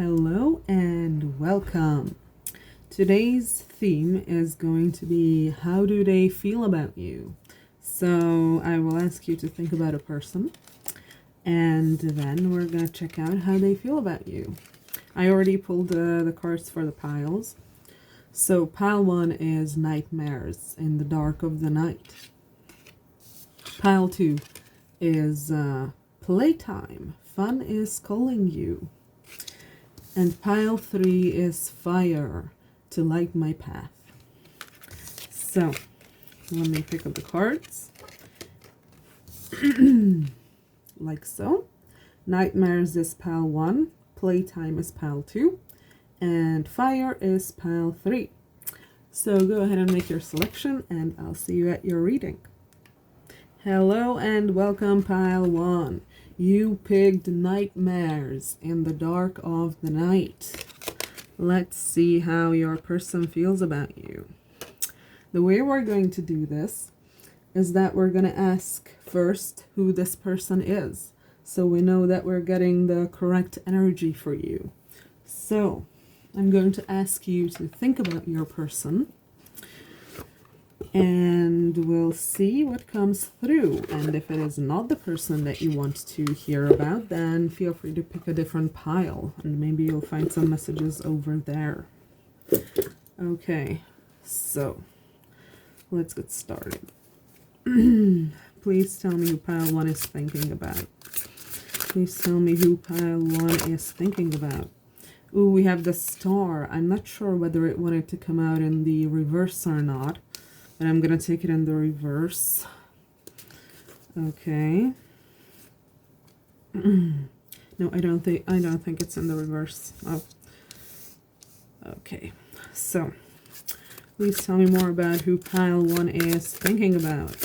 Hello and welcome. Today's theme is going to be how do they feel about you? So I will ask you to think about a person and then we're going to check out how they feel about you. I already pulled the cards for the piles. So pile 1 is nightmares in the dark of the night. Pile 2 is playtime. Fun is calling you. And pile 3 is fire to light my path. So let me pick up the cards. Like so. Nightmares is pile 1. Playtime is pile 2. And fire is pile 3. So go ahead and make your selection and I'll see you at your reading. Hello and welcome pile 1. You picked nightmares in the dark of the night. Let's see how your person feels about you. The way we're going to do this is that we're going to ask first who this person is, so we know that we're getting the correct energy for you. So I'm going to ask you to think about your person and we'll see what comes through. And if it is not the person that you want to hear about, then feel free to pick a different pile and maybe you'll find some messages over there. Okay, so let's get started. Please tell me who pile 1 is thinking about. Please tell me who pile 1 is thinking about. Ooh, we have the star. I'm not sure whether it wanted to come out in the reverse or not. And I'm gonna take it in the reverse. Okay. No, I don't think it's in the reverse. Oh. Okay. So, please tell me more about who pile 1 is thinking about.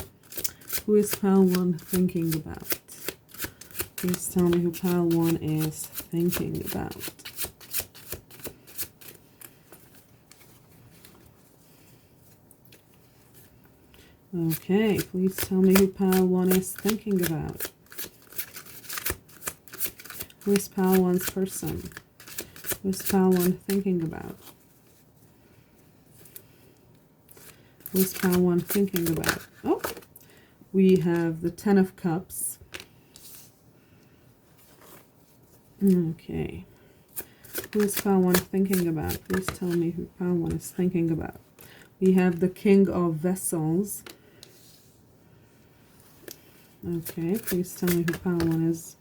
Who is pile 1 thinking about? Please tell me who pile 1 is thinking about. Okay, please tell me who pile 1 is thinking about. Who is pile 1's person? Who is pile 1 thinking about? Who is pile 1 thinking about? Oh, we have the 10 of Cups. Okay. Who is pile 1 thinking about? Please tell me who pile 1 is thinking about. We have the King of Vessels. Okay, please tell me who pile 1 is.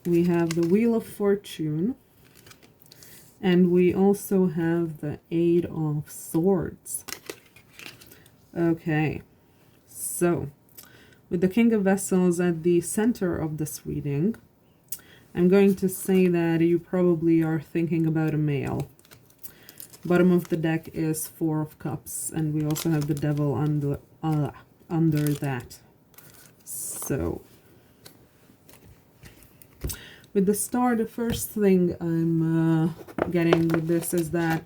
We have the Wheel of Fortune. And we also have the 8 of Swords. Okay, so with the King of Vessels at the center of this reading, I'm going to say that you probably are thinking about a male. Bottom of the deck is 4 of Cups, and we also have the Devil under that. So, with the star, the first thing I'm getting with this is that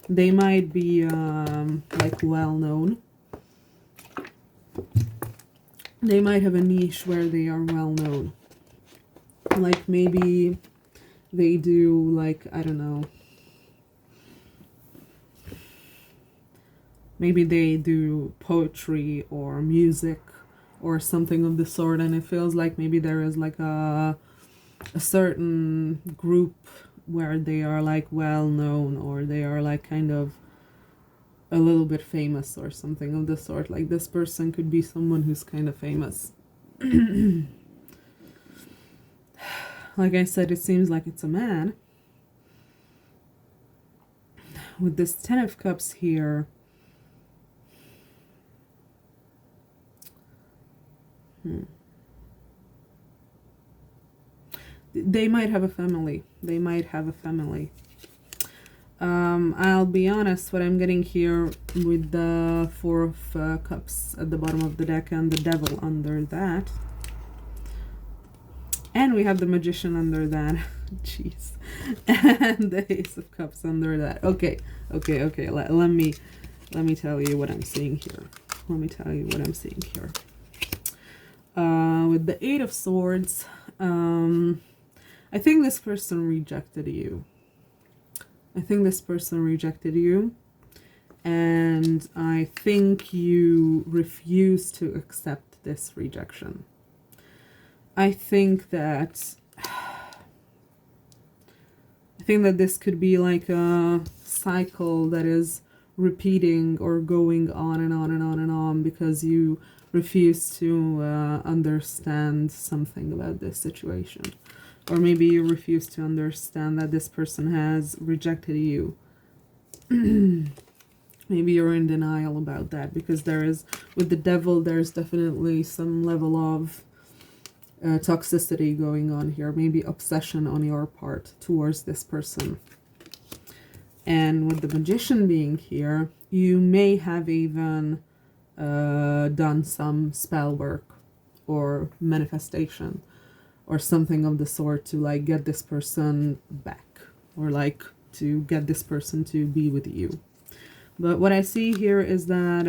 they might be like well-known. They might have a niche where they are well-known. Like maybe they do like, I don't know, maybe they do poetry or music or something of the sort, and it feels like maybe there is like a certain group where they are like well known, or they are like kind of a little bit famous or something of the sort. Like this person could be someone who's kind of famous. Like I said, it seems like it's a man. With this 10 of Cups here, they might have a family. They might have a family. I'll be honest, what I'm getting here with the 4 of Cups at the bottom of the deck and the Devil under that. And we have the Magician under that. Jeez. And the Ace of Cups under that. Okay. Let me tell you what I'm seeing here. With the 8 of Swords, I think this person rejected you. I think this person rejected you, and I think you refuse to accept this rejection. I think that this could be like a cycle that is repeating or going on and on and on and on because you refuse to understand something about this situation. Or maybe you refuse to understand that this person has rejected you. Maybe you're in denial about that because there is, with the devil, there's definitely some level of toxicity going on here. Maybe obsession on your part towards this person. And with the magician being here, you may have even done some spell work or manifestation or something of the sort to like get this person back, or like to get this person to be with you. But what I see here is that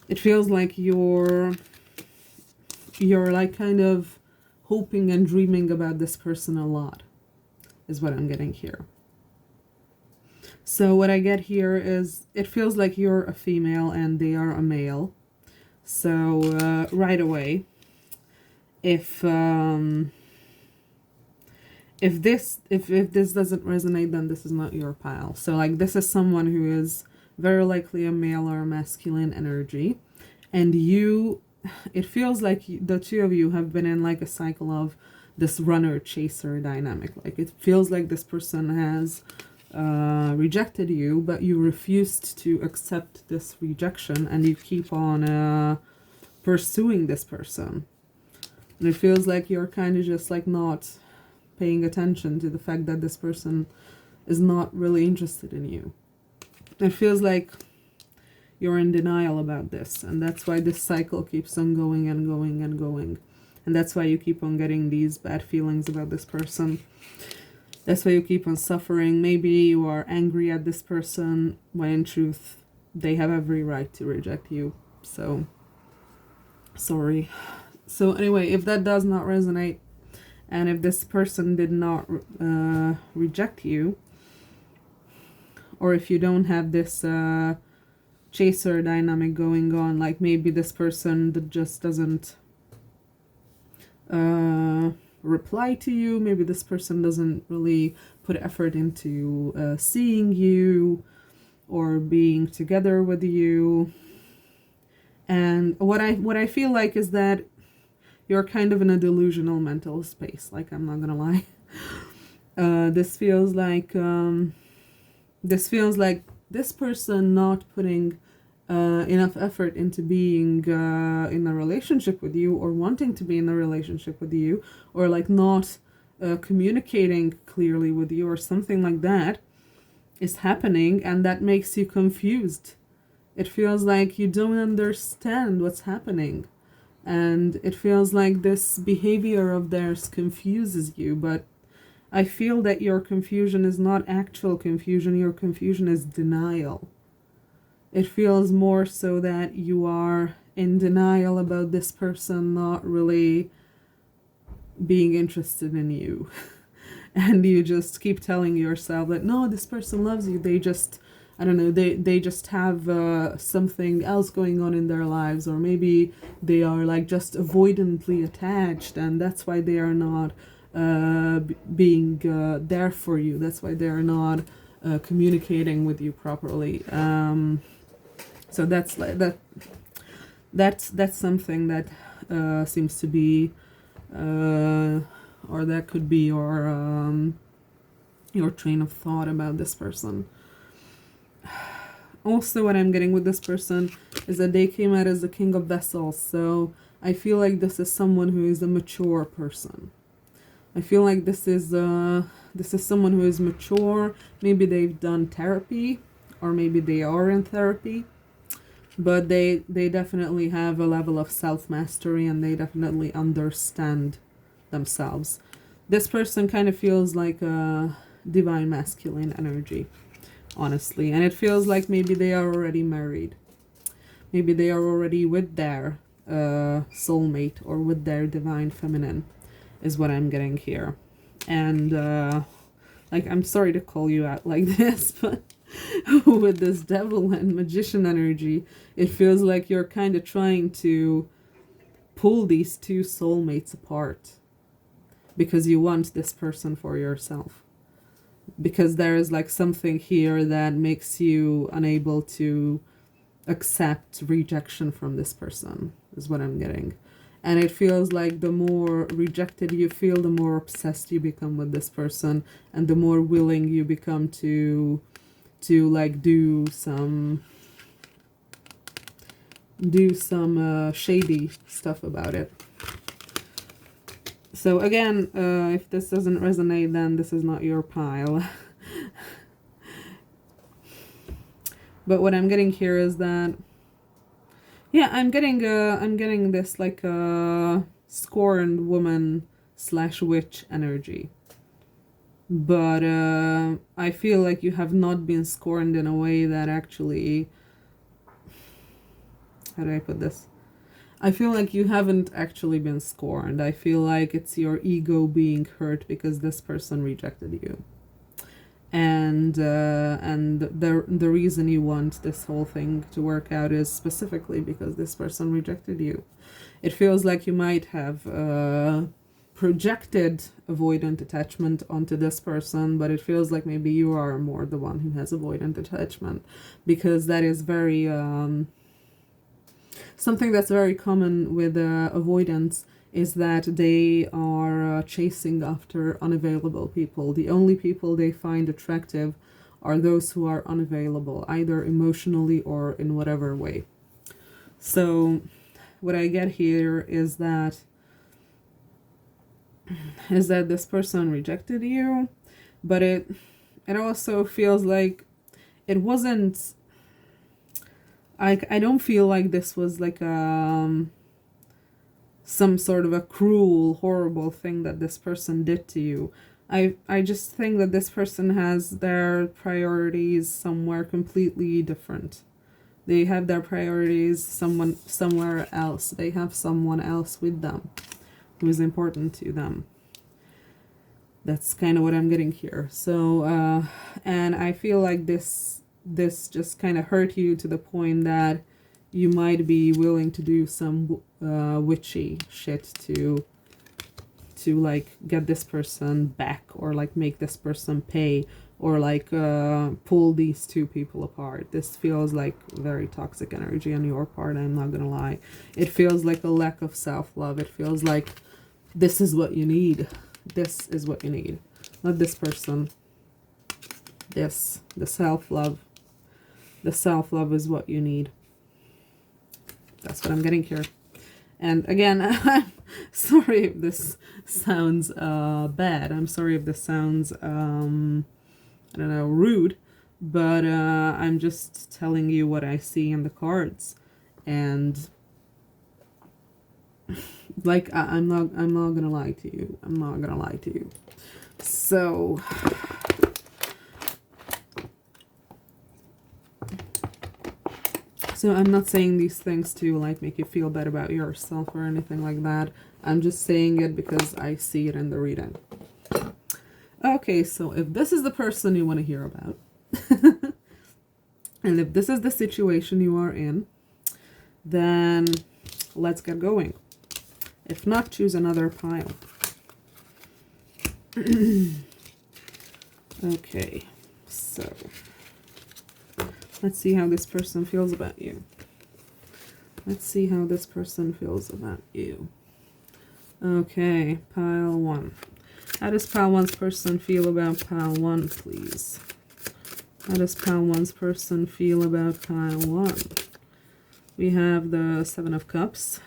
it feels like you're like kind of hoping and dreaming about this person a lot, is what I'm getting here. So what I get here is it feels like you're a female and they are a male. So right away, if this doesn't resonate, then this is not your pile. So like this is someone who is very likely a male or a masculine energy, and you, it feels like the two of you have been in like a cycle of this runner chaser dynamic. Like it feels like this person has rejected you, but you refused to accept this rejection and you keep on pursuing this person. And it feels like you're kind of just like not paying attention to the fact that this person is not really interested in you. It feels like you're in denial about this, and that's why this cycle keeps on going and going and going. And that's why you keep on getting these bad feelings about this person. That's why you keep on suffering. Maybe you are angry at this person, when in truth, they have every right to reject you. So, sorry. So anyway, if that does not resonate, and if this person did not reject you, or if you don't have this chaser dynamic going on, like maybe this person that just doesn't reply to you, maybe this person doesn't really put effort into seeing you or being together with you. And what I feel like is that you're kind of in a delusional mental space, like I'm not gonna lie. This feels like this person not putting enough effort into being in a relationship with you, or wanting to be in a relationship with you, or like not communicating clearly with you, or something like that is happening, and that makes you confused. It feels like you don't understand what's happening. And it feels like this behavior of theirs confuses you, but I feel that your confusion is not actual confusion. Your confusion is denial. It feels more so that you are in denial about this person not really being interested in you. And you just keep telling yourself that, no, this person loves you. They just, I don't know, they just have something else going on in their lives, or maybe they are like just avoidantly attached, and that's why they are not being there for you. That's why they are not communicating with you properly. So that's like that's something that seems to be, or that could be your train of thought about this person. Also, what I'm getting with this person is that they came out as the King of Vessels. So I feel like this is someone who is a mature person. I feel like this is someone who is mature. Maybe they've done therapy, or maybe they are in therapy. But they definitely have a level of self-mastery, and they definitely understand themselves. This person kind of feels like a divine masculine energy, honestly. And it feels like maybe they are already married. Maybe they are already with their soulmate, or with their divine feminine, is what I'm getting here. And like, I'm sorry to call you out like this, but with this devil and magician energy, it feels like you're kind of trying to pull these two soulmates apart because you want this person for yourself. Because there is like something here that makes you unable to accept rejection from this person, is what I'm getting. And it feels like the more rejected you feel, the more obsessed you become with this person, and the more willing you become to like do some shady stuff about it. So again, if this doesn't resonate, then this is not your pile. But what I'm getting here is that, yeah, I'm getting this like a scorned woman / witch energy. But I feel like you have not been scorned in a way that actually, how do I put this? I feel like you haven't actually been scorned. I feel like it's your ego being hurt because this person rejected you. And the reason you want this whole thing to work out is specifically because this person rejected you. It feels like you might have projected avoidant attachment onto this person, but it feels like maybe you are more the one who has avoidant attachment, because that is very something that's very common with avoidance is that they are chasing after unavailable people. The only people they find attractive are those who are unavailable, either emotionally or in whatever way. So what I get here is that this person rejected you, but it also feels like it wasn't, I don't feel like this was like some sort of a cruel, horrible thing that this person did to you. I just think that this person has their priorities somewhere completely different. They have their priorities somewhere else. They have someone else with them who is important to them. That's kind of what I'm getting here. So, and I feel like this just kind of hurt you to the point that you might be willing to do some witchy shit to like get this person back, or like make this person pay, or like pull these two people apart. This feels like very toxic energy on your part, I'm not gonna lie. It feels like a lack of self-love. It feels like this is what you need. This is what you need. Not this person. The self-love. The self-love is what you need. That's what I'm getting here. And again, I'm sorry if this sounds bad. I'm sorry if this sounds, I don't know, rude. But I'm just telling you what I see in the cards. And like, I'm not gonna lie to you. I'm not gonna lie to you. So I'm not saying these things to like make you feel bad about yourself or anything like that. I'm just saying it because I see it in the reading. Okay, so if this is the person you want to hear about, and if this is the situation you are in, then let's get going. If not, choose another pile. Okay, so let's see how this person feels about you. Let's see how this person feels about you. Okay, pile 1. How does pile 1's person feel about pile 1, please? How does pile 1's person feel about pile 1? We have the 7 of Cups.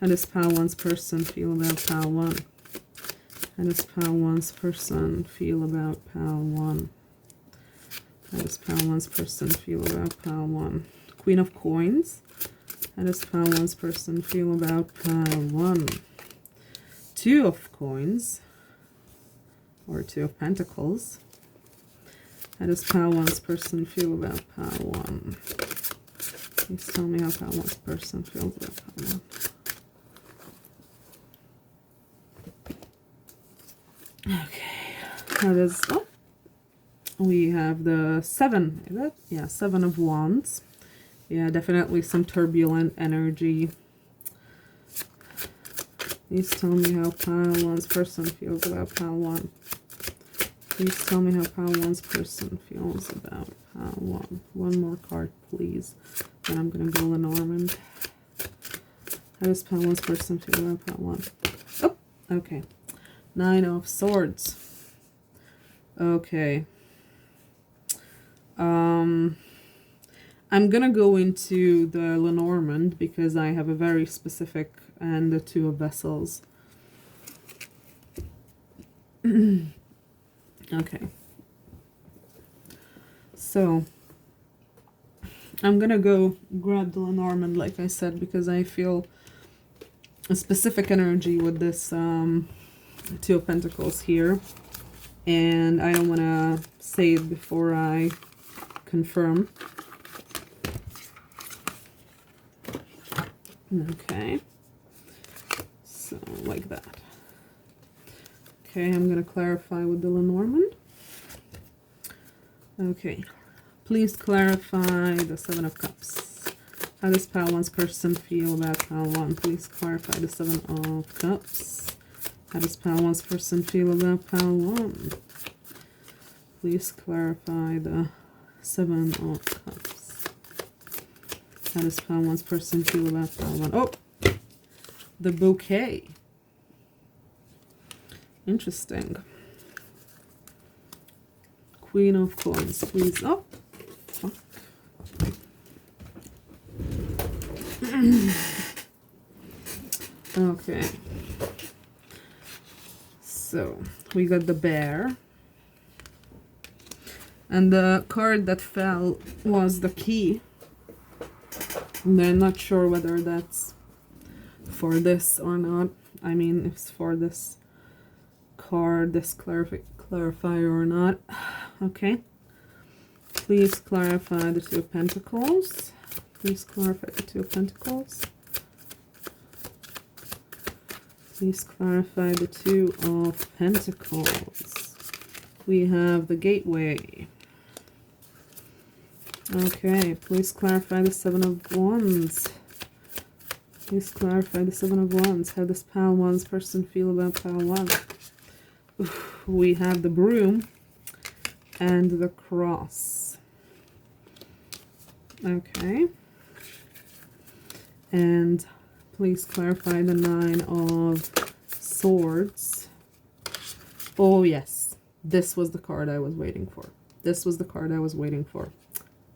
How does pile 1's person feel about pile 1? How does pile 1's person feel about pile 1? How does pile 1's person feel about pile 1? Queen of Coins. How does pile 1's person feel about pile 1? 2 of Coins. Or 2 of Pentacles. How does pile 1's person feel about pile 1? Please tell me how pile 1's person feels about pile 1. Okay. How does... Oh, We have the 7, is it? Yeah, 7 of Wands. Yeah, definitely some turbulent energy. Please tell me how pile 1's person feels about pile 1. Please tell me how pile 1's person feels about pile 1. One more card, please. Then I'm going to go Lenormand. How does pile 1's person feel about pile 1? Oh, okay. 9 of Swords. Okay. I'm gonna go into the Lenormand because I have a very specific, and the 2 of Vessels. Okay. So I'm gonna go grab the Lenormand, like I said, because I feel a specific energy with this 2 of Pentacles here. And I don't want to say it before I confirm. Okay. So, like that. Okay, I'm going to clarify with the Lenormand. Okay. Please clarify the 7 of Cups. How does pile 1's person feel about pile 1? Please clarify the 7 of Cups. How does pile 1's person feel about pile 1? Please clarify the 7 of Cups. How does pile 1's person feel about pile 1? Oh! The Bouquet. Interesting. Queen of Coins, please. Oh! Fuck. Okay. So, we got the Bear. And the card that fell was the Key. And I'm not sure whether that's for this or not. I mean, if it's for this card, this clarifier or not. Okay. Please clarify the 2 of Pentacles. Please clarify the 2 of Pentacles. Please clarify the 2 of Pentacles. We have the Gateway. Okay, please clarify the 7 of Wands. Please clarify the 7 of Wands. How does pile 1's person feel about pile 1? We have the Broom and the Cross. Okay. And please clarify the 9 of Swords. Oh, yes. This was the card I was waiting for. This was the card I was waiting for.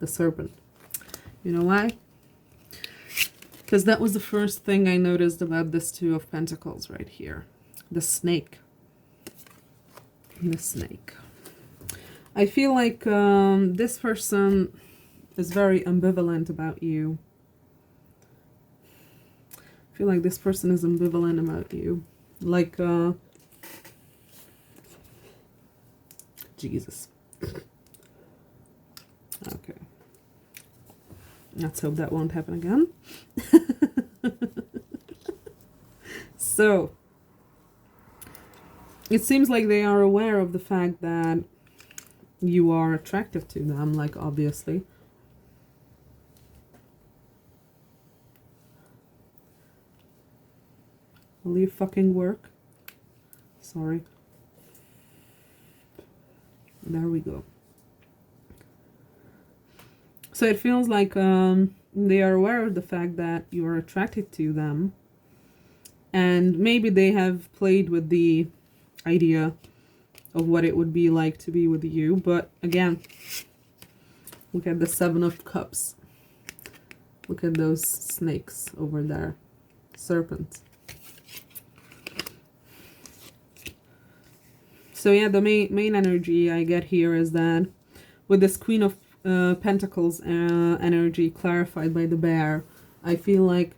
The Serpent. You know why? Because that was the first thing I noticed about this 2 of Pentacles right here. The snake. The snake. I feel like this person is very ambivalent about you. I feel like this person is ambivalent about you. Like, Jesus. Okay. Let's hope that won't happen again. So, it seems like they are aware of the fact that you are attractive to them, like, obviously. Will you fucking work? Sorry. There we go. So it feels like they are aware of the fact that you are attracted to them. And maybe they have played with the idea of what it would be like to be with you. But again, look at the 7 of Cups. Look at those snakes over there. Serpents. So yeah, the main energy I get here is that with this Queen of Pentacles energy clarified by the Bear, I feel like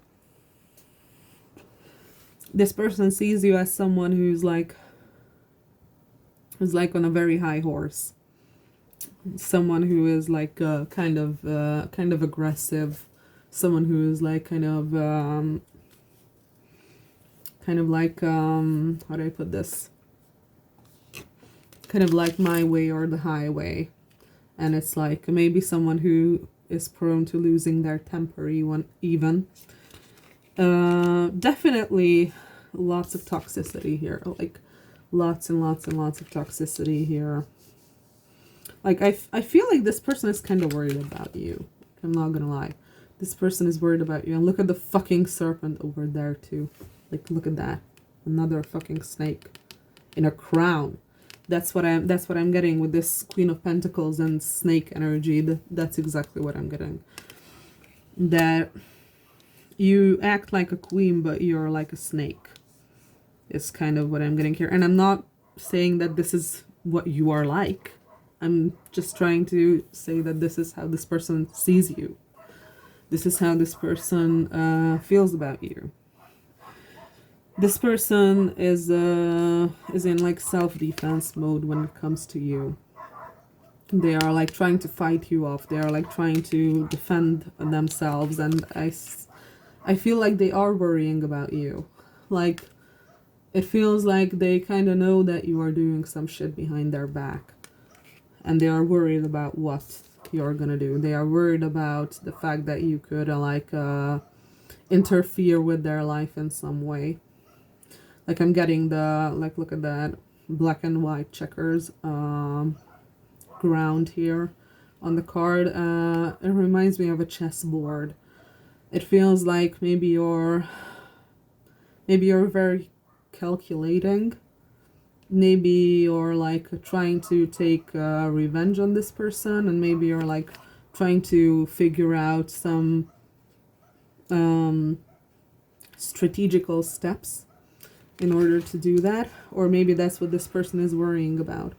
this person sees you as someone who's like on a very high horse. Someone who is like kind of aggressive. Someone who is like kind of like how do I put this? Kind of like my way or the highway. And it's like maybe someone who is prone to losing their temper even. Definitely lots of toxicity here. Like lots and lots and lots of toxicity here. Like I feel like this person is kind of worried about you. I'm not gonna lie. This person is worried about you. And look at the fucking serpent over there too. Like look at that. Another fucking snake in a crown. That's what I'm getting with this Queen of Pentacles and snake energy. That's exactly what I'm getting. That you act like a queen, but you're like a snake. Is kind of what I'm getting here. And I'm not saying that this is what you are like. I'm just trying to say that this is how this person sees you. This is how this person feels about you. This person is in like self-defense mode when it comes to you. They are like trying to fight you off. They are like trying to defend themselves, and I feel like they are worrying about you. Like it feels like they kind of know that you are doing some shit behind their back, and they are worried about what you're gonna do. They are worried about the fact that you could interfere with their life in some way. Like I'm getting the, like, look at that black and white checkers ground here on the card. It reminds me of a chessboard. It feels like maybe you're very calculating. Maybe you're like trying to take revenge on this person, and maybe you're like trying to figure out some strategical steps in order to do that. Or maybe that's what this person is worrying about.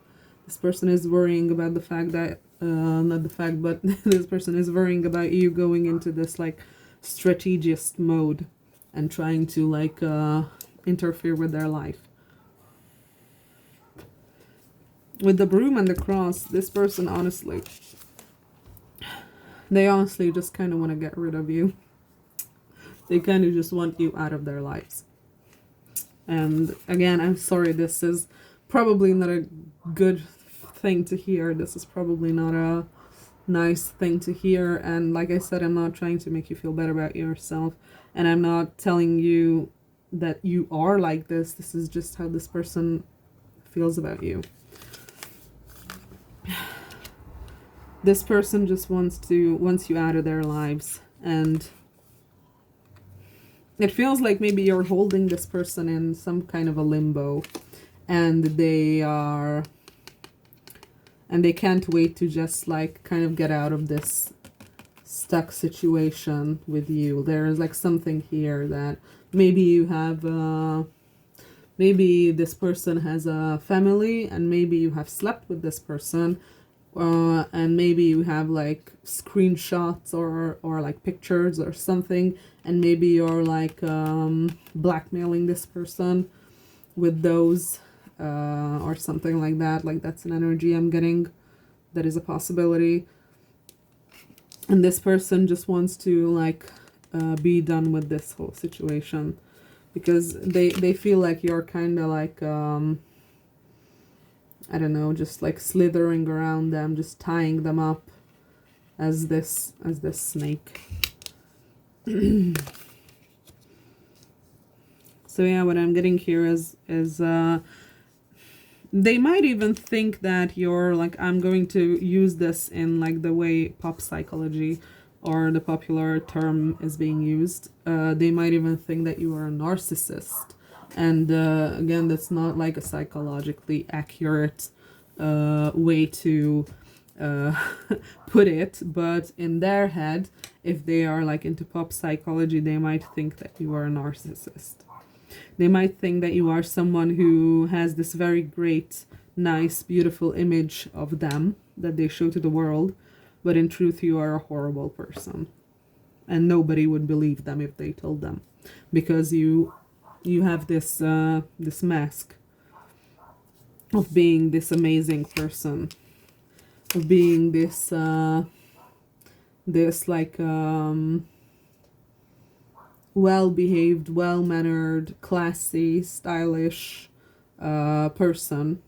This person is worrying about the fact that not the fact, but this person is worrying about you going into this like strategist mode and trying to like interfere with their life. With the broom and the cross, this person they honestly just kind of want to get rid of you. They kind of just want you out of their lives. And again, I'm sorry, this is probably not a good thing to hear. This is probably not a nice thing to hear. And like I said, I'm not trying to make you feel better about yourself. And I'm not telling you that you are like this. This is just how this person feels about you. This person just wants you out of their lives. And it feels like maybe you're holding this person in some kind of a limbo, and they can't wait to just like kind of get out of this stuck situation with you. There is like something here that maybe you have maybe this person has a family, and maybe you have slept with this person, and maybe you have like screenshots or like pictures or something, and maybe you're like blackmailing this person with those or something like that. Like that's an energy I'm getting. That is a possibility. And this person just wants to like be done with this whole situation, because they feel like you're kind of like I don't know, just like slithering around them, just tying them up as this snake. So yeah, what I'm getting here is they might even think that you're like, I'm going to use this in like the way pop psychology or the popular term is being used. They might even think that you are a narcissist. And again, that's not like a psychologically accurate way to put it, but in their head, if they are like into pop psychology, they might think that you are a narcissist. They might think that you are someone who has this very great, nice, beautiful image of them that they show to the world, but in truth you are a horrible person. And nobody would believe them if they told them, because you have this this mask of being this amazing person, of being this this like well-behaved, well-mannered, classy, stylish person,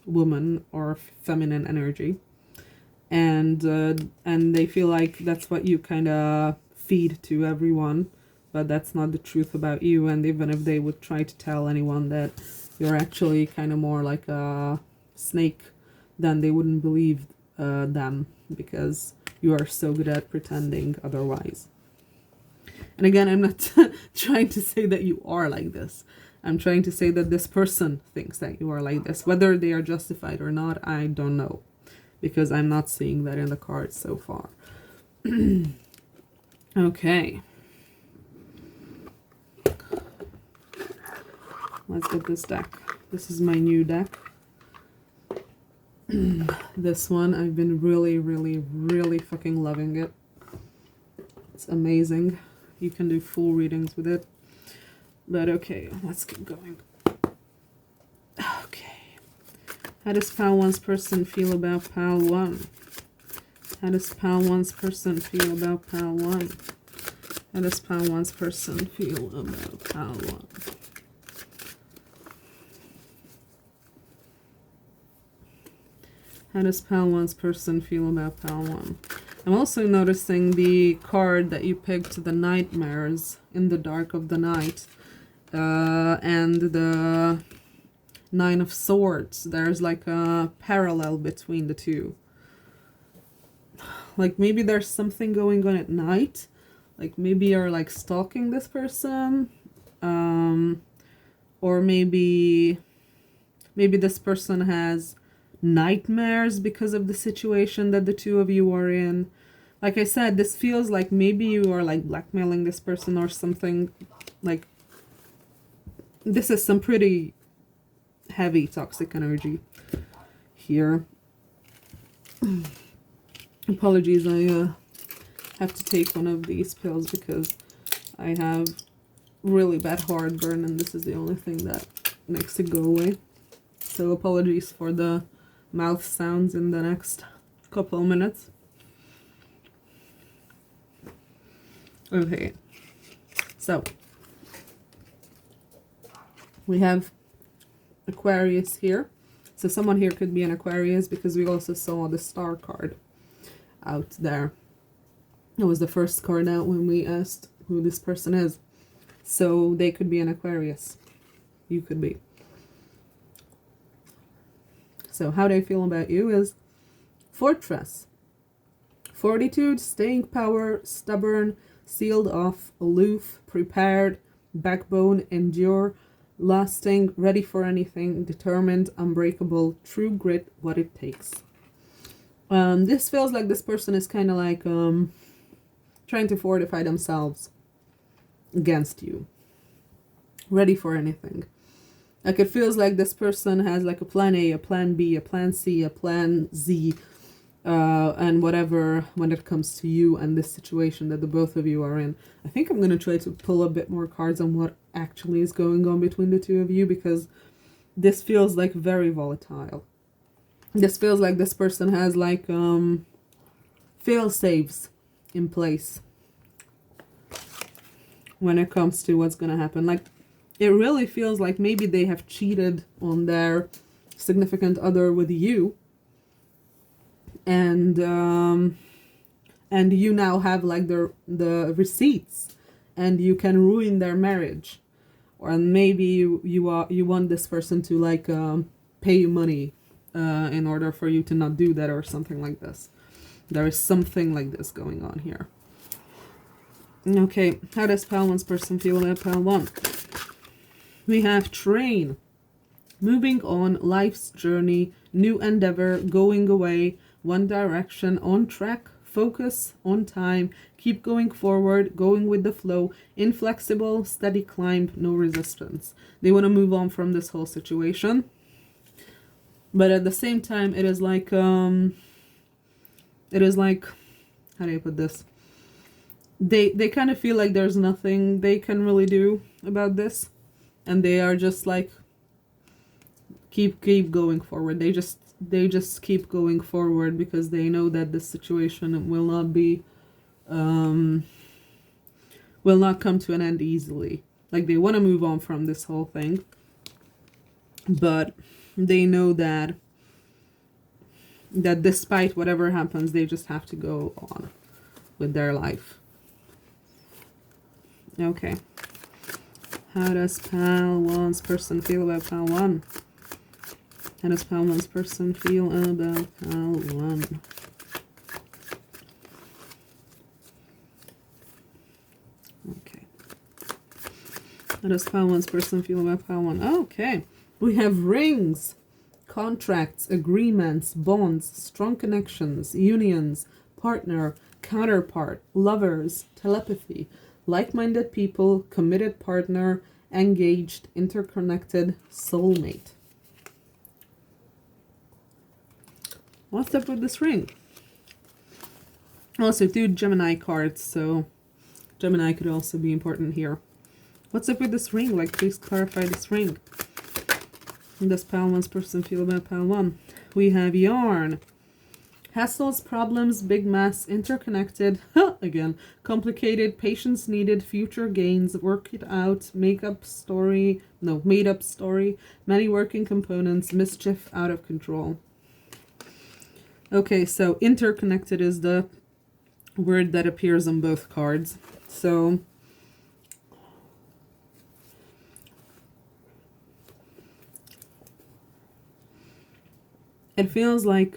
woman, or feminine energy. and they feel like that's what you kind of feed to everyone, but that's not the truth about you. And even if they would try to tell anyone that you're actually kind of more like a snake, then they wouldn't believe them, because you are so good at pretending otherwise. And again, I'm not trying to say that you are like this. I'm trying to say that this person thinks that you are like this. Whether they are justified or not, I don't know, because I'm not seeing that in the cards so far. Okay. Let's get this deck. This is my new deck. This one, I've been really, really, really fucking loving it. It's amazing. You can do full readings with it. But okay, let's keep going. Okay. How does pile one's person feel about pile one? How does pile one's person feel about pile one? How does pile one's person feel about pile one? How does pile one's person feel about pile one? I'm also noticing the card that you picked, the Nightmares in the Dark of the Night, and the Nine of Swords. There's like a parallel between the two. Like maybe there's something going on at night. Like maybe you're like stalking this person. Or maybe this person has nightmares because of the situation that the two of you are in. Like I said, this feels like maybe you are like blackmailing this person or something. Like this is some pretty heavy toxic energy here. Apologies, I have to take one of these pills because I have really bad heartburn and this is the only thing that makes it go away. So apologies for the mouth sounds in the next couple of minutes. Okay, so we have Aquarius here. So someone here could be an Aquarius because we also saw the star card out there. It was the first card out when we asked who this person is. So they could be an Aquarius. You could be. So how they feel about you is Fortress. Fortitude, staying power, stubborn, sealed off, aloof, prepared, backbone, endure, lasting, ready for anything, determined, unbreakable, true grit, what it takes. This feels like this person is kind of like trying to fortify themselves against you. Ready for anything. Like it feels like this person has like a plan A, a plan B, a plan C, a plan Z, and whatever when it comes to you and this situation that the both of you are in. I think I'm going to try to pull a bit more cards on what actually is going on between the two of you, because this feels like very volatile. This feels like this person has like fail-safes in place when it comes to what's going to happen. Like it really feels like maybe they have cheated on their significant other with you, and you now have like the receipts, and you can ruin their marriage, or maybe you want this person to like pay you money in order for you to not do that, or something like this. There is something like this going on here. Okay, how does pile one's person feel about pile one? We have train, moving on, life's journey, new endeavor, going away, one direction, on track, focus, on time, keep going forward, going with the flow, inflexible, steady climb, no resistance. They want to move on from this whole situation. But at the same time, it is like, how do I put this? They kind of feel like there's nothing they can really do about this. And they are just like, keep going forward. They just keep going forward because they know that this situation will not be, will not come to an end easily. Like they want to move on from this whole thing, but they know that that despite whatever happens, they just have to go on with their life. Okay. How does pile one's person feel about pile one? How does pile one's person feel about pile one? Okay. How does pile one's person feel about pile one? Okay. We have rings, contracts, agreements, bonds, strong connections, unions, partner, counterpart, lovers, telepathy, like-minded people, committed partner, engaged, interconnected, soulmate. What's up with this ring? Also, 2 Gemini cards, so Gemini could also be important here. What's up with this ring? Like, please clarify this ring. How does pile one's person feel about pile one? We have yarn. Hassles, problems, big mess, interconnected, again, complicated, patience needed, future gains, work it out, made up story, many working components, mischief, out of control. Okay, so interconnected is the word that appears on both cards. So it feels like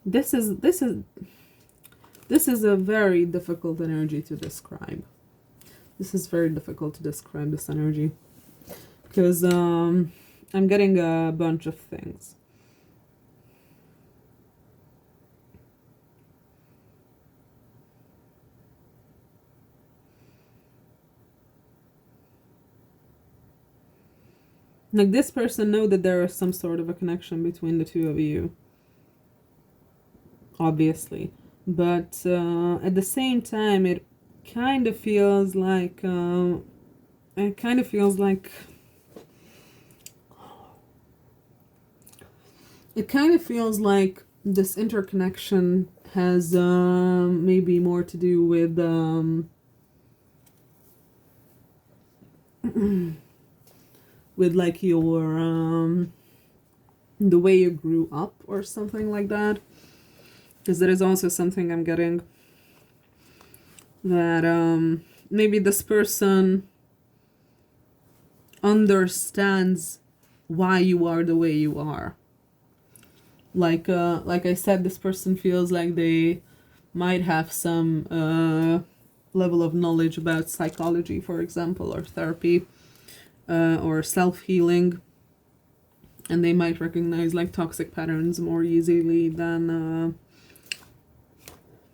this is a very difficult energy to describe. This is very difficult to describe, this energy, because I'm getting a bunch of things. Like, this person know that there is some sort of a connection between the two of you, obviously, but at the same time, it kind of feels like this interconnection has maybe more to do with with like your the way you grew up or something like that, because there is also something I'm getting that maybe this person understands why you are the way you are. Like I said, this person feels like they might have some level of knowledge about psychology, for example, or therapy, or self-healing, and they might recognize like toxic patterns more easily than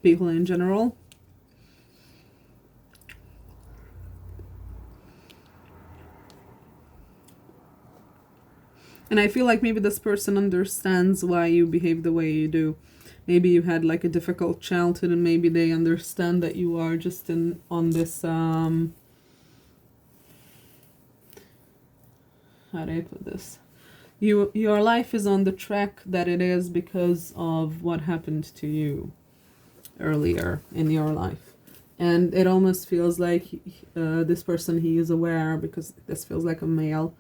people in general. And I feel like maybe this person understands why you behave the way you do. Maybe you had like a difficult childhood, and maybe they understand that you are just on this how do I put this? Your life is on the track that it is because of what happened to you earlier in your life. And it almost feels like this person, he is aware, because this feels like a male.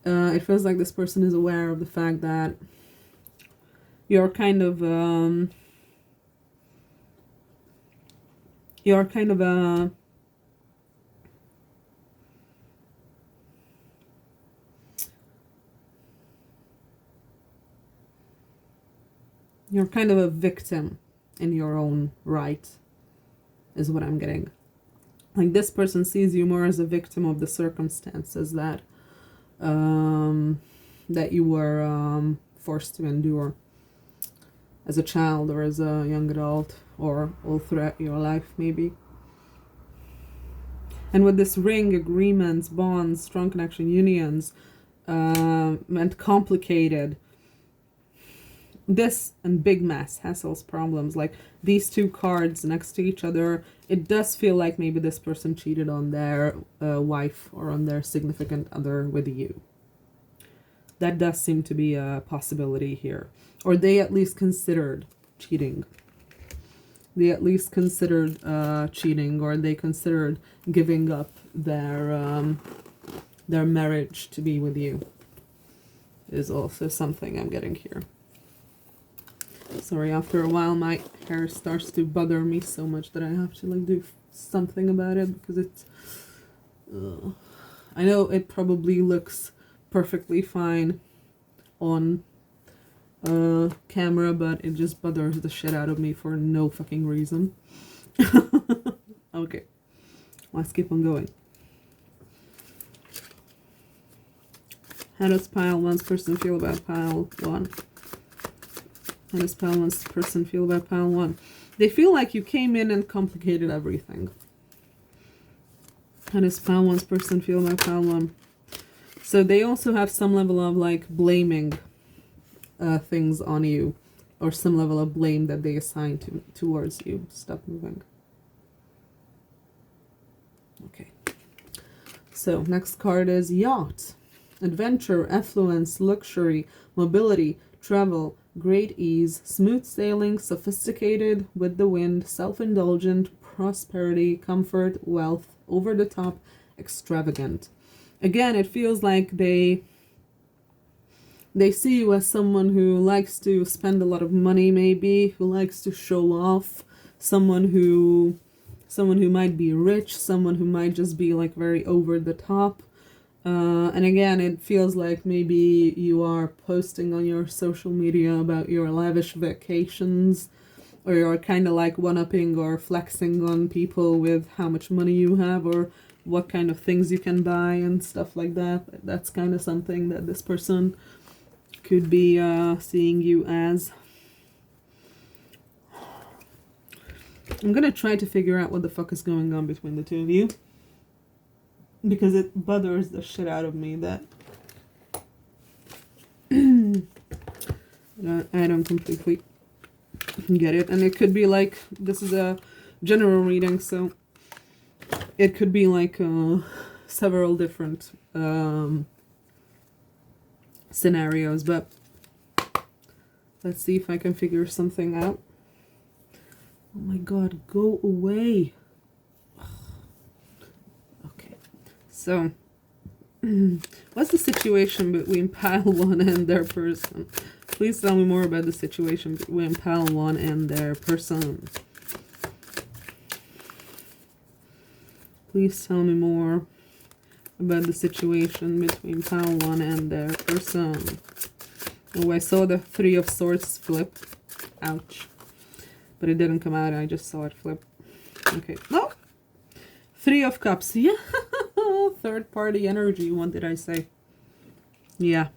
It feels like this person is aware of the fact that you're kind of a you're kind of a victim in your own right, is what I'm getting. Like, this person sees you more as a victim of the circumstances that that you were forced to endure as a child or as a young adult, or all throughout your life maybe. And with this ring, agreements, bonds, strong connection, unions, and complicated, this and big mess, hassles, problems, like these two cards next to each other, it does feel like maybe this person cheated on their wife or on their significant other with you. That does seem to be a possibility here. Or they at least considered cheating. They at least considered cheating, or they considered giving up their marriage to be with you. Is also something I'm getting here. Sorry, after a while my hair starts to bother me so much that I have to like do something about it, because it's I know it probably looks perfectly fine on camera, but it just bothers the shit out of me for no fucking reason. Okay, let's keep on going. How does pile 1's person feel about pile 1? How does pile 1's person feel about pile 1? They feel like you came in and complicated everything. How does pile 1's person feel about pile 1? So they also have some level of like blaming things on you, or some level of blame that they assign towards you. Stop moving. Okay. So next card is yacht. Adventure, affluence, luxury, mobility, travel, great ease, smooth sailing, sophisticated, with the wind, self-indulgent, prosperity, comfort, wealth, over the top, extravagant. Again, it feels like they see you as someone who likes to spend a lot of money, maybe, who likes to show off, someone who might be rich, someone who might just be like very over the top. And again, it feels like maybe you are posting on your social media about your lavish vacations, or you're kind of like one-upping or flexing on people with how much money you have or what kind of things you can buy and stuff like that. That's kind of something that this person could be seeing you as. I'm gonna try to figure out what the fuck is going on between the two of you, because it bothers the shit out of me that I don't completely get it. And it could be like, this is a general reading, so it could be like several different scenarios, but let's see if I can figure something out. Oh my god, go away. Okay, so what's the situation between pile 1 and their person? Please tell me more about the situation between pile 1 and their person. Please tell me more about the situation between pile 1 and their person. Oh, I saw the 3 of Swords flip. Ouch. But it didn't come out, I just saw it flip. Okay. No! 3 of Cups. Yeah! Third party energy, what did I say? Yeah.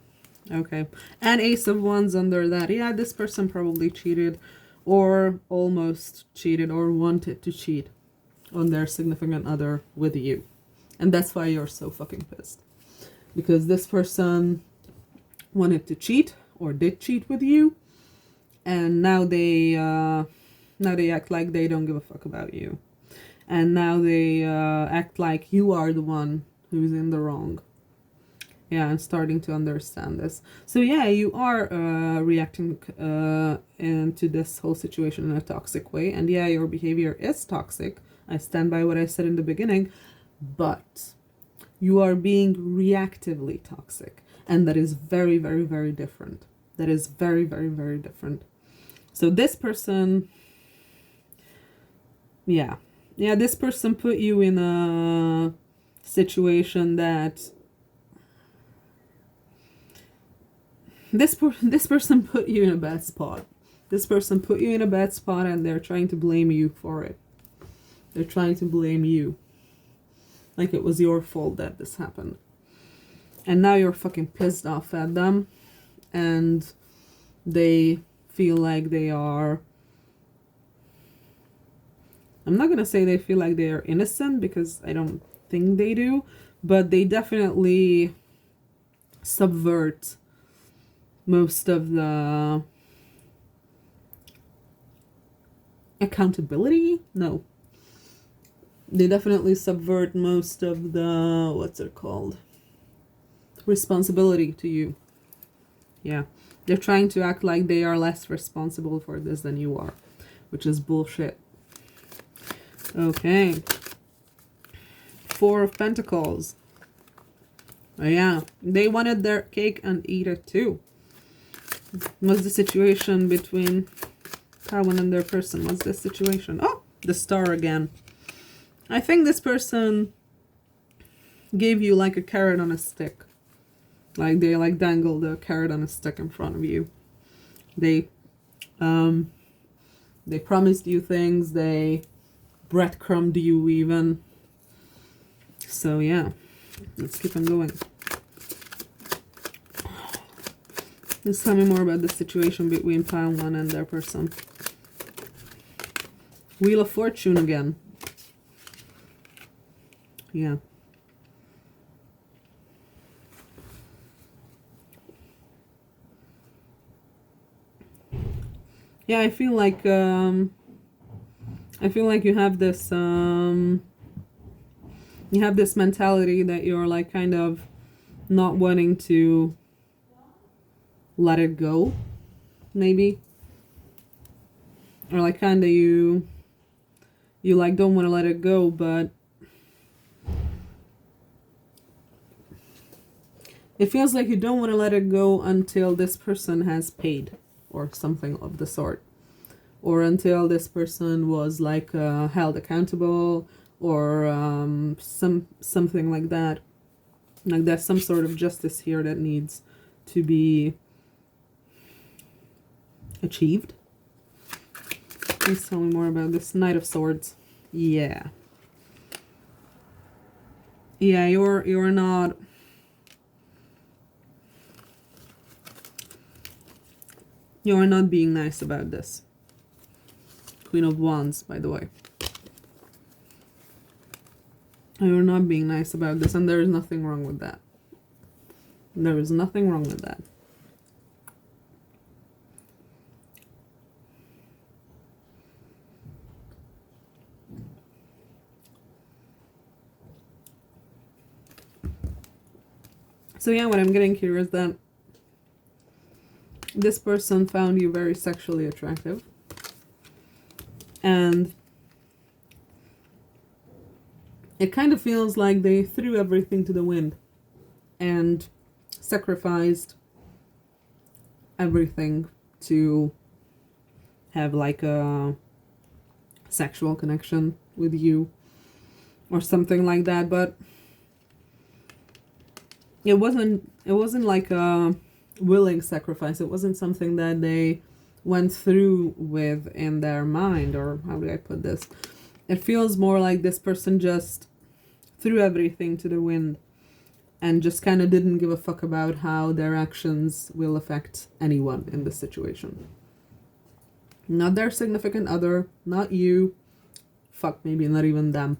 Okay. And Ace of Wands under that. Yeah, this person probably cheated, or almost cheated, or wanted to cheat on their significant other with you. And that's why you're so fucking pissed. Because this person wanted to cheat, or did cheat with you, and now they act like they don't give a fuck about you. And now they act like you are the one who's in the wrong. Yeah, I'm starting to understand this. So yeah, you are reacting into this whole situation in a toxic way. And yeah, your behavior is toxic. I stand by what I said in the beginning. But you are being reactively toxic. And that is very, very, very different. That is very, very, very different. So this person... Yeah, this person put you in a situation that... This person put you in a bad spot. This person put you in a bad spot, and they're trying to blame you for it. They're trying to blame you. Like it was your fault that this happened. And now you're fucking pissed off at them. And they feel like they are... I'm not going to say they feel like they are innocent, because I don't think they do. But they definitely subvert most of the accountability. No. They definitely subvert most of the, what's it called? Responsibility to you. Yeah. They're trying to act like they are less responsible for this than you are, which is bullshit. Okay. Four of Pentacles. Oh, yeah. They wanted their cake and eat it too. What's the situation between Pile1 and their person? What's the situation? Oh, the star again. I think this person gave you like a carrot on a stick. Like they like dangled a carrot on a stick in front of you. They promised you things. They breadcrumbed you even. So yeah, let's keep on going. Just tell me more about the situation between Pile1 and their person. Wheel of Fortune again. Yeah. Yeah, I feel like you have this mentality that you're like kind of not wanting to let it go, maybe, or like kind of you like don't want to let it go, but it feels like you don't want to let it go until this person has paid or something of the sort, or until this person was like held accountable, or something like that. Like there's some sort of justice here that needs to be achieved. Please tell me more about this Knight of Swords. Yeah. Yeah, you're not being nice about this. Queen of Wands, by the way. You're not being nice about this, and there is nothing wrong with that. There is nothing wrong with that. So yeah, what I'm getting here is that this person found you very sexually attractive, and it kind of feels like they threw everything to the wind and sacrificed everything to have like a sexual connection with you or something like that. But it wasn't like a willing sacrifice. It wasn't something that they went through with in their mind, or how do I put this? It feels more like this person just threw everything to the wind and just kind of didn't give a fuck about how their actions will affect anyone in this situation. Not their significant other, not you, fuck, maybe not even them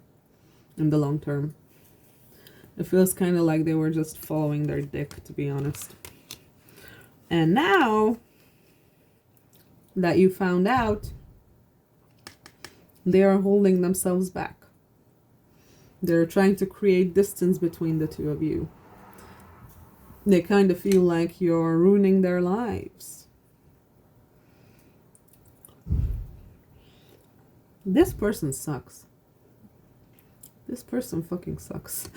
in the long term. It feels kind of like they were just following their dick, to be honest. And now that you found out, they are holding themselves back. They're trying to create distance between the two of you. They kind of feel like you're ruining their lives. This person sucks. This person fucking sucks.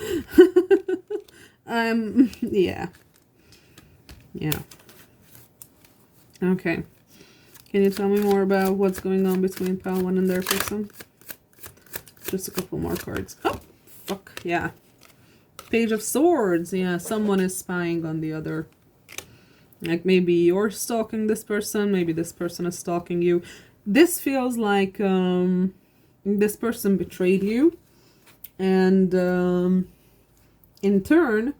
Yeah. Yeah. Okay. Can you tell me more about what's going on between Pile1 and their person? Just a couple more cards. Oh, fuck, yeah. Page of Swords. Yeah, someone is spying on the other. Like maybe you're stalking this person, maybe this person is stalking you. This feels like this person betrayed you, and in turn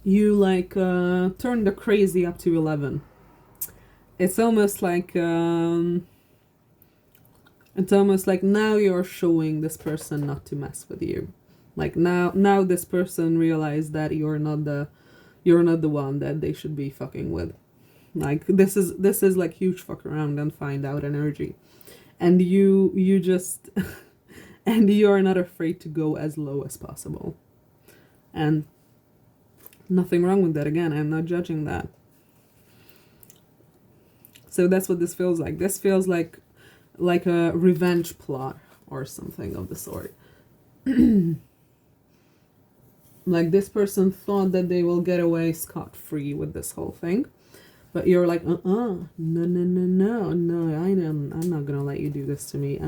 you like turned the crazy up to 11. It's almost like now you're showing this person not to mess with you. Like now this person realized that you're not the one that they should be fucking with. Like this is like huge fuck around and find out energy. And you just and you're not afraid to go as low as possible. And nothing wrong with that. Again, I'm not judging that. So that's what this feels like. This feels like a revenge plot or something of the sort. Like this person thought that they will get away scot-free with this whole thing, but you're like, no, I'm not gonna let you do this to me.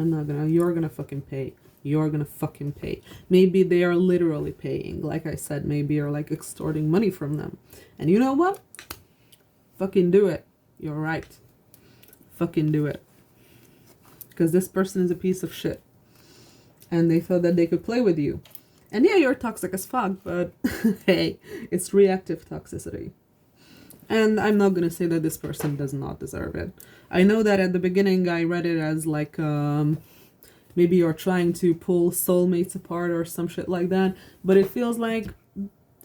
You're gonna fucking pay. You're gonna fucking pay. Maybe they are literally paying. Like I said, maybe you're like extorting money from them. And you know what? Fucking do it. You're right. Fucking do it. Because this person is a piece of shit. And they thought that they could play with you. And yeah, you're toxic as fuck, but hey, it's reactive toxicity. And I'm not going to say that this person does not deserve it. I know that at the beginning I read it as like, maybe you're trying to pull soulmates apart or some shit like that. But it feels like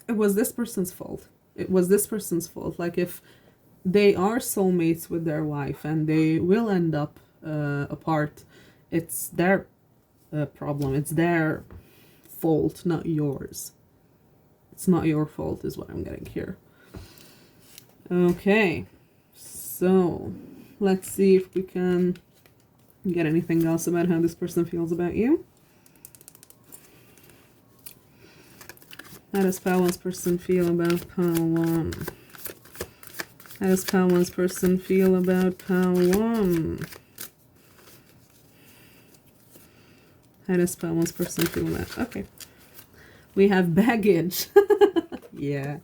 it was this person's fault. It was this person's fault. Like if they are soulmates with their wife and they will end up apart, it's their problem. It's their fault, not yours. It's not your fault is what I'm getting here. Okay, so let's see if we can get anything else about how this person feels about you. How does pile one's person feel about pile one? How does pile one's person feel about pile one? How does pile one's person feel about? Okay. We have baggage. Yeah.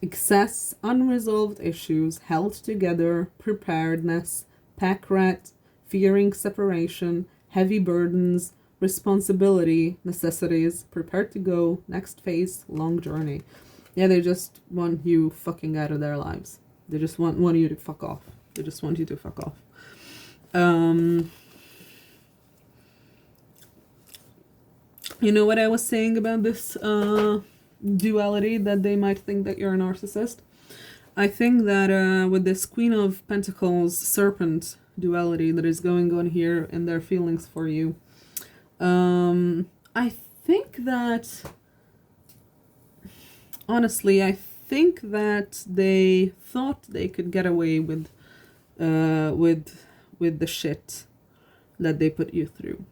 Excess, unresolved issues, held together, preparedness, pack rat, fearing separation, heavy burdens, responsibility, necessities, prepared to go, next phase, long journey. Yeah, they just want you fucking out of their lives. They just want you to fuck off. They just want you to fuck off. You know what I was saying about this duality, that they might think that you're a narcissist? I think that with this Queen of Pentacles Serpent duality that is going on here in their feelings for you, I think that, honestly, I think that they thought they could get away with the shit that they put you through.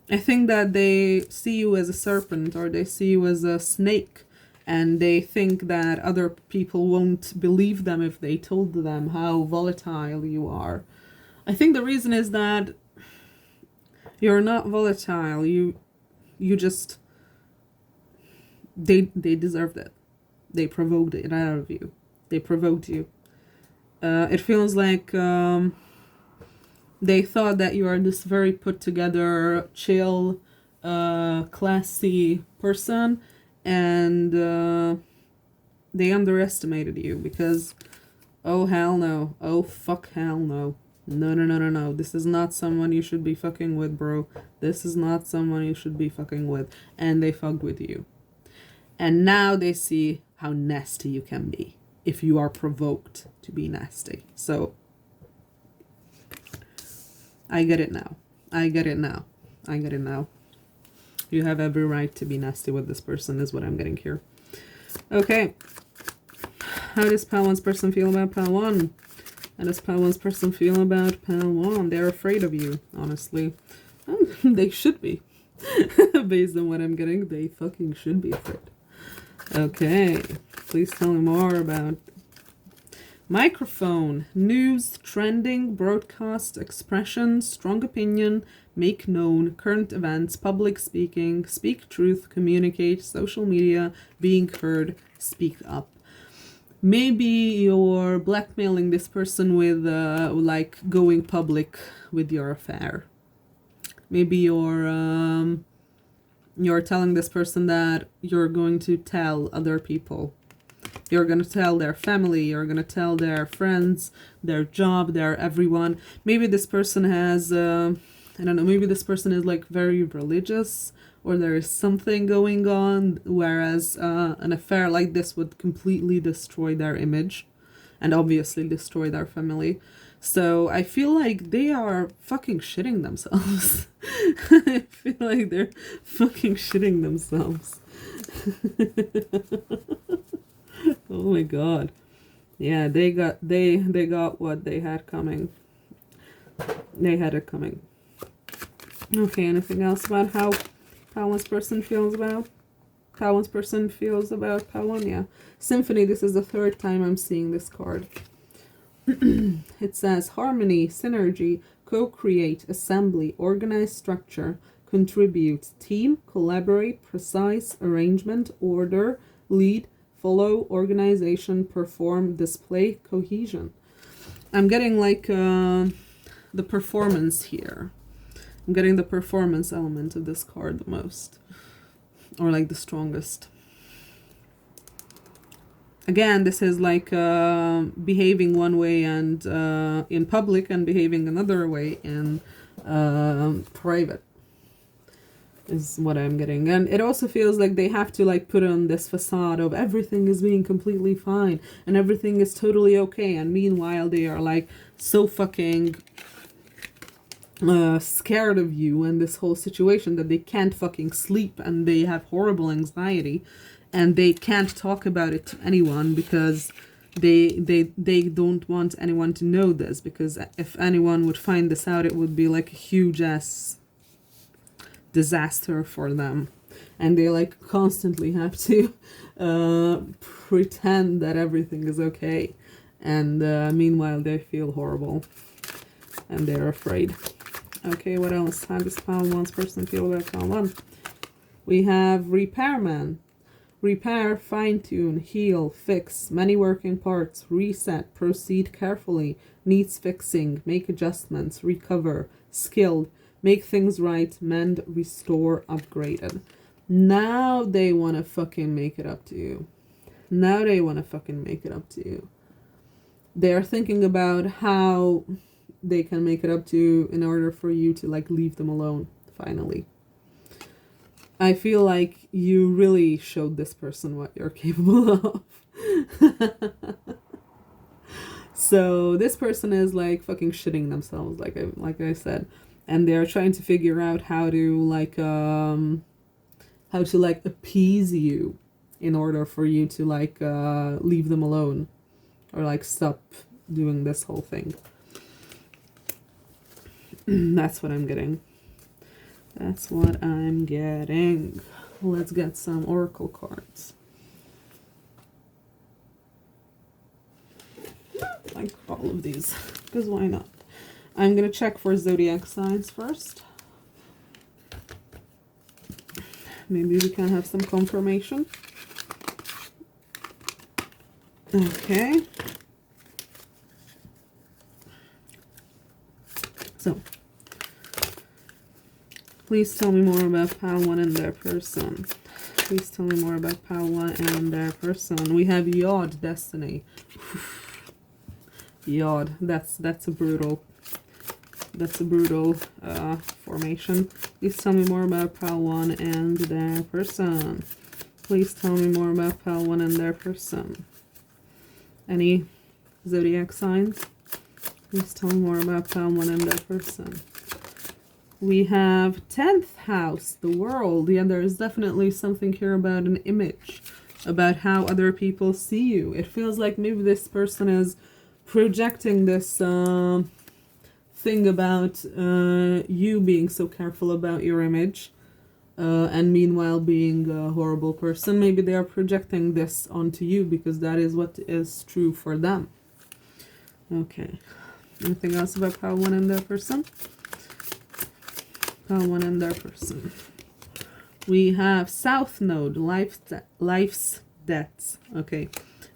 I think that they see you as a serpent, or they see you as a snake, and they think that other people won't believe them if they told them how volatile you are. I think the reason is that you're not volatile. You just, they deserved it. They provoked it out of you. They provoked you. It feels like they thought that you are this very put together, chill, classy person, and they underestimated you because, oh hell no, oh fuck hell no. No. This is not someone you should be fucking with, bro. This is not someone you should be fucking with. And they fucked with you. And now they see how nasty you can be if you are provoked to be nasty. So, I get it now. I get it now. You have every right to be nasty with this person is what I'm getting here. Okay. How does pile one's person feel about pile one? How does pile one's person feel about pile one? They're afraid of you, honestly. They should be. Based on what I'm getting, they fucking should be afraid. Okay. Please tell me more about microphone, news, trending, broadcast, expression, strong opinion, make known, current events, public speaking, speak truth, communicate, social media, being heard, speak up. Maybe you're blackmailing this person with like going public with your affair. Maybe you're telling this person that you're going to tell other people. You're going to tell their family, you're going to tell their friends, their job, their everyone. Maybe this person has, I don't know, maybe this person is like very religious, or there is something going on, whereas an affair like this would completely destroy their image and obviously destroy their family. So I feel like they are fucking shitting themselves. I feel like they're fucking shitting themselves. Oh my god. Yeah, they got what they had coming. They had it coming. Okay, anything else about how one's person feels about pile 1? Yeah. Symphony, this is the third time I'm seeing this card. It says harmony, synergy, co-create, assembly, organize structure, contribute, team, collaborate, precise, arrangement, order, lead, follow, organization, perform, display, cohesion. I'm getting like the performance here. I'm getting the performance element of this card the most, or like the strongest. Again, this is like behaving one way and in public, and behaving another way in private is what I'm getting. And it also feels like they have to like put on this facade of everything is being completely fine and everything is totally okay, and meanwhile they are like so fucking scared of you and this whole situation that they can't fucking sleep, and they have horrible anxiety, and they can't talk about it to anyone because they don't want anyone to know this, because if anyone would find this out, it would be like a huge ass disaster for them, and they like constantly have to pretend that everything is okay, and meanwhile they feel horrible and they're afraid. Okay, what else? How does pile 1's person feel about pile 1? We have repairman. Repair, fine-tune, heal, fix, many working parts, reset, proceed carefully, needs fixing, make adjustments, recover, skilled, make things right, mend, restore, upgraded. Now they want to fucking make it up to you. Now they want to fucking make it up to you. They're thinking about how they can make it up to you in order for you to like leave them alone, finally. I feel like you really showed this person what you're capable of. So this person is like fucking shitting themselves, like I said, and they're trying to figure out how to appease you in order for you to like leave them alone, or like stop doing this whole thing. That's what I'm getting. That's what I'm getting. Let's get some oracle cards. Like all of these, because why not? I'm gonna check for zodiac signs first. Maybe we can have some confirmation. Okay. So, please tell me more about pile 1 and their person. Please tell me more about pile 1 and their person. We have Yod, destiny. Yod, that's a brutal formation. Please tell me more about pile 1 and their person. Please tell me more about pile 1 and their person. Any zodiac signs? Please tell me more about pile 1 and their person. We have 10th house, the world. Yeah, there is definitely something here about an image, about how other people see you. It feels like maybe this person is projecting this thing about you being so careful about your image, and meanwhile being a horrible person. Maybe they are projecting this onto you because that is what is true for them. Okay. Anything else about pile 1 and their person? Pile 1 and their person. We have South Node, life's debts. Okay.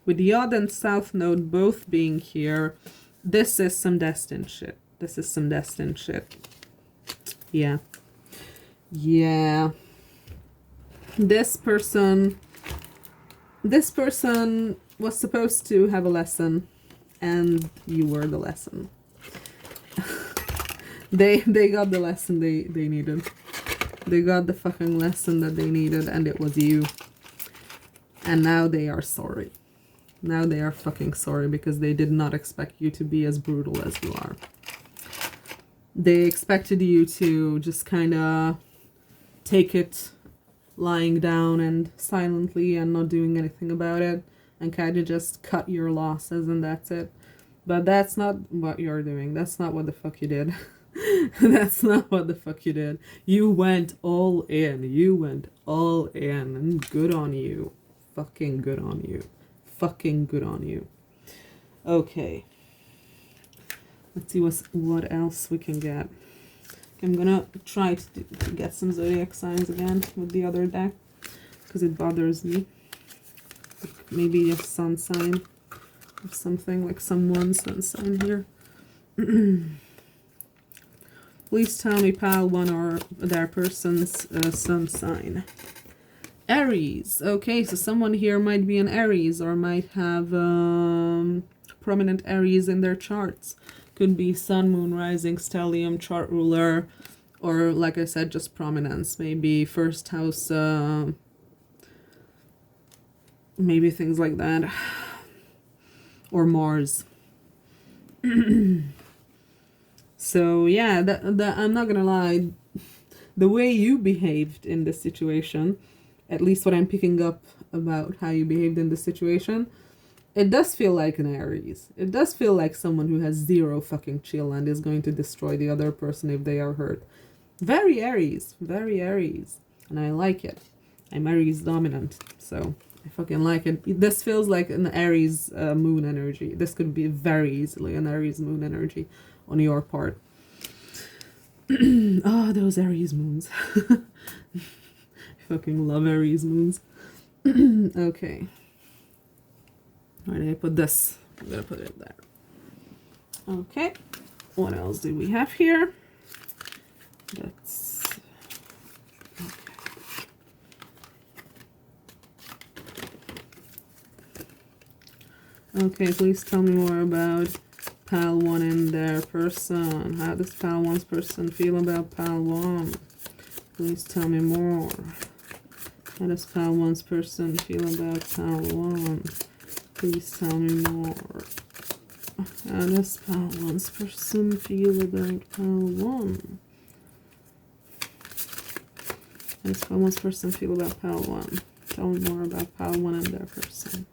With Yod and South Node both being here, this is some destined shit. This is some destined shit. Yeah. Yeah. This person was supposed to have a lesson, and you were the lesson. They got the lesson they needed. They got the fucking lesson that they needed, and it was you. And now they are sorry. Now they are fucking sorry because they did not expect you to be as brutal as you are. They expected you to just kind of take it lying down and silently and not doing anything about it, and kind of just cut your losses and that's it. But that's not what you're doing. That's not what the fuck you did. That's not what the fuck you did. You went all in. You went all in. And good on you. Fucking good on you. Fucking good on you. Okay. Let's see what else we can get. I'm gonna try to get some zodiac signs again with the other deck, because it bothers me. Like maybe a sun sign or something, like someone's sun sign here. Please tell me pile one or their person's sun sign. Aries. Okay, so someone here might be an Aries or might have prominent Aries in their charts. Could be sun, moon, rising, stellium, chart ruler, or like I said, just prominence. Maybe first house, maybe things like that. Or Mars. So yeah, that I'm not gonna lie, the way you behaved in this situation, at least what I'm picking up about how you behaved in this situation, it does feel like an Aries. It does feel like someone who has zero fucking chill and is going to destroy the other person if they are hurt. Very Aries. Very Aries. And I like it. I'm Aries dominant, so I fucking like it. This feels like an Aries moon energy. This could be very easily an Aries moon energy on your part. Oh, those Aries moons. I fucking love Aries moons. Okay. Where did I put this? I'm gonna put it there. Okay. What else do we have here? That's okay. Please tell me more about pile one and their person. How does pile one's person feel about pile one? Please tell me more. How does pile one's person feel about pile one? Please tell me more. How does pile one's person feel about pile one? How does pile one's person feel about pile one? Tell me more about pile one and their person.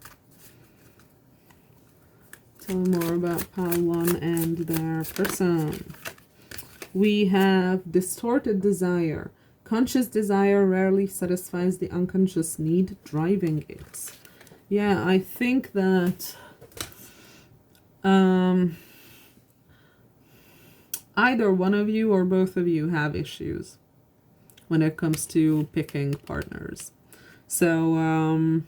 Tell me more about pile one and their person. We have distorted desire. Conscious desire rarely satisfies the unconscious need driving it. Yeah, I think that either one of you or both of you have issues when it comes to picking partners. So,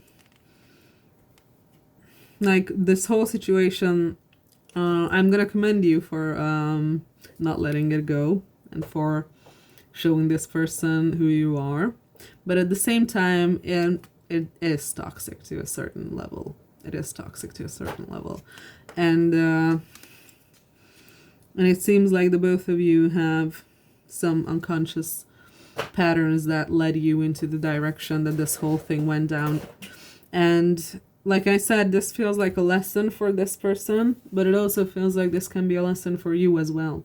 like this whole situation, I'm gonna commend you for not letting it go and for showing this person who you are. But at the same time, it is toxic to a certain level. It is toxic to a certain level. And it seems like the both of you have some unconscious patterns that led you into the direction that this whole thing went down. And like I said, this feels like a lesson for this person, but it also feels like this can be a lesson for you as well.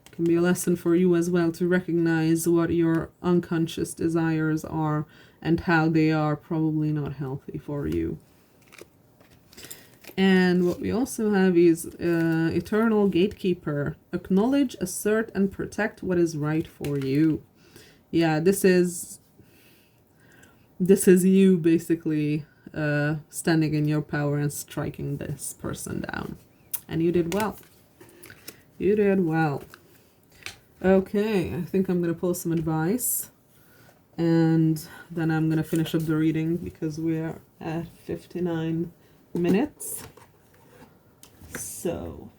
It can be a lesson for you as well to recognize what your unconscious desires are and how they are probably not healthy for you. And what we also have is Eternal Gatekeeper. Acknowledge, assert, and protect what is right for you. Yeah, this is you basically standing in your power and striking this person down. And you did well. You did well. Okay, I think I'm going to pull some advice. And then I'm going to finish up the reading because we are at 59 minutes. So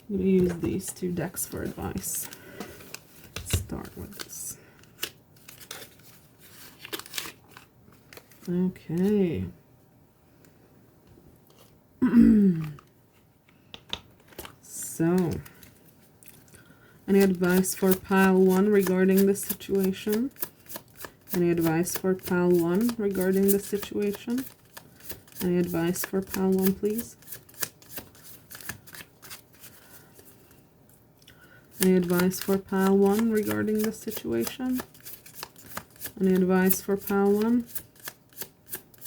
I'm going to use these two decks for advice. Let's start with this. Okay. So, any advice for pile one regarding this situation? Any advice for pile one regarding the situation? Any advice for pile one, please? Any advice for pile one regarding the situation? Any advice for pile one?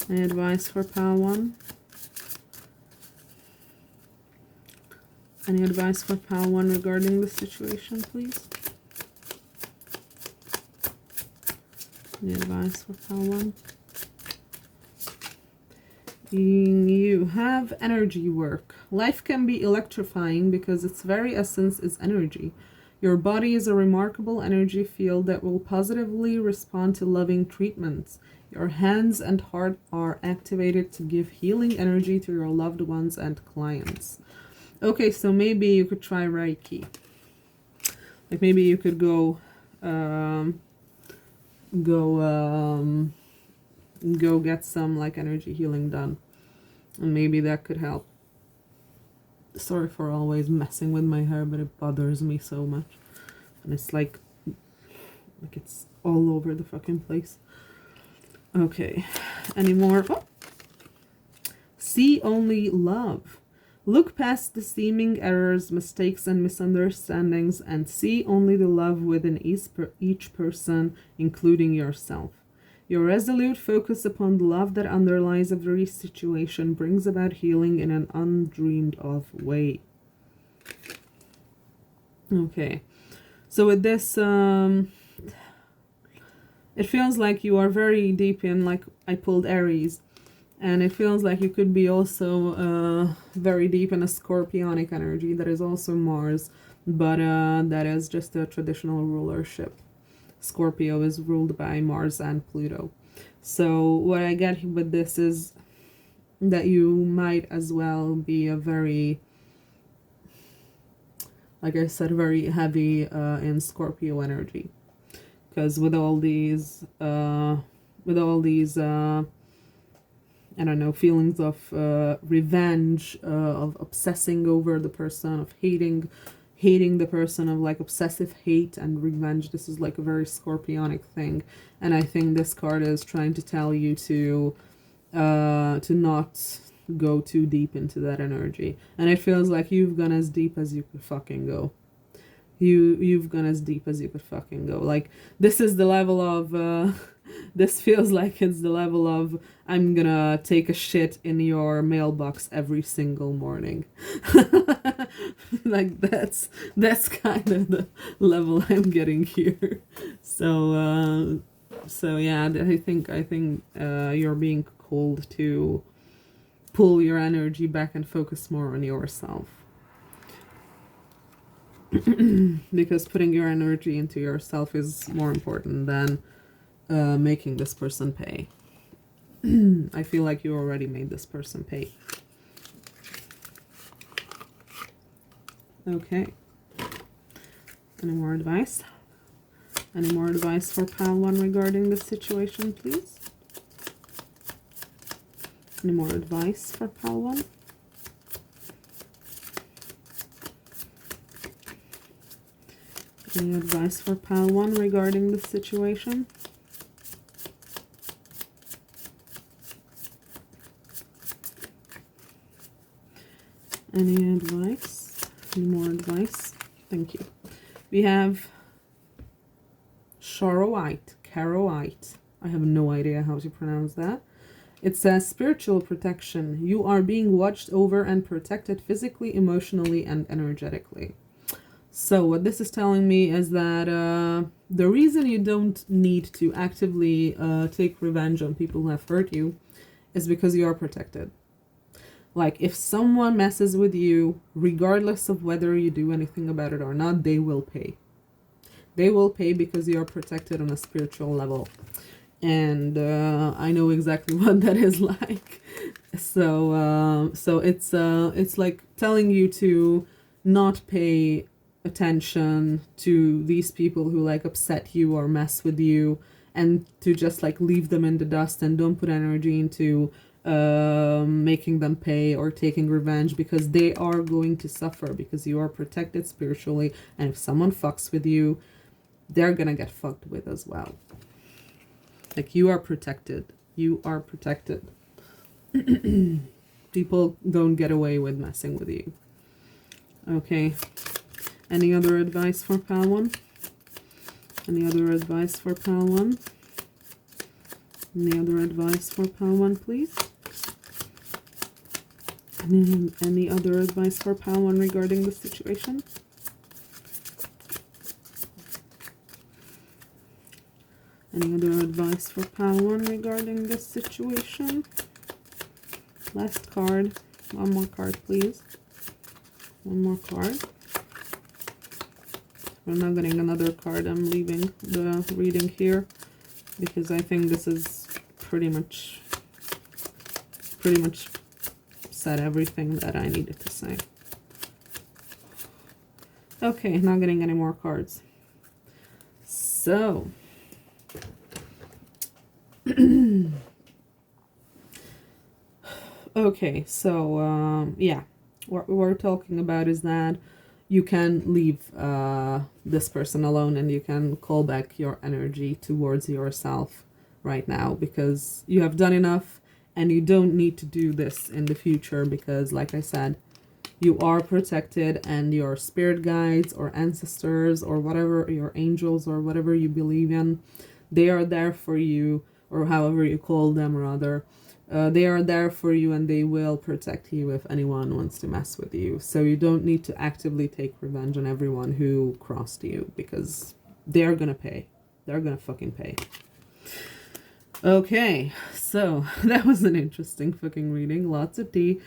Any advice for pile one? Any advice for Pal 1 regarding the situation, please? Any advice for Pal 1? You have energy work. Life can be electrifying because its very essence is energy. Your body is a remarkable energy field that will positively respond to loving treatments. Your hands and heart are activated to give healing energy to your loved ones and clients. Okay, so maybe you could try Reiki. Like maybe you could go get some like energy healing done, and maybe that could help. Sorry for always messing with my hair, but it bothers me so much, and it's like it's all over the fucking place. Okay, any more? Oh. See only love. Look past the seeming errors, mistakes, and misunderstandings, and see only the love within each person, including yourself. Your resolute focus upon the love that underlies every situation brings about healing in an undreamed of way. Okay, so with this, it feels like you are very deep in, like I pulled Aries, and it feels like you could be also very deep in a scorpionic energy that is also Mars, but that is just a traditional rulership. Scorpio is ruled by Mars and Pluto. So what I get with this is that you might as well be a very, like I said, very heavy in Scorpio energy. Because with all these, I don't know, feelings of revenge, of obsessing over the person, of hating the person, of like obsessive hate and revenge. This is like a very scorpionic thing, and I think this card is trying to tell you to not go too deep into that energy. And it feels like you've gone as deep as you could fucking go. You've gone as deep as you could fucking go. Like this is the level of this feels like it's the level of I'm gonna take a shit in your mailbox every single morning. Like that's kind of the level I'm getting here. So yeah, I think you're being called to pull your energy back and focus more on yourself. Because putting your energy into yourself is more important than making this person pay. I feel like you already made this person pay. Okay. Any more advice? Any more advice for Pal 1 regarding this situation, please? Any more advice for Pal 1? Any advice for Pal 1 regarding this situation? Any advice? Any more advice? Thank you. We have Charoite. I have no idea how to pronounce that. It says spiritual protection. You are being watched over and protected physically, emotionally, and energetically. So what this is telling me is that the reason you don't need to actively take revenge on people who have hurt you is because you are protected. Like, if someone messes with you, regardless of whether you do anything about it or not, they will pay. They will pay because you are protected on a spiritual level. And I know exactly what that is like. So it's like telling you to not pay attention to these people who like upset you or mess with you, and to just like leave them in the dust and don't put energy into making them pay or taking revenge, because they are going to suffer because you are protected spiritually, and if someone fucks with you, they're gonna get fucked with as well. Like, you are protected. You are protected. People don't get away with messing with you. Okay. Any other advice for Pal 1? Any other advice for Pal 1? Any other advice for Pal 1, please? Any other advice for pile 1 regarding the situation? Any other advice for pile 1 regarding this situation? Last card. One more card, please. One more card. We're not getting another card. I'm leaving the reading here because I think this is pretty much said everything that I needed to say. Okay, not getting any more cards. So okay, so yeah, what we're talking about is that you can leave this person alone and you can call back your energy towards yourself right now because you have done enough and you don't need to do this in the future because, like I said, you are protected and your spirit guides or ancestors or whatever, your angels or whatever you believe in, they are there for you, or however you call them rather. They are there for you and they will protect you if anyone wants to mess with you. So you don't need to actively take revenge on everyone who crossed you because they're gonna pay. They're gonna fucking pay. Okay, so that was an interesting fucking reading. Lots of tea.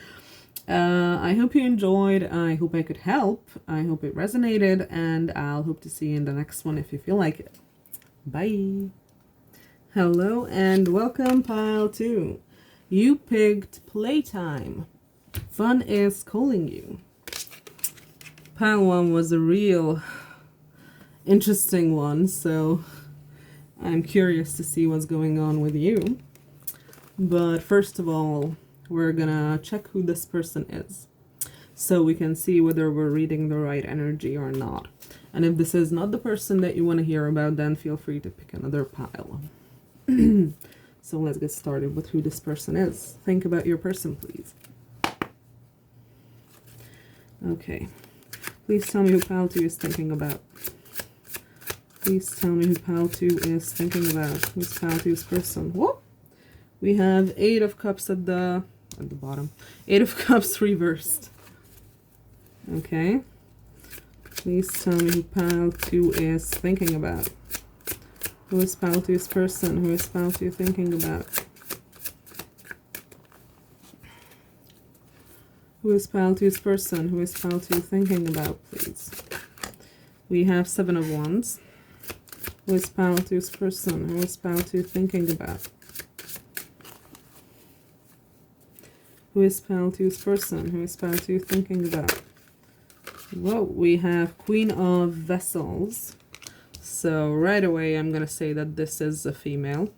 I hope you enjoyed. I hope I could help. I hope it resonated, and I'll hope to see you in the next one if you feel like it. Bye. Hello and welcome, pile 2. You picked playtime. Fun is calling you. Pile 1 was a real interesting one, so I'm curious to see what's going on with you. But first of all, we're gonna check who this person is so we can see whether we're reading the right energy or not. And if this is not the person that you want to hear about, then feel free to pick another pile. So let's get started with who this person is. Think about your person, please. Okay. Please tell me who pile 2 is thinking about. Please tell me who pile 2 is thinking about. Who's pile 2's person? Whoop! We have 8 of Cups at the bottom. 8 of Cups reversed. Okay. Please tell me who pile 2 is thinking about. Who is pile 2's person? Who is pile 2 thinking about? Who is pile 2's person? Who is pile 2 thinking about, please? We have 7 of Wands. Who is pile 2's person? Who is pile 2 thinking about? Who is pile 2's person? Who is pile 2 thinking about? Whoa, we have Queen of Vessels. So right away I'm gonna say that this is a female.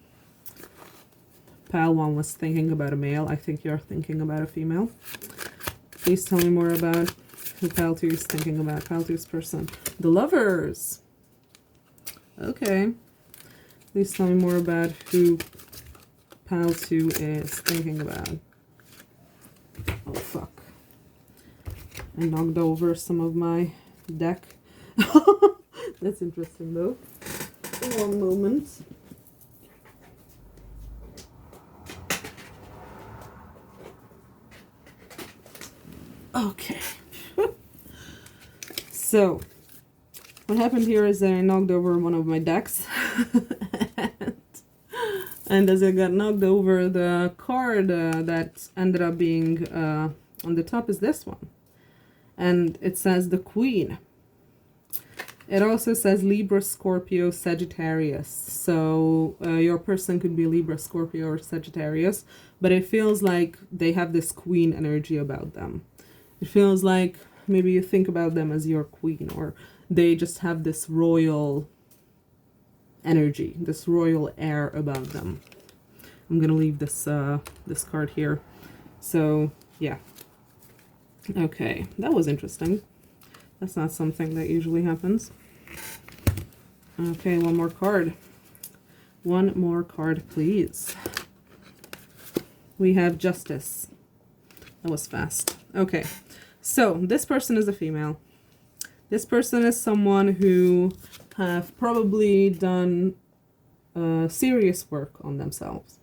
Pile 1 was thinking about a male. I think you're thinking about a female. Please tell me more about who pile 2 is thinking about. Pile 2's person. The Lovers. Okay. Please tell me more about who pile 2 is thinking about. Oh fuck. I knocked over some of my deck. That's interesting though. One moment. Okay. So, what happened here is that I knocked over one of my decks. And as I got knocked over, the card that ended up being on the top is this one. And it says the Queen. It also says Libra, Scorpio, Sagittarius. So your person could be Libra, Scorpio, or Sagittarius. But it feels like they have this Queen energy about them. It feels like maybe you think about them as your queen, or they just have this royal energy, this royal air about them. I'm gonna leave this this card here. So yeah. Okay, that was interesting. That's not something that usually happens. Okay, one more card. One more card, please. We have Justice. That was fast. Okay, so this person is a female. This person is someone who have probably done serious work on themselves.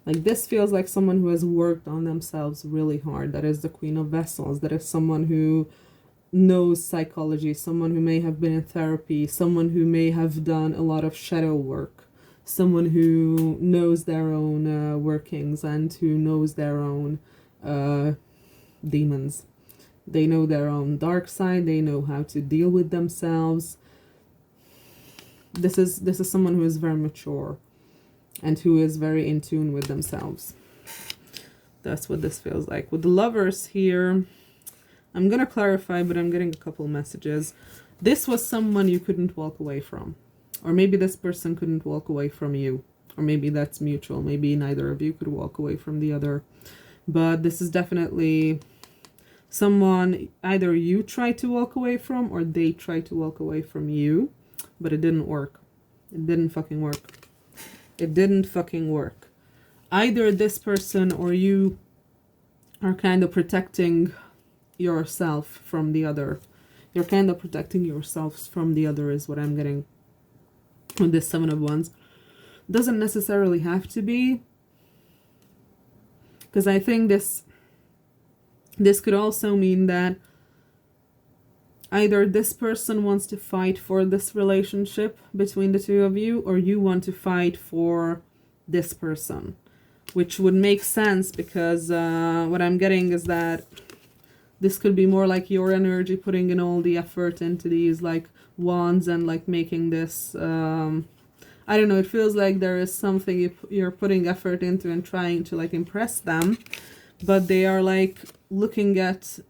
Like this feels like someone who has worked on themselves really hard. That is the Queen of Vessels. That is someone who knows psychology, someone who may have been in therapy, someone who may have done a lot of shadow work, someone who knows their own workings and who knows their own demons. They know their own dark side. They know how to deal with themselves. This is someone who is very mature and who is very in tune with themselves. That's what this feels like. With the Lovers here, I'm going to clarify, but I'm getting a couple messages. This was someone you couldn't walk away from. Or maybe this person couldn't walk away from you. Or maybe that's mutual. Maybe neither of you could walk away from the other. But this is definitely someone either you tried to walk away from or they tried to walk away from you. But it didn't work. It didn't fucking work. It didn't fucking work. Either this person or you are kind of protecting yourself from the other. You're kind of protecting yourselves from the other is what I'm getting with this Seven of Wands. Doesn't necessarily have to be, because I think this could also mean that either this person wants to fight for this relationship between the two of you, or you want to fight for this person, which would make sense because what I'm getting is that this could be more like your energy putting in all the effort into these like wands and like making this, I don't know, it feels like there is something you're putting effort into and trying to like impress them, but they are like looking at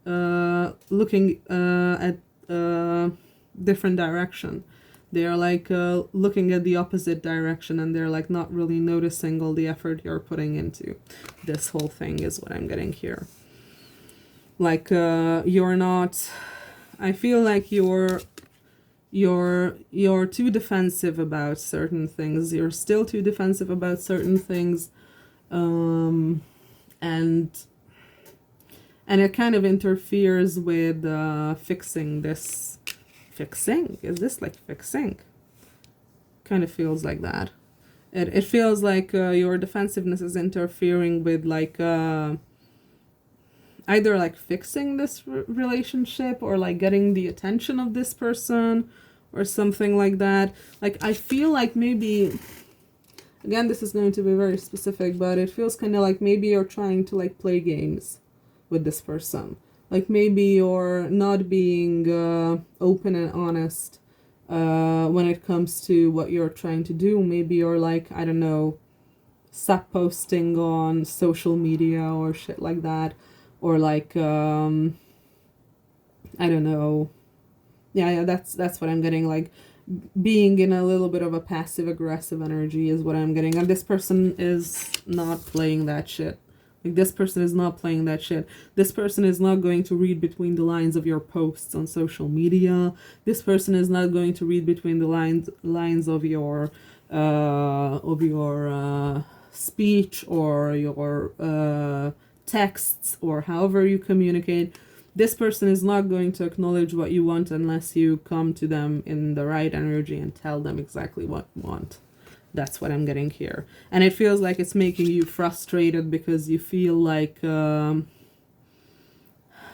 different direction. They are like looking at the opposite direction, and they're like not really noticing all the effort you're putting into this whole thing is what I'm getting here. Like you're not, I feel like you're too defensive about certain things. You're still too defensive about certain things, and it kind of interferes with fixing this. Fixing? Is this like fixing? Kind of feels like that. It feels like your defensiveness is interfering with like either like fixing this relationship or like getting the attention of this person or something like that. Like I feel like maybe, again, this is going to be very specific, but it feels kind of like maybe you're trying to like play games with this person. Like maybe you're not being open and honest when it comes to what you're trying to do. Maybe you're like, I don't know, stop posting on social media or shit like that. Or like, I don't know. Yeah, that's what I'm getting. Like being in a little bit of a passive aggressive energy is what I'm getting. And this person is not playing that shit. Like this person is not playing that shit. This person is not going to read between the lines of your posts on social media. This person is not going to read between the lines of your speech or your texts or however you communicate. This person is not going to acknowledge what you want unless you come to them in the right energy and tell them exactly what you want. That's what I'm getting here. And it feels like it's making you frustrated because you feel like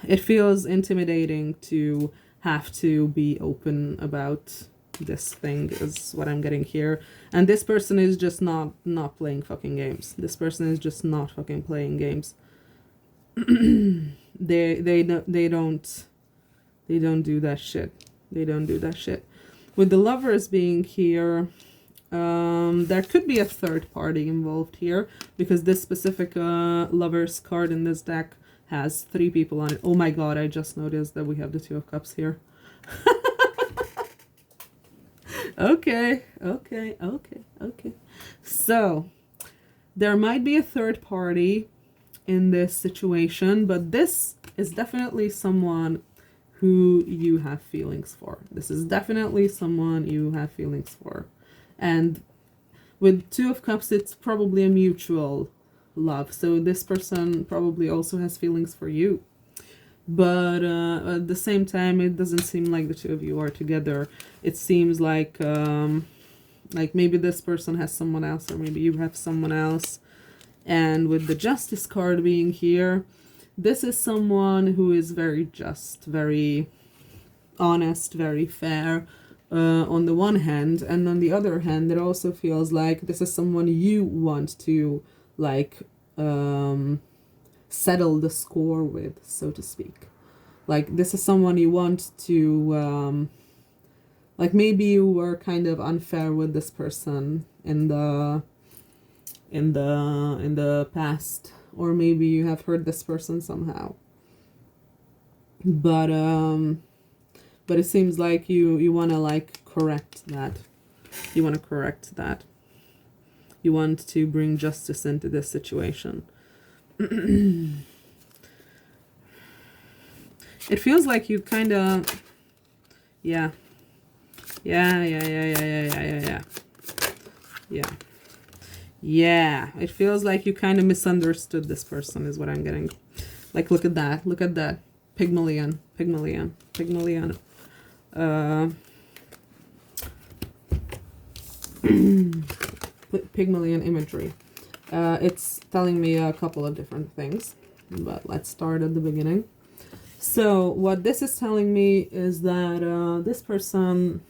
it feels intimidating to have to be open about this thing is what I'm getting here. And this person is just not playing fucking games. This person is just not fucking playing games. They don't do that shit. They don't do that shit. With the Lovers being here, there could be a third party involved here because this specific Lovers card in this deck has 3 people on it. Oh my god, I just noticed that we have the Two of Cups here. Okay. So there might be a third party in this situation, but this is definitely someone who you have feelings for. This is definitely someone you have feelings for. And with Two of Cups, it's probably a mutual love. So this person probably also has feelings for you. But at the same time, it doesn't seem like the two of you are together. It seems like maybe this person has someone else, or maybe you have someone else. And with the Justice card being here, this is someone who is very just, very honest, very fair on the one hand. And on the other hand, it also feels like this is someone you want to, like, settle the score with, so to speak. Like, this is someone you want to, like, maybe you were kind of unfair with this person in the past, or maybe you have hurt this person somehow. But it seems like you want to, like, correct that. You want to correct that. You want to bring justice into this situation. It feels like you kind of, yeah. Yeah. It feels like you kind of misunderstood this person, is what I'm getting. Like, look at that. Look at that. Pygmalion. Pygmalion imagery. It's telling me a couple of different things, but let's start at the beginning. So what this is telling me is that this person,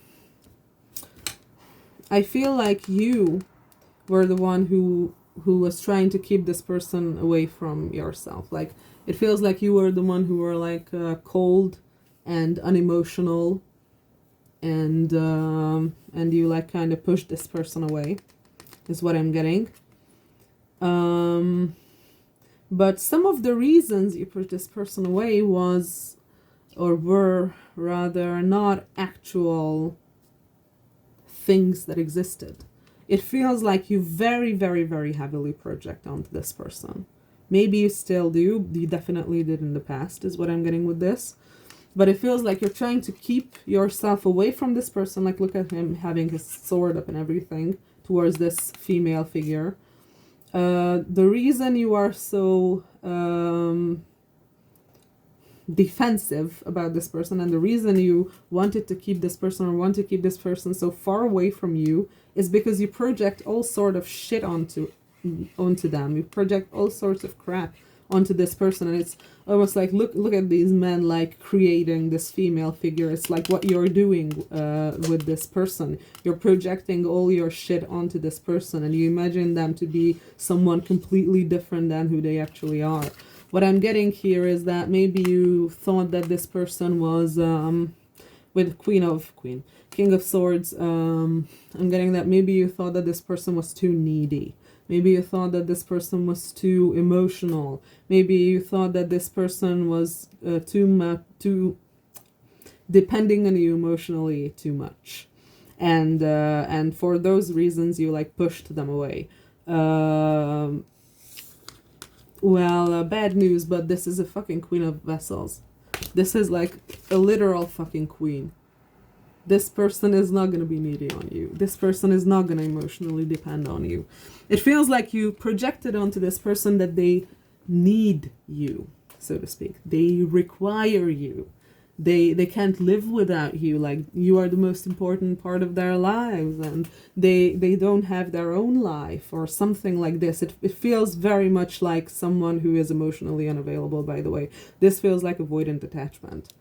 I feel like you were the one who was trying to keep this person away from yourself. Like, it feels like you were the one who were, like, cold and unemotional, and you, like, kind of pushed this person away, is what I'm getting. But some of the reasons you pushed this person away were rather not actual things that existed. It feels like you very, very, very heavily project onto this person. Maybe you still do. You definitely did in the past, is what I'm getting with this. But it feels like you're trying to keep yourself away from this person. Like, look at him having his sword up and everything towards this female figure. The reason you are so defensive about this person, and the reason you wanted to keep this person, or want to keep this person so far away from you, is because you project all sort of shit onto them. You project all sorts of crap onto this person, and it's almost like, look at these men, like, creating this female figure. It's like what you're doing with this person. You're projecting all your shit onto this person, and you imagine them to be someone completely different than who they actually are. What I'm getting here is that maybe you thought that this person was with King of Swords. I'm getting that maybe you thought that this person was too needy. Maybe you thought that this person was too emotional. Maybe you thought that this person was too depending on you emotionally too much, and for those reasons you, like, pushed them away. Bad news, but this is a fucking Queen of Vessels. This is, like, a literal fucking queen. This person is not going to be needy on you. This person is not going to emotionally depend on you. It feels like you projected onto this person that they need you, so to speak. They require you. They can't live without you. Like, you are the most important part of their lives, and they don't have their own life, or something like this. It feels very much like someone who is emotionally unavailable, by the way. This feels like avoidant attachment.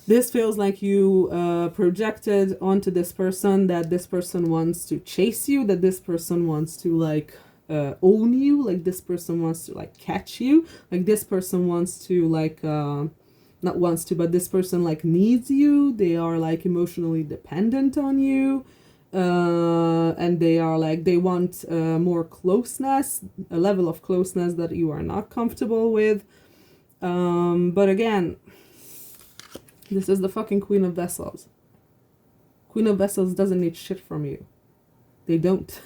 This feels like you projected onto this person that this person wants to chase you, that this person wants to, like, own you, like this person wants to, like, catch you, like this person wants to, like, not wants to, but this person, like, needs you. They are, like, emotionally dependent on you, and they are, like, they want more closeness, a level of closeness that you are not comfortable with. But again, this is the fucking Queen of Vessels. Queen of Vessels doesn't need shit from you. They don't.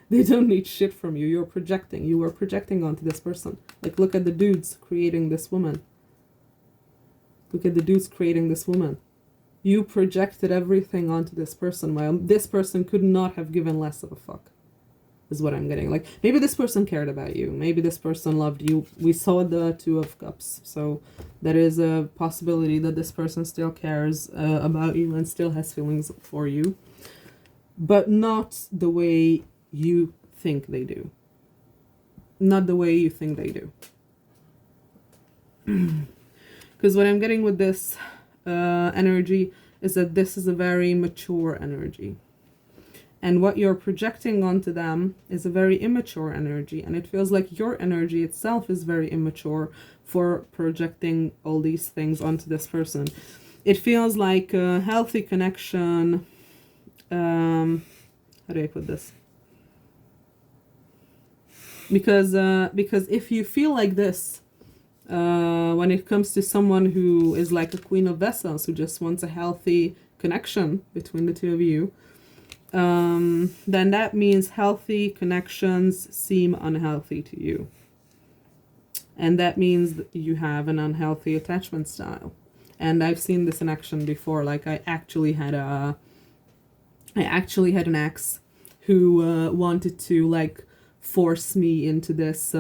They don't need shit from you. You're projecting. You were projecting onto this person. Like, look at the dudes creating this woman. Look at the dudes creating this woman. You projected everything onto this person, while this person could not have given less of a fuck, is what I'm getting. Like, maybe this person cared about you. Maybe this person loved you. We saw the Two of Cups. So there is a possibility that this person still cares about you and still has feelings for you. But not the way you think they do. not the way you think they do. Because what I'm getting with this energy is that this is a very mature energy. And what you're projecting onto them is a very immature energy. And it feels like your energy itself is very immature for projecting all these things onto this person. It feels like a healthy connection. How do I put this? Because if you feel like this, when it comes to someone who is like a Queen of Vessels, who just wants a healthy connection between the two of you, then that means healthy connections seem unhealthy to you. And that means that you have an unhealthy attachment style. And I've seen this in action before. Like I actually had an ex who wanted to like force me into this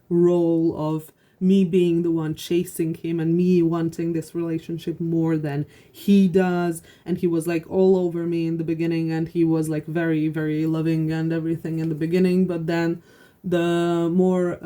role of me being the one chasing him and me wanting this relationship more than he does. And he was like all over me in the beginning, and he was like very, very loving and everything in the beginning. But then the more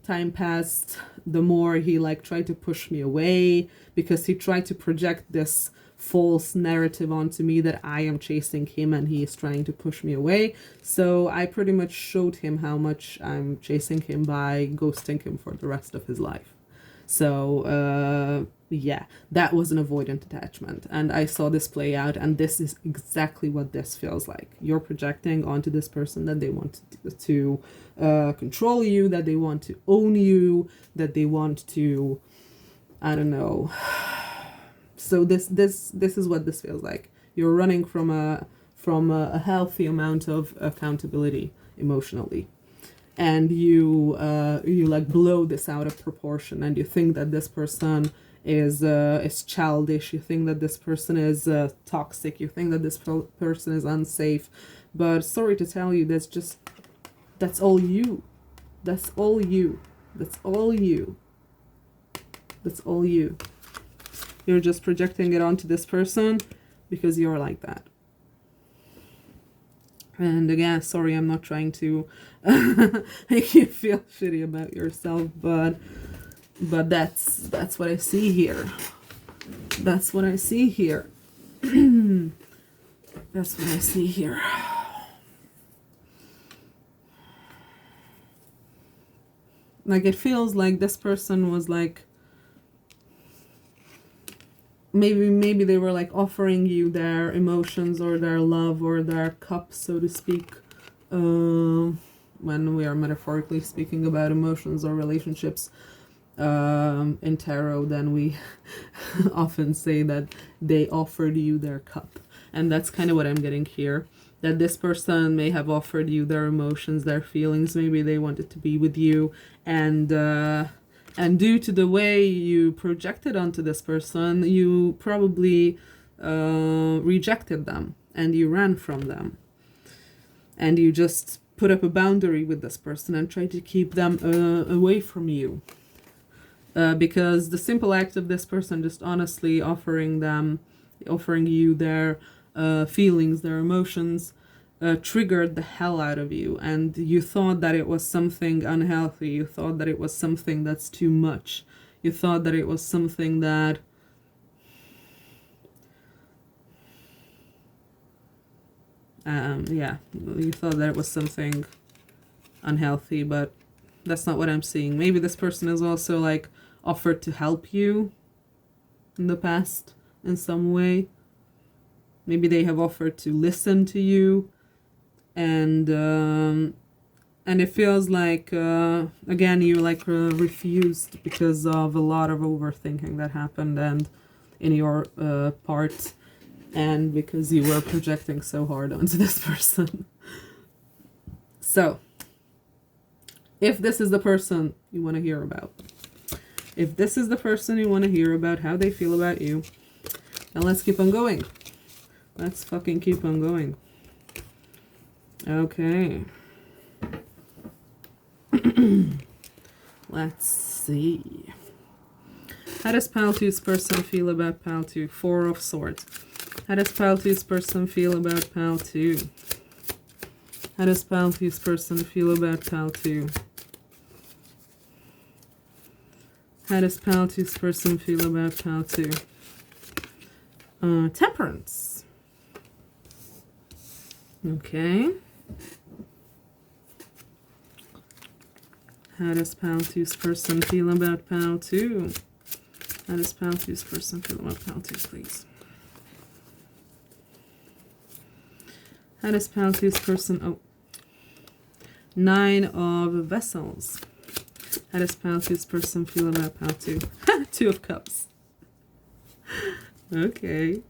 time passed, the more he like tried to push me away, because he tried to project this false narrative onto me that I am chasing him and he is trying to push me away. So I pretty much showed him how much I'm chasing him by ghosting him for the rest of his life. So yeah, that was an avoidant attachment, and I saw this play out, and this is exactly what this feels like. You're projecting onto this person that they want to control you, that they want to own you, that they want to, I don't know. So this is what this feels like. You're running from a healthy amount of accountability emotionally, and you like blow this out of proportion, and you think that this person is childish. You think that this person is toxic. You think that this person is unsafe. But sorry to tell you, that's all you. That's all you. That's all you. That's all you. You're just projecting it onto this person because you're like that. And again, sorry, I'm not trying to make you feel shitty about yourself, but that's what I see here. That's what I see here. That's what I see here. Like, it feels like this person was like, maybe they were like offering you their emotions or their love or their cup, so to speak, when we are metaphorically speaking about emotions or relationships in tarot. Then we often say that they offered you their cup, and that's kind of what I'm getting here, that this person may have offered you their emotions, their feelings. Maybe they wanted to be with you, and due to the way you projected onto this person, you probably rejected them and you ran from them. And you just put up a boundary with this person and tried to keep them away from you. Because the simple act of this person just honestly offering you their feelings, their emotions, triggered the hell out of you, and you thought that it was something unhealthy. You thought that it was something that's too much. You thought that it was something that you thought that it was something unhealthy, but that's not what I'm seeing. Maybe this person has also like offered to help you in the past in some way. Maybe they have offered to listen to you. And it feels like again, you like refused because of a lot of overthinking that happened and in your part, and because you were projecting so hard onto this person. So if this is the person you want to hear about, if this is the person you want to hear about how they feel about you, then let's keep on going. Let's fucking keep on going. Okay. Let's see. How does Pile 2's person feel about Pile 2? Four of Swords. How does Pile 2's person feel about Pile 2? How does pal two's person feel about pal two? How does pal two's person feel about pal two? Temperance. Okay. How does pal two's person feel about pal two? How does pal two's person feel about pal two, please? How does pal two's person... Oh. 9 of Vessels. How does pal two's person feel about pal two? 2 of Cups. Okay.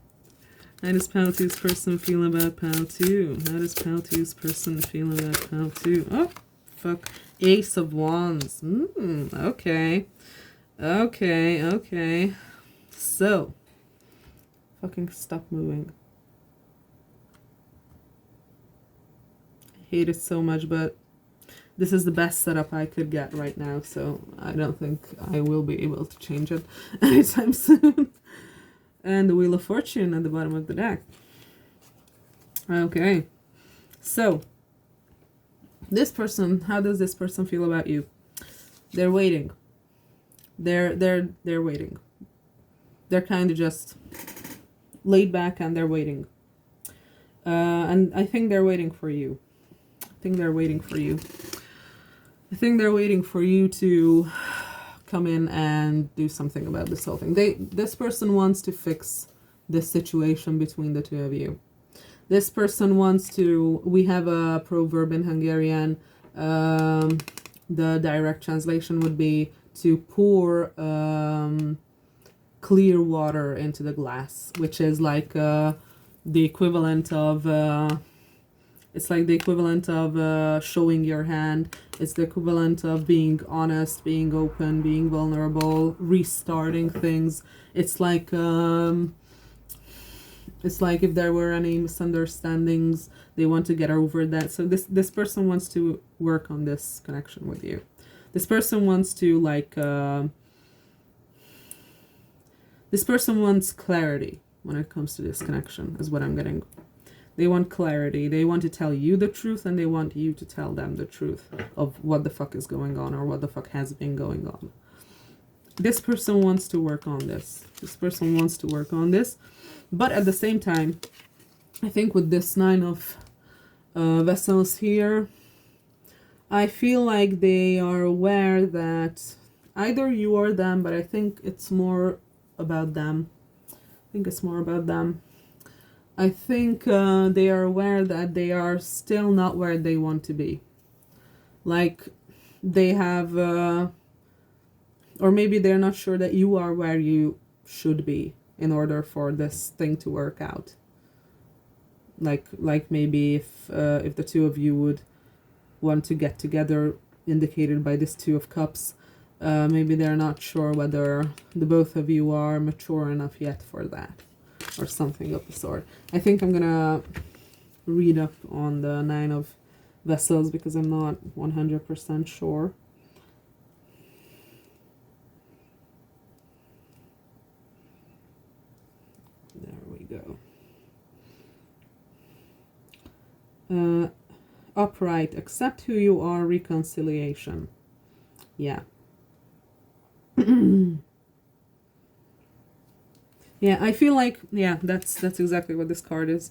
How does pal two's person feel about pal two? How does pal two's person feel about pal two? Oh, fuck. Ace of Wands. Okay. Okay. So. Fucking stop moving. I hate it so much, but this is the best setup I could get right now, so I don't think I will be able to change it anytime soon. And the Wheel of Fortune at the bottom of the deck. Okay. So, this person, how does this person feel about you? They're waiting. They're waiting. They're kind of just laid back and they're waiting. And I think they're waiting for you. I think they're waiting for you to come in and do something about this whole thing. This person wants to fix this situation between the two of you. This person wants to, we have a proverb in Hungarian, the direct translation would be to pour clear water into the glass, which is like the equivalent of, it's like the equivalent of showing your hand. It's the equivalent of being honest, being open, being vulnerable, restarting things. It's like if there were any misunderstandings, they want to get over that. So this person wants to work on this connection with you. This person wants to this person wants clarity when it comes to this connection, is what I'm getting. They want clarity. They want to tell you the truth, and they want you to tell them the truth of what the fuck is going on, or what the fuck has been going on. This person wants to work on this. This person wants to work on this. But at the same time, I think with this 9 of Vessels here, I feel like they are aware that either you or them, but I think it's more about them. I think it's more about them. I think they are aware that they are still not where they want to be. Like, they have, or maybe they're not sure that you are where you should be in order for this thing to work out. Like maybe if the two of you would want to get together, indicated by this 2 of Cups, maybe they're not sure whether the both of you are mature enough yet for that, or something of the sort. I think I'm gonna read up on the 9 of Vessels because I'm not 100% sure. There we go. Upright, accept who you are, reconciliation. Yeah. Yeah, I feel like, yeah, that's exactly what this card is.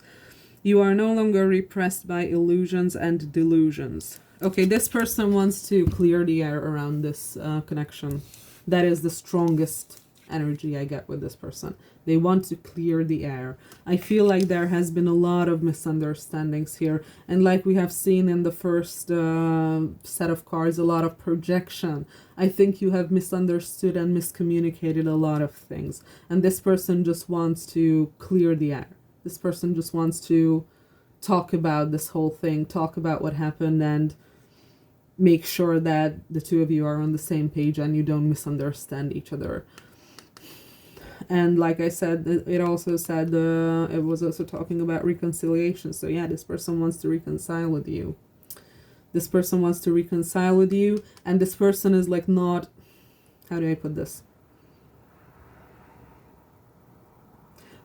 You are no longer repressed by illusions and delusions. Okay, this person wants to clear the air around this connection. That is the strongest energy I get with this person. They want to clear the air. I feel like there has been a lot of misunderstandings here, and like we have seen in the first set of cards, a lot of projection. I think you have misunderstood and miscommunicated a lot of things, and this person just wants to clear the air. This person just wants to talk about this whole thing, talk about what happened, and make sure that the two of you are on the same page and you don't misunderstand each other. And like I said, it also said, it was also talking about reconciliation. So yeah, this person wants to reconcile with you. This person wants to reconcile with you. And this person is like not, how do I put this?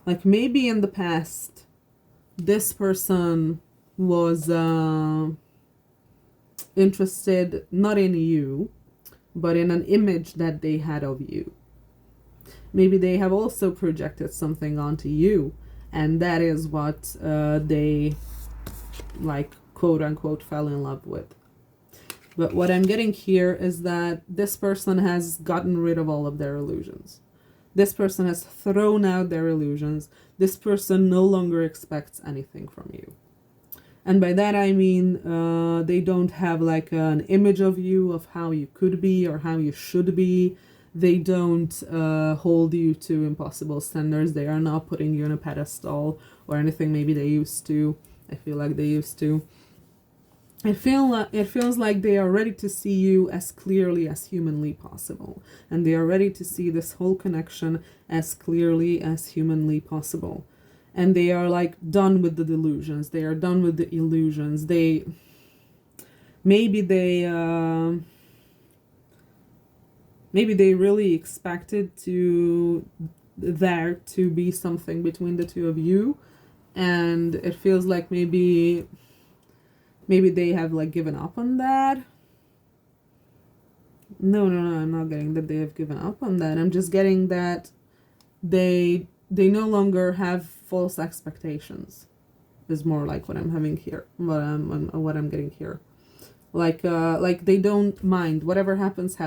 Like maybe in the past, this person was interested not in you, but in an image that they had of you. Maybe they have also projected something onto you, and that is what they, like, quote unquote, fell in love with. But what I'm getting here is that this person has gotten rid of all of their illusions. This person has thrown out their illusions. This person no longer expects anything from you. And by that I mean they don't have like an image of you, of how you could be or how you should be. They don't hold you to impossible standards. They are not putting you on a pedestal or anything. Maybe they used to. I feel like they used to. It feels like they are ready to see you as clearly as humanly possible. And they are ready to see this whole connection as clearly as humanly possible. And they are like done with the delusions. They are done with the illusions. Maybe they really expected there to be something between the two of you. And it feels like maybe they have like given up on that. No, I'm not getting that they have given up on that. I'm just getting that they no longer have false expectations. Is more like what I'm having here. What I'm getting here. Like they don't mind whatever happens.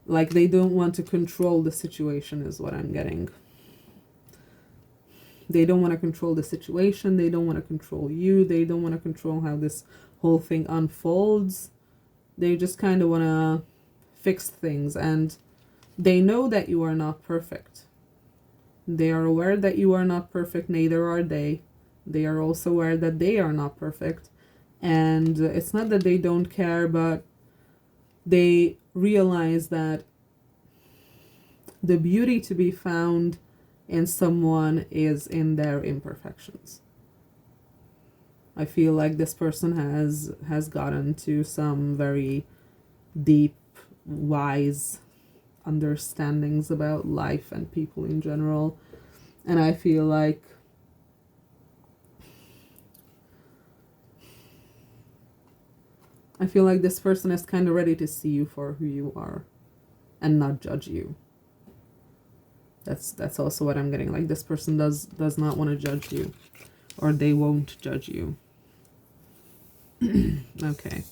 Like they don't want to control the situation is what I'm getting. They don't want to control the situation. They don't want to control you. They don't want to control how this whole thing unfolds. They just kind of want to fix things. And they know that you are not perfect. They are aware that you are not perfect. Neither are they. They are also aware that they are not perfect. And it's not that they don't care, but they realize that the beauty to be found in someone is in their imperfections. I feel like this person has gotten to some very deep, wise understandings about life and people in general. And I feel like this person is kind of ready to see you for who you are and not judge you. That's also what I'm getting. Like this person does not want to judge you, or they won't judge you. Okay.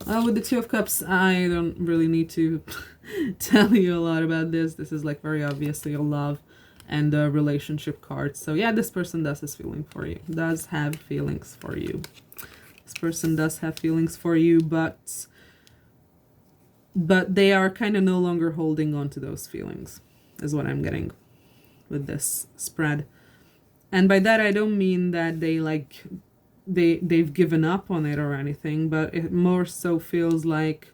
With the Two of Cups, I don't really need to tell you a lot about this. This is like very obviously a love and a relationship card. So yeah, this person does have feelings for you. Does have feelings for you. This person does have feelings for you, but they are kind of no longer holding on to those feelings, is what I'm getting with this spread. And by that I don't mean that they've given up on it or anything, but it more so feels like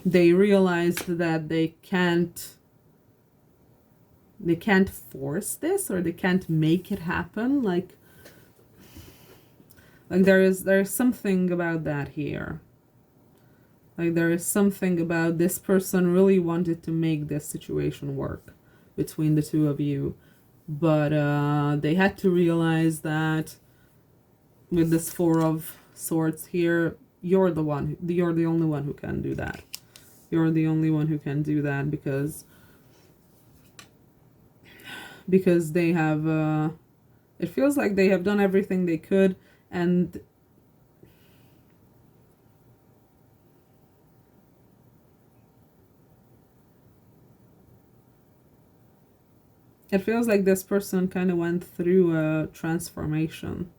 they realized that they can't force this, or they can't make it happen. Like there's something about that here. Like there is something about this person really wanted to make this situation work between the two of you, but they had to realize that with this Four of Swords here, you're the only one who can do that. You're the only one who can do that because they have it feels like they have done everything they could, and it feels like this person kind of went through a transformation.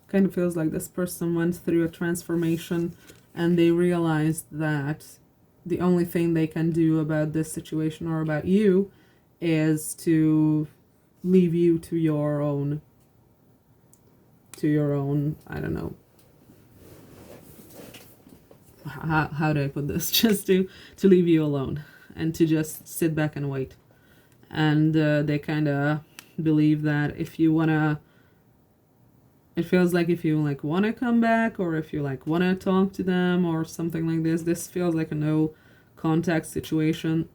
Kind of feels like this person went through a transformation, and they realized that the only thing they can do about this situation or about you is to leave you to your own, I don't know, how do I put this? Just to leave you alone and to just sit back and wait. And they kind of believe that if you want to, it feels like if you like want to come back, or if you like want to talk to them or something like this feels like a no contact situation.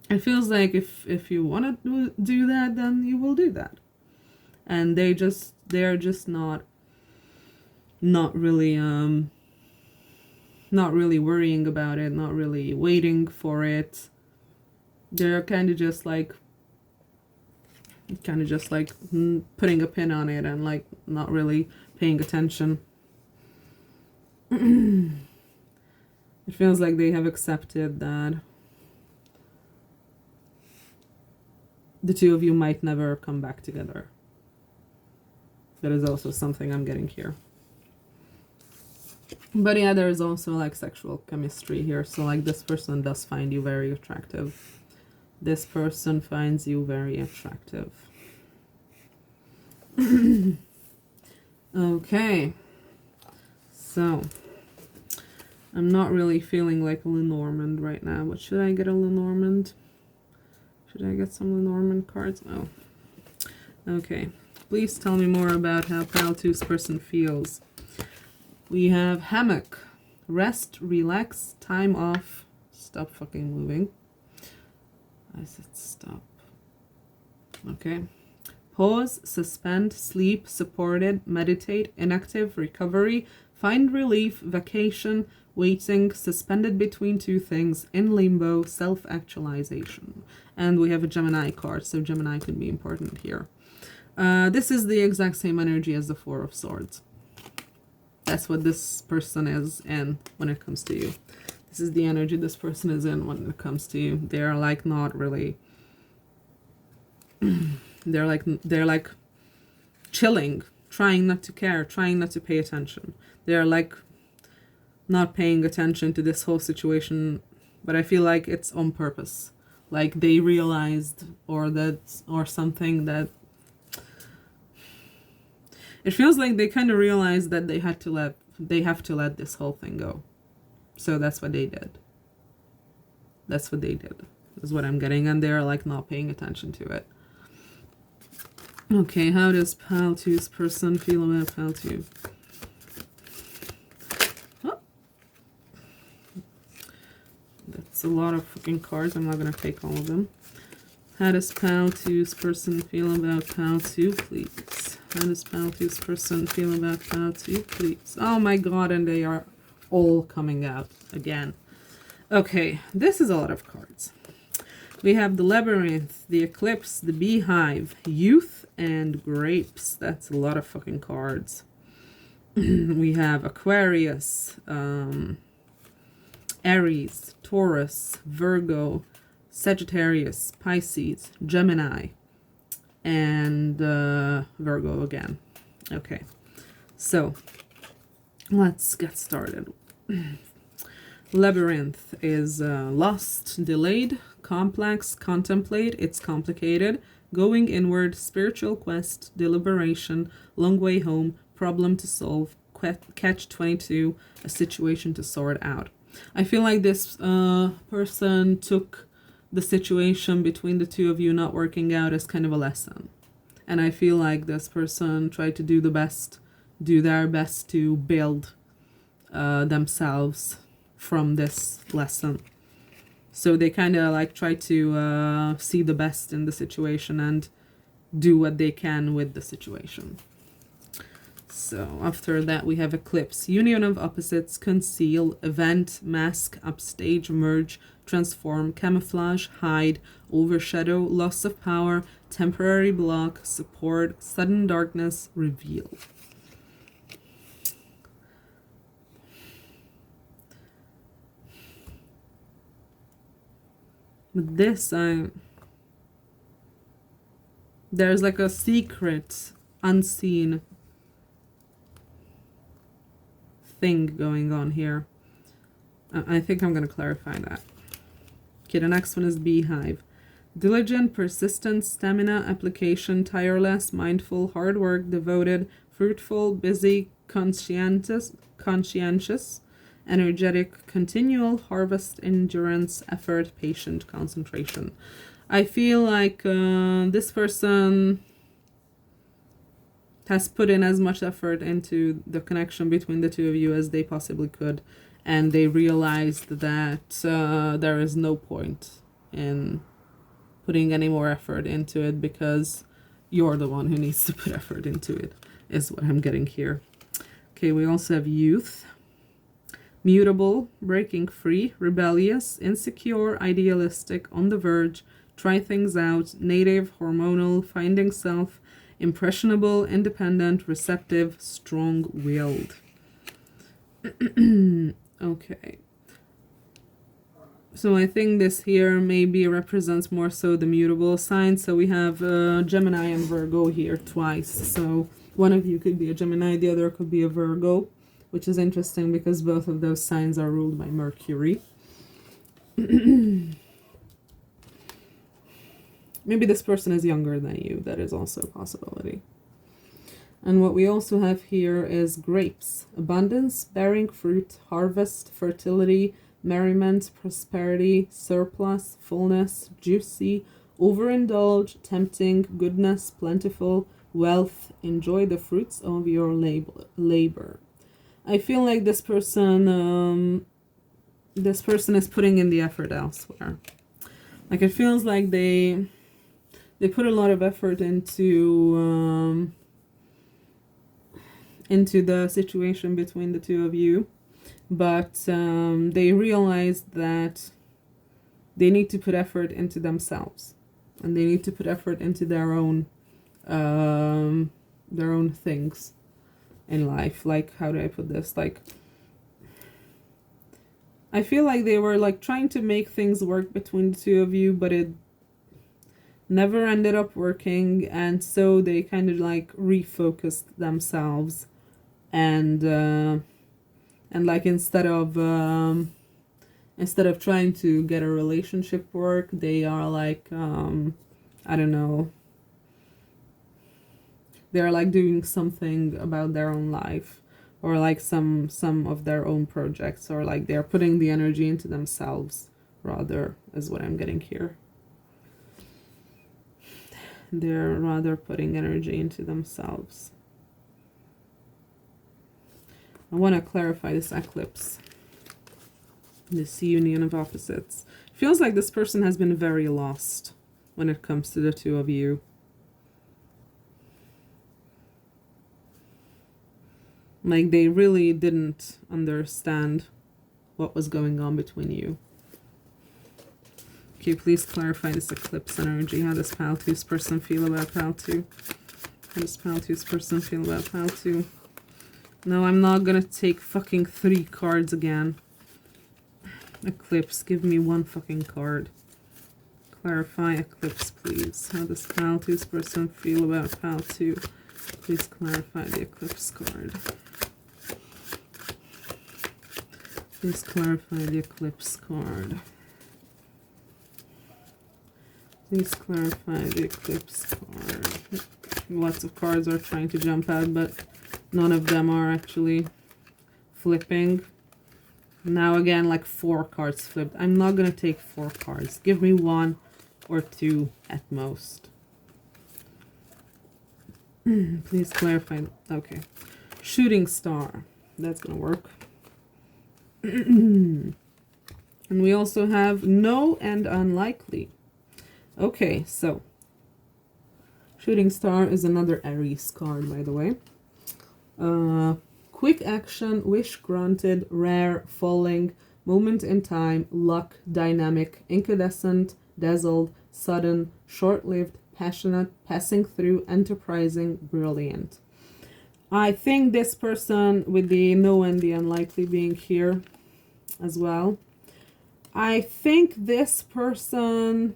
It feels like if you want to do that, then you will do that. And they're just not really not really worrying about it, not really waiting for it. They're kind of just like putting a pin on it and like not really paying attention. It feels like they have accepted that the two of you might never come back together. That is also something I'm getting here. But yeah, there is also like sexual chemistry here. So like this person does find you very attractive. This person finds you very attractive. Okay. So I'm not really feeling like a Lenormand right now, but should I get a Lenormand? Should I get some Lenormand cards? Oh. Okay. Please tell me more about how Pal 2's person feels. We have hammock. Rest, relax, time off. Stop fucking moving. I said stop. Okay. Pause, suspend, sleep, supported, meditate, inactive, recovery, find relief, vacation, waiting, suspended between two things, in limbo, self-actualization. And we have a Gemini card, so Gemini could be important here. This is the exact same energy as the Four of Swords. That's what this person is in when it comes to you. This is the energy this person is in when it comes to you. They're like not really... they're like chilling, trying not to care, trying not to pay attention. They're like not paying attention to this whole situation, but I feel like it's on purpose. Like they realized or something that it feels like they kind of realized that they have to let this whole thing go. So that's what they did. That's what they did. Is what I'm getting, and they're like not paying attention to it. Okay, how does Pal 2's person feel about Pal 2? Oh. That's a lot of fucking cards. I'm not gonna take all of them. How does Pal 2's person feel about Pal 2, please? How does Pal 2's person feel about Pal 2, please? Oh my god, and they are all coming out again. Okay, this is a lot of cards. We have the Labyrinth, the Eclipse, the Beehive, Youth, and Grapes. That's a lot of fucking cards. We have Aquarius, Aries, Taurus, Virgo, Sagittarius, Pisces, Gemini, and Virgo again. Okay, so let's get started. Labyrinth is lost, delayed, complex, contemplate, it's complicated, going inward, spiritual quest, deliberation, long way home, problem to solve, catch-22, a situation to sort out. I feel like this person took the situation between the two of you not working out as kind of a lesson. And I feel like this person tried to do their best to build themselves from this lesson. So they kind of like try to see the best in the situation and do what they can with the situation. So after that we have Eclipse, union of opposites, conceal, event, mask, upstage, merge, transform, camouflage, hide, overshadow, loss of power, temporary block, support, sudden darkness, reveal. With this, there's like a secret, unseen thing going on here. I think I'm going to clarify that. Okay, the next one is Beehive. Diligent, persistent, stamina, application, tireless, mindful, hard work, devoted, fruitful, busy, conscientious, energetic, continual, harvest, endurance, effort, patient, concentration. I feel like this person has put in as much effort into the connection between the two of you as they possibly could, and they realized that there is no point in putting any more effort into it because you're the one who needs to put effort into it, is what I'm getting here. Okay, we also have youth. Mutable, breaking free, rebellious, insecure, idealistic, on the verge, try things out, native, hormonal, finding self, impressionable, independent, receptive, strong-willed. Okay. So I think this here maybe represents more so the mutable sign. So we have Gemini and Virgo here twice. So one of you could be a Gemini, the other could be a Virgo, which is interesting because both of those signs are ruled by Mercury. Maybe this person is younger than you. That is also a possibility. And what we also have here is grapes. Abundance, bearing fruit, harvest, fertility, merriment, prosperity, surplus, fullness, juicy, overindulge, tempting, goodness, plentiful, wealth, enjoy the fruits of your labor. I feel like this person is putting in the effort elsewhere. Like it feels like they put a lot of effort into the situation between the two of you, but they realized that they need to put effort into themselves, and they need to put effort into their own things in life. Like, how do I put this? Like, I feel like they were like trying to make things work between the two of you, but it never ended up working, and so they kind of like refocused themselves, and like instead of trying to get a relationship work, they are like I don't know, they're like doing something about their own life, or like some of their own projects, or like they're putting the energy into themselves rather, is what I'm getting here. They're rather putting energy into themselves. I want to clarify this eclipse, this union of opposites. Feels like this person has been very lost when it comes to the two of you. Like they really didn't understand what was going on between you. Okay, please clarify this eclipse energy. How does Pal 2's person feel about Pal 2? How does Pal 2's person feel about Pal 2? No, I'm not gonna take fucking 3 cards again. Eclipse, give me one fucking card. Clarify eclipse, please. How does Pal 2's person feel about Pal 2? Please clarify the eclipse card. Please clarify the eclipse card. Please clarify the eclipse card. Lots of cards are trying to jump out, but none of them are actually flipping. Now again, like 4 cards flipped. I'm not gonna take 4 cards. Give me 1 or 2 at most. Please clarify. Okay. Shooting star. That's gonna work. And we also have no and unlikely. Okay, so shooting star is another Aries card, by the way. Quick action, wish granted, rare, falling, moment in time, luck, dynamic, incandescent, dazzled, sudden, short-lived, passionate, passing through, enterprising, brilliant. I think this person, with the no and the unlikely being here as well, I think this person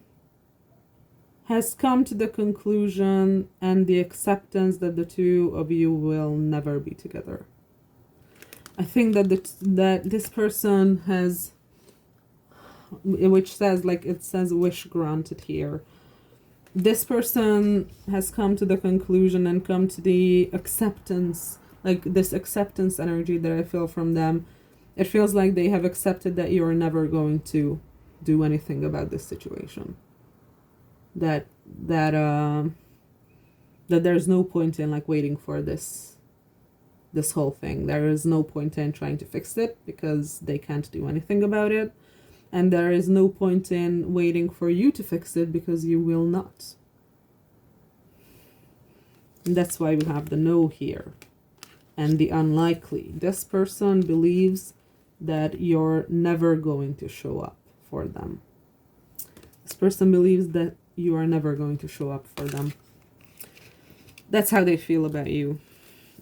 has come to the conclusion and the acceptance that the two of you will never be together. I think that that this person has, which says, like it says wish granted here, this person has come to the conclusion and come to the acceptance, like this acceptance energy that I feel from them. It feels like they have accepted that you're never going to do anything about this situation. That there's no point in like waiting for this whole thing. There is no point in trying to fix it because they can't do anything about it. And there is no point in waiting for you to fix it, because you will not. And that's why we have the no here. And the unlikely. This person believes that you're never going to show up for them. This person believes that you are never going to show up for them. That's how they feel about you.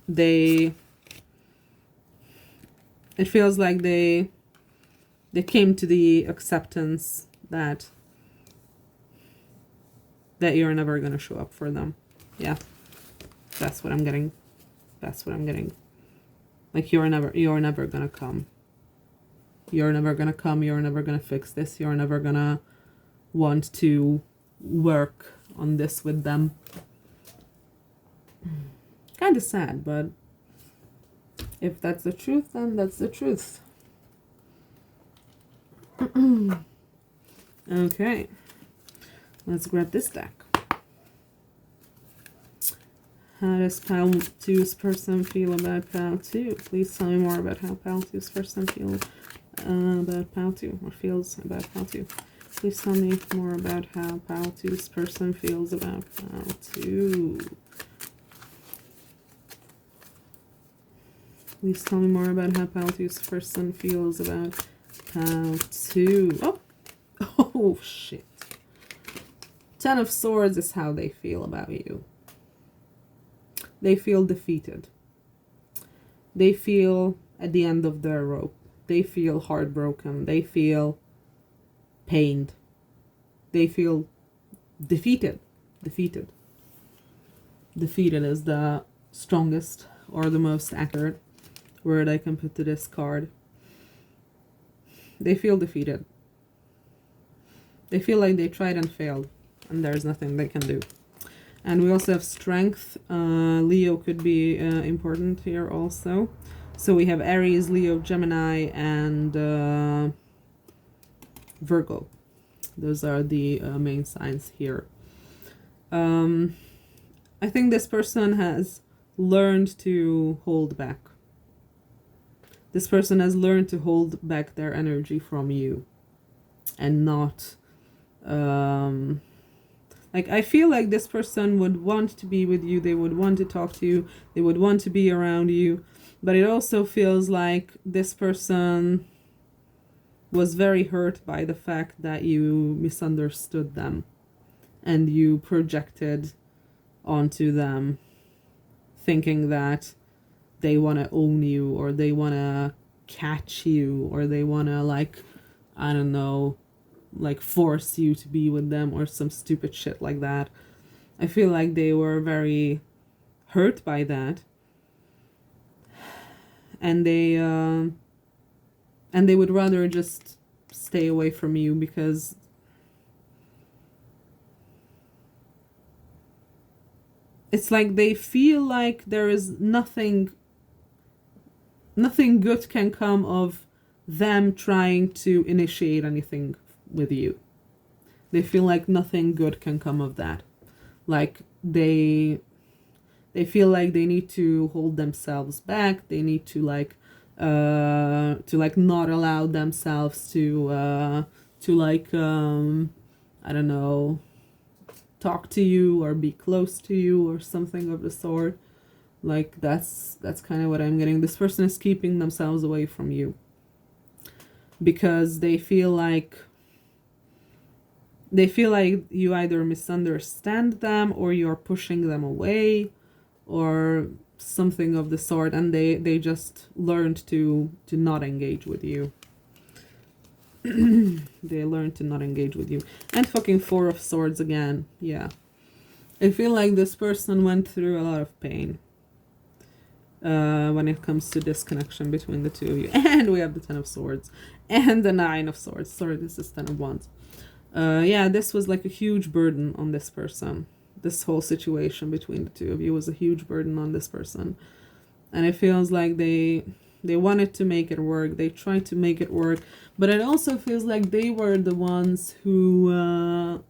It feels like they came to the acceptance that you're never going to show up for them. Yeah. That's what I'm getting. That's what I'm getting. Like you're never going to come. You're never going to come. You're never going to fix this. You're never going to want to work on this with them. Kind of sad, but if that's the truth, then that's the truth. Okay. Let's grab this deck. How does Pal 2's person feel about Pal 2? Please tell me more about how Pal 2's person feels about Pal 2, or feels about Pal 2. Please tell me more about how Pal 2's person feels about Pal 2. Please tell me more about how Pal 2's person feels about Pal 2. Oh! Oh, shit. 10 of Swords is how they feel about you. They feel defeated. They feel at the end of their rope. They feel heartbroken. They feel pained. They feel defeated. Defeated. Defeated is the strongest or the most accurate word I can put to this card. They feel defeated. They feel like they tried and failed, and there's nothing they can do. And we also have Strength. Leo could be important here also. So we have Aries, Leo, Gemini, and Virgo. Those are the main signs here. I think this person has learned to hold back. This person has learned to hold back their energy from you. And not... like, I feel like this person would want to be with you. They would want to talk to you. They would want to be around you. But it also feels like this person was very hurt by the fact that you misunderstood them. And you projected onto them, thinking that they want to own you, or they want to catch you, or they want to, like, I don't know, like force you to be with them, or some stupid shit like that. I feel like they were very hurt by that, and they would rather just stay away from you, because it's like they feel like there is nothing good can come of them trying to initiate anything with you. They feel like nothing good can come of that. Like they feel like they need to hold themselves back. They need to not allow themselves to like I don't know, talk to you or be close to you or something of the sort. Like that's kind of what I'm getting. This person is keeping themselves away from you because they feel like you either misunderstand them, or you're pushing them away, or something of the sort, and they just learned to not engage with you. They learned to not engage with you. And fucking Four of Swords again. Yeah. I feel like this person went through a lot of pain when it comes to this connection between the two of you. And we have the Ten of Swords and the Nine of Swords. Sorry, this is Ten of Wands. Yeah, this was like a huge burden on this person. This whole situation between the two of you was a huge burden on this person. And it feels like they wanted to make it work. They tried to make it work. But it also feels like they were the ones who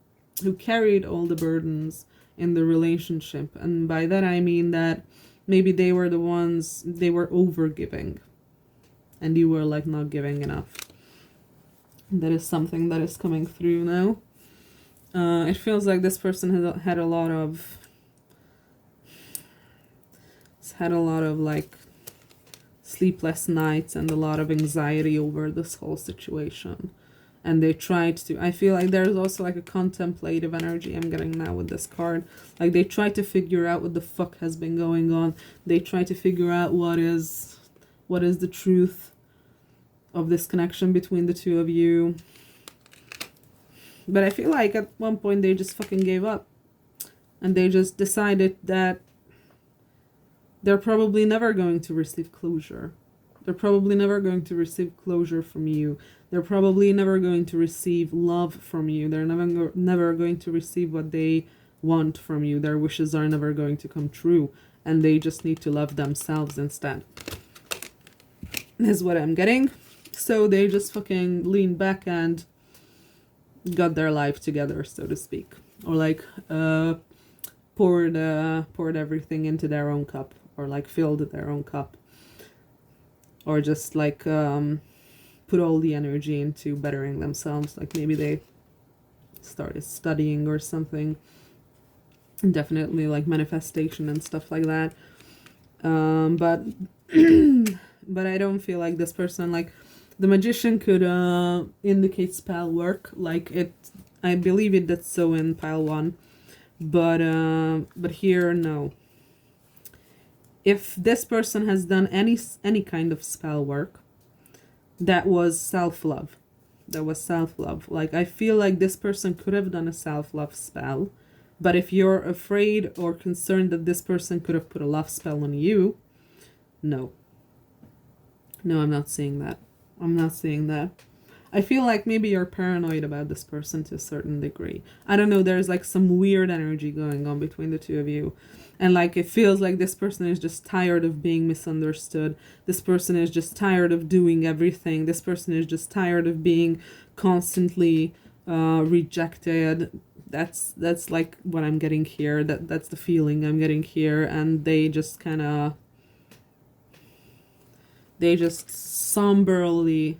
carried all the burdens in the relationship. And by that I mean that maybe they were the ones, they were over giving. And you were like not giving enough. That is something that is coming through now. It feels like this person has had a lot of like sleepless nights and a lot of anxiety over this whole situation. And they tried to, I feel like there's also like a contemplative energy I'm getting now with this card. Like they try to figure out what the fuck has been going on. They try to figure out what is the truth of this connection between the two of you. But I feel like at one point they just fucking gave up. And they just decided that they're probably never going to receive closure. They're probably never going to receive closure from you. They're probably never going to receive love from you. They're never going to receive what they want from you. Their wishes are never going to come true. And they just need to love themselves instead. Is what I'm getting. So they just fucking leaned back and got their life together, so to speak. Or like poured everything into their own cup. Or like filled their own cup. Or just like put all the energy into bettering themselves. Like maybe they started studying or something. And definitely like manifestation and stuff like that. But but I don't feel like this person, like the magician could indicate spell work. Like it, I believe it did so in pile 1. But here, no. If this person has done any kind of spell work, that was self-love. That was self-love. Like, I feel like this person could have done a self-love spell. But if you're afraid or concerned that this person could have put a love spell on you, no. No, I'm not seeing that. I'm not seeing that. I feel like maybe you're paranoid about this person to a certain degree. I don't know, there's like some weird energy going on between the two of you. And like it feels like this person is just tired of being misunderstood. This person is just tired of doing everything. This person is just tired of being constantly rejected. That's like what I'm getting here. That's the feeling I'm getting here. And they just somberly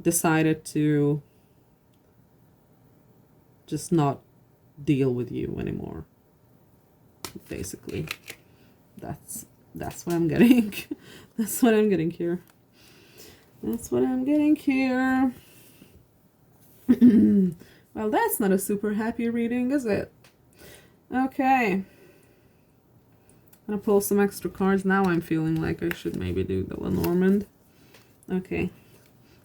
decided to just not deal with you anymore. Basically, that's what I'm getting. That's what I'm getting here. That's what I'm getting here. Well, that's not a super happy reading, is it? Okay. I'm gonna pull some extra cards. Now I'm feeling like I should maybe do the Lenormand. Okay.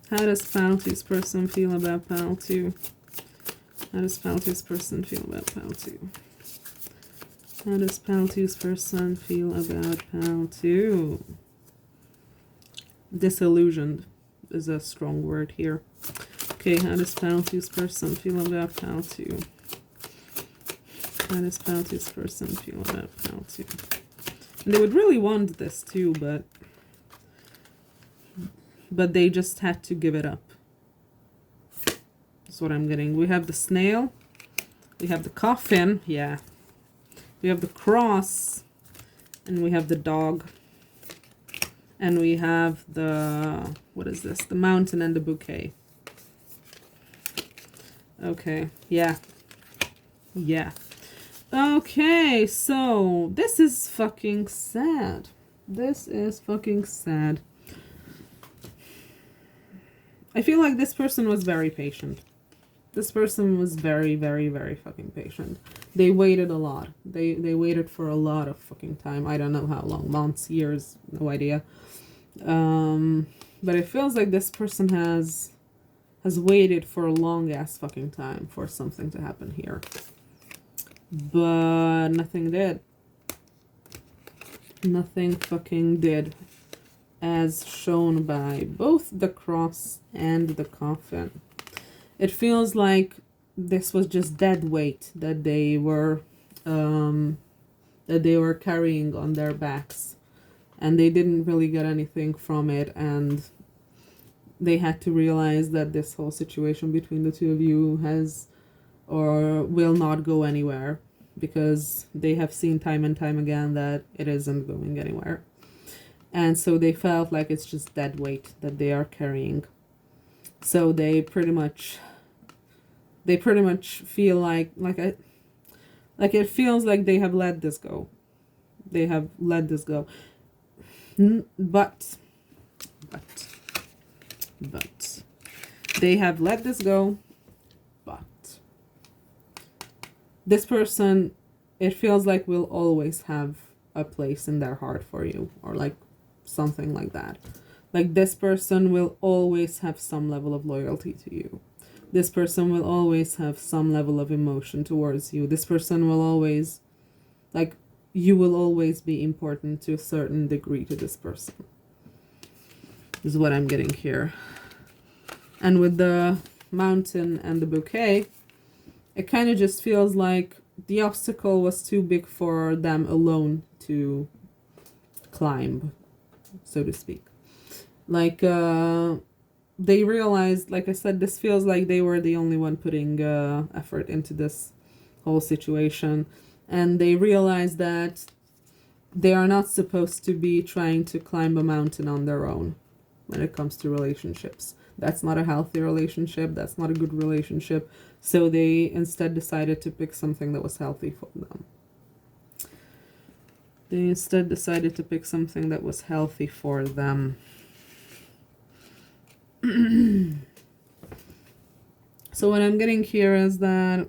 How does pile 2's person feel about pile 2? How does pile 2's person feel about pile 2? How does pile 2's person feel about pile 2? Disillusioned is a strong word here. Okay, how does pile 2's person feel about pile 2? How does pile 2's person feel about pile 2? And they would really want this too, but they just had to give it up. That's what I'm getting. We have the snail. We have the coffin. Yeah. We have the cross. And we have the dog. And we have the... What is this? The mountain and the bouquet. Okay. Yeah. Yeah. Okay, so this is fucking sad. This is fucking sad. I feel like this person was very patient. This person was very, very, very fucking patient. They waited a lot. They waited for a lot of fucking time. I don't know how long. Months, years, no idea. But it feels like this person has waited for a long ass fucking time for something to happen here. But nothing did. Nothing fucking did. As shown by both the cross and the coffin. It feels like this was just dead weight that they were carrying on their backs, and they didn't really get anything from it, and they had to realize that this whole situation between the two of you has or will not go anywhere, because they have seen time and time again that it isn't going anywhere. And so they felt like it's just dead weight that they are carrying. So they pretty much feel like it feels like they have let this go. They have let this go. But they have let this go. But this person, it feels like will always have a place in their heart for you, or like something like that. Like this person will always have some level of loyalty to you. This person will always have some level of emotion towards you. This person will always, like, you will always be important to a certain degree to this person. This is what I'm getting here. And with the mountain and the bouquet, it kind of just feels like the obstacle was too big for them alone to climb, so to speak. Like, they realized, like I said, this feels like they were the only one putting effort into this whole situation. And they realized that they are not supposed to be trying to climb a mountain on their own when it comes to relationships. That's not a healthy relationship. That's not a good relationship. So they instead decided to pick something that was healthy for them. They instead decided to pick something that was healthy for them. So what I'm getting here is that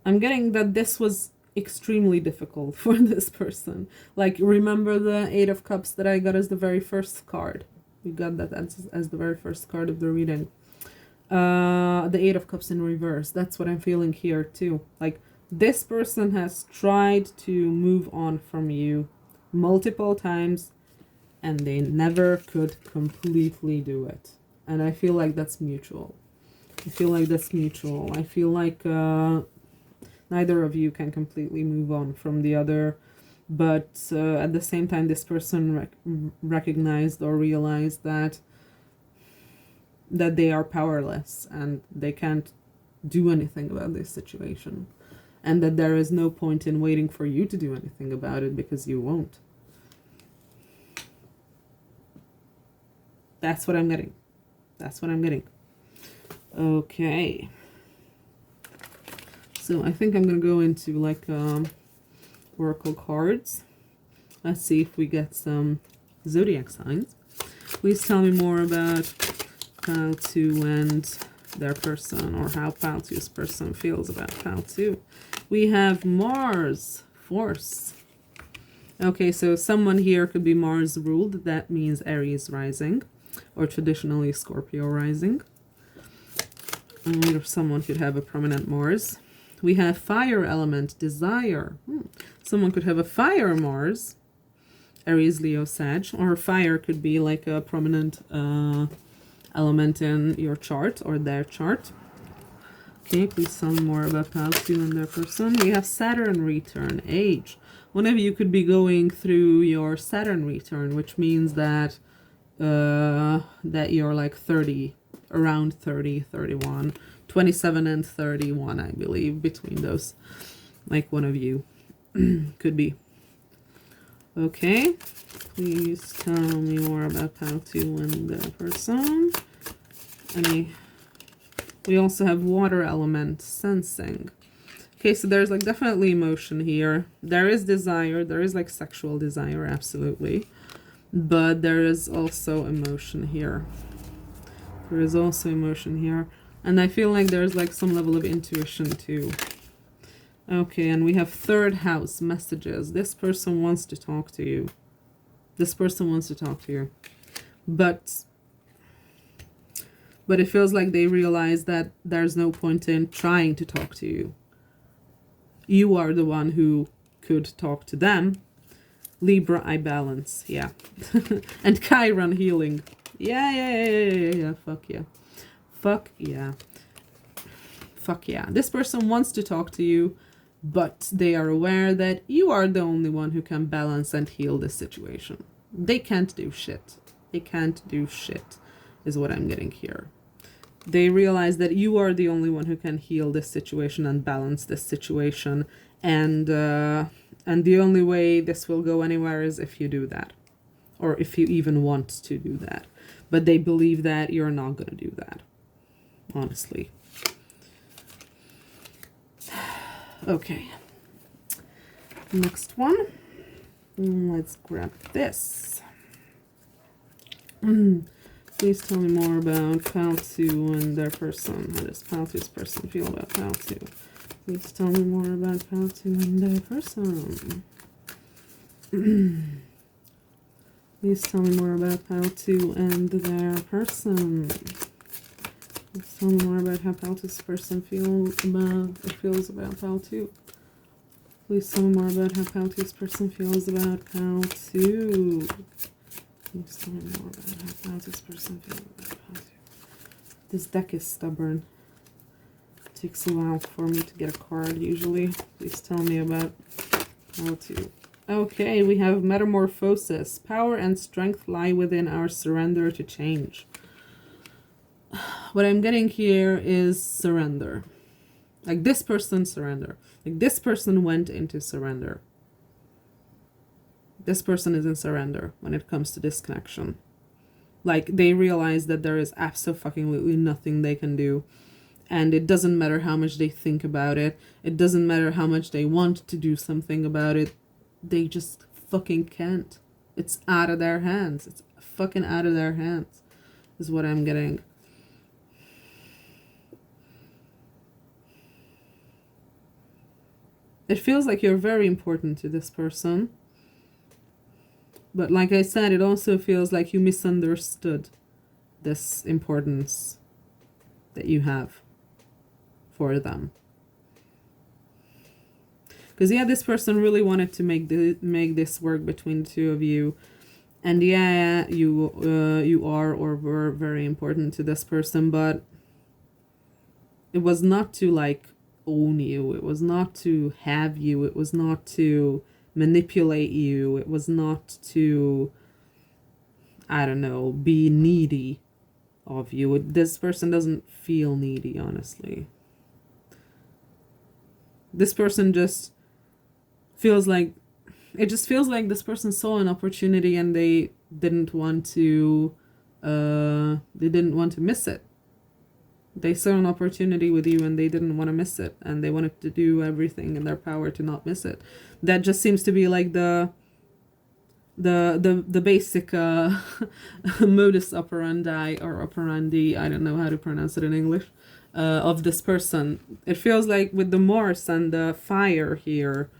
I'm getting that this was extremely difficult for this person. Like, remember the Eight of Cups that I got as the very first card? We got that as the very first card of the reading. The Eight of Cups in reverse. That's what I'm feeling here too. Like, this person has tried to move on from you multiple times and they never could completely do it. And I feel like that's mutual. I feel like neither of you can completely move on from the other, but at the same time this person recognized or realized that they are powerless and they can't do anything about this situation, and that there is no point in waiting for you to do anything about it because you won't. That's what I'm getting. Okay. So I think I'm going to go into like oracle cards. Let's see if we get some zodiac signs. Please tell me more about Pile 2 and their person, or how Pile 2's person feels about Pile 2. We have Mars, Force. Okay, so someone here could be Mars ruled. That means Aries rising, or traditionally Scorpio rising. Or someone could have a prominent Mars. We have fire element, desire. Someone could have a fire Mars, Aries, Leo, Sag, or fire could be like a prominent element in your chart or their chart. Okay, please tell me more about Pile 2 and their person. We have Saturn return, age. One of you could be going through your Saturn return, which means that that you're like 30, around 30, 31, 27 and 31, I believe, between those. Like one of you could be. Okay, please tell me more about Pile 2 and the person. We also have water element, sensing. Okay, so there's like definitely emotion here. There is desire, there is like sexual desire, absolutely. But there is also emotion here. And I feel like there's like some level of intuition too. Okay, and we have third house, messages. This person wants to talk to you. But it feels like they realize that there's no point in trying to talk to you. You are the one who could talk to them. Libra, I balance. Yeah. And Chiron, healing. Yeah. Fuck yeah. This person wants to talk to you, but they are aware that you are the only one who can balance and heal this situation. They can't do shit. Is what I'm getting here. They realize that you are the only one who can heal this situation and balance this situation, and the only way this will go anywhere is if you do that. or if you even want to do that. But they believe that you're not going to do that, honestly. Okay. Next one. Let's grab this. Please tell me more about Pal 2 and their person. How does Pal 2's person feel about Pal 2? Please tell me more about Pal 2 and their person. Please tell me more about Pal 2 and their person. Please tell me more about how Pal 2's person feels about Pal 2. Please tell me more about how Pal 2's person feels about Pal 2. Please tell me more about how Pal 2's person feels about Pal 2. This deck is stubborn. It takes a while for me to get a card usually. Please tell me about Pal 2. Okay, we have Metamorphosis. Power and strength lie within our surrender to change. What I'm getting here is surrender. Like this person surrender. Like this person went into surrender. This person is in surrender when it comes to this connection. Like they realize that there is absolutely nothing they can do. And it doesn't matter how much they think about it. It doesn't matter how much they want to do something about it. They just fucking can't. It's out of their hands. It's fucking out of their hands is what I'm getting. It feels like you're very important to this person. But like I said, it also feels like you misunderstood this importance that you have for them. Because yeah, this person really wanted to make this work between the two of you. And yeah, you are or were very important to this person, but it was not to like own you. It was not to have you. It was not to manipulate you. It was not to, I don't know, be needy of you. This person doesn't feel needy, honestly. This person just feels like, it just feels like this person saw an opportunity and they didn't want to miss it. They saw an opportunity with you and they didn't want to miss it, and they wanted to do everything in their power to not miss it. That just seems to be like the basic modus operandi or operandi, I don't know how to pronounce it in English, of this person. It feels like with the Mars and the fire here,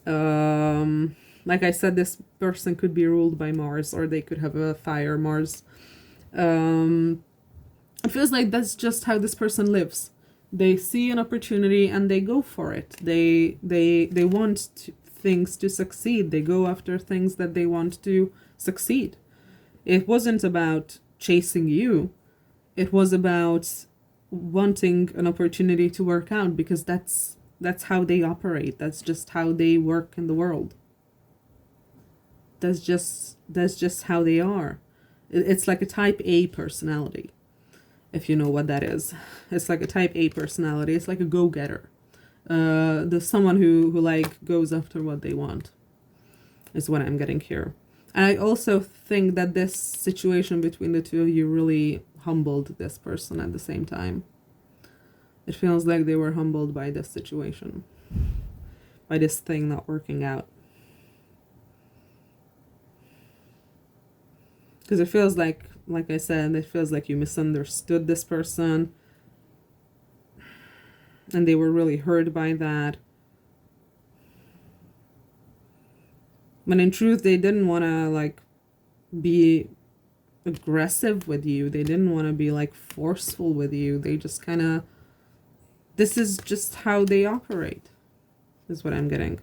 like I said, this person could be ruled by Mars, or they could have a fire Mars. It feels like that's just how this person lives. They see an opportunity and they go for it. They want things to succeed. They go after things that they want to succeed. It wasn't about chasing you. It was about wanting an opportunity to work out, because that's how they operate. That's just how they work in the world. That's just how they are. It's like a type A personality, if you know what that is. It's like a type A personality. It's like a go-getter. There's someone who like goes after what they want, is what I'm getting here. And I also think that this situation between the two of you really humbled this person at the same time. It feels like they were humbled by this situation, by this thing not working out. Because it feels like I said, it feels like you misunderstood this person. And they were really hurt by that. When in truth, they didn't want to like be aggressive with you. They didn't want to be like forceful with you. They just kind of, this is just how they operate, is what I'm getting.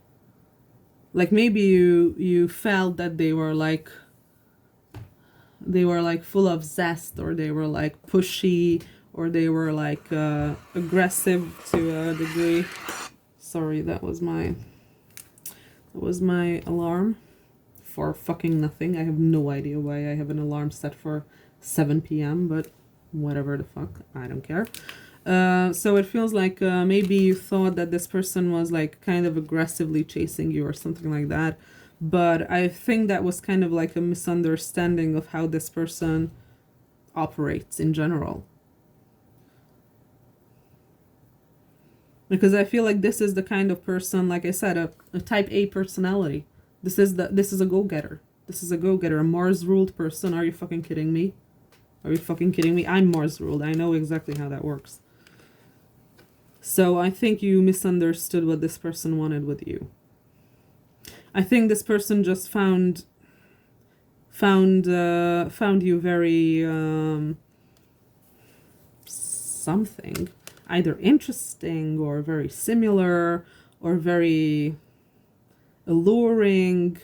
Like maybe you felt that they were like full of zest, or they were like pushy, or they were like aggressive to a degree. Sorry, that was my alarm for fucking nothing. I have no idea why I have an alarm set for 7 p.m, but whatever the fuck, I don't care. So it feels like maybe you thought that this person was like kind of aggressively chasing you or something like that, But I think that was kind of like a misunderstanding of how this person operates in general. Because I feel like this is the kind of person, like I said, a type A personality. This is a go-getter. This is a go-getter, a Mars-ruled person. Are you fucking kidding me? Are you fucking kidding me? I'm Mars-ruled. I know exactly how that works. So I think you misunderstood what this person wanted with you. I think this person just found you very something, either interesting or very similar or very alluring,